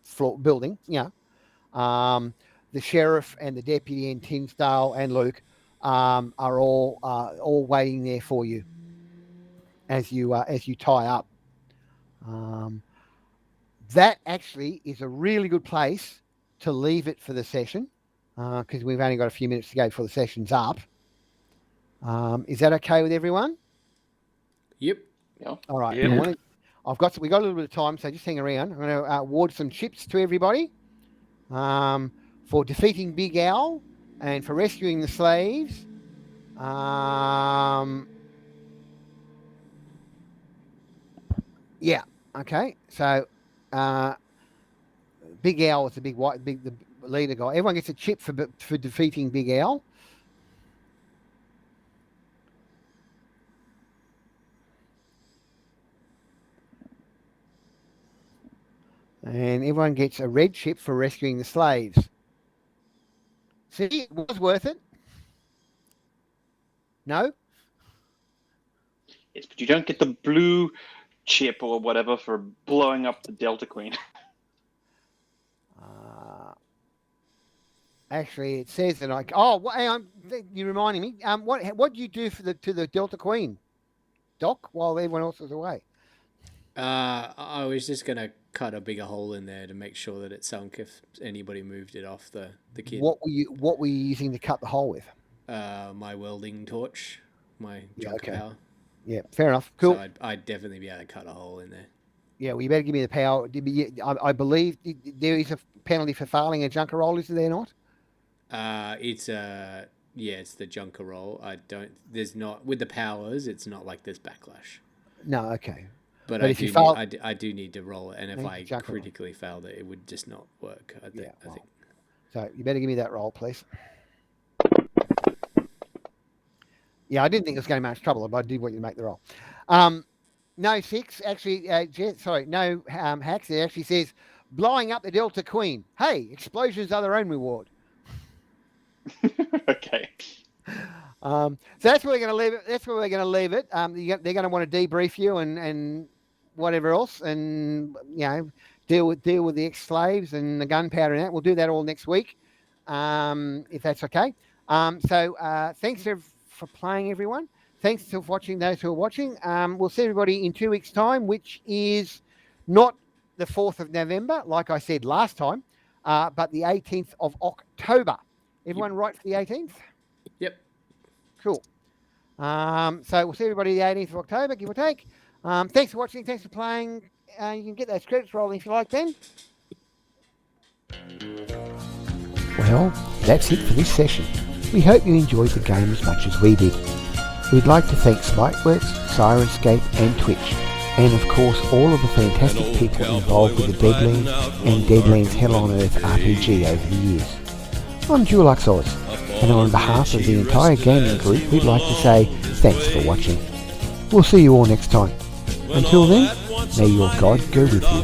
Speaker 1: floor building, The sheriff and the deputy and Tinsdale and Luke are all waiting there for you as you tie up. That actually is a really good place to leave it for the session because we've only got a few minutes to go before the session's up. Is that okay with everyone?
Speaker 2: Yep.
Speaker 7: Yeah.
Speaker 1: All right.
Speaker 8: Yep.
Speaker 1: We got a little bit of time, so just hang around. I'm going to award some chips to everybody for defeating Big Al and for rescuing the slaves. Yeah. Okay. So, Big Al was the the leader guy. Everyone gets a chip for defeating Big Al. And everyone gets a red chip for rescuing the slaves. See, it was worth it. No?
Speaker 7: Yes, but you don't get the blue chip or whatever for blowing up the Delta Queen.
Speaker 1: Actually, it says that hang on, you're reminding me. What do you do to the Delta Queen, Doc, while everyone else is away?
Speaker 2: I was just gonna cut a bigger hole in there to make sure that it sunk if anybody moved it off the kid.
Speaker 1: What were you using to cut the hole with?
Speaker 2: My welding torch, my junk power.
Speaker 1: Yeah, fair enough. Cool.
Speaker 2: So I'd definitely be able to cut a hole in there.
Speaker 1: Yeah, well, you better give me the power. I believe there is a penalty for failing a junker roll, is there not?
Speaker 2: It's the junker roll. There's not, with the powers, it's not like there's backlash.
Speaker 1: No, okay.
Speaker 2: But
Speaker 1: if you fail,
Speaker 2: I do need to roll it, and if I critically failed it, it would just not work. I think.
Speaker 1: So you better give me that roll, please. Yeah, I didn't think it was going to be much trouble, but I did want you to make the roll. No 6, actually, no hacks. It actually says, blowing up the Delta Queen. Hey, explosions are their own reward.
Speaker 7: Okay.
Speaker 1: So that's where we're going to leave it. They're going to want to debrief you and whatever else, and deal with the ex-slaves and the gunpowder and that. We'll do that all next week, if that's okay. So thanks for playing, everyone. Thanks for watching, those who are watching. We'll see everybody in 2 weeks' time, which is not the 4th of November, like I said last time, but the 18th of October. Everyone right for the 18th?
Speaker 2: Yep.
Speaker 1: Cool. So we'll see everybody the 18th of October, give or take. Thanks for watching. Thanks for playing. You can get those credits rolling if you like, Ben. Well, that's it for this session. We hope you enjoyed the game as much as we did. We'd like to thank Spikeworks, Sirenscape and Twitch, and of course all of the fantastic people involved with the Deadlands and Deadlands Hell on Earth RPG over the years. I'm Dulux Oz, and on behalf of the entire gaming group, we'd like to say thanks for watching. We'll see you all next time. Until then, may your God go with you.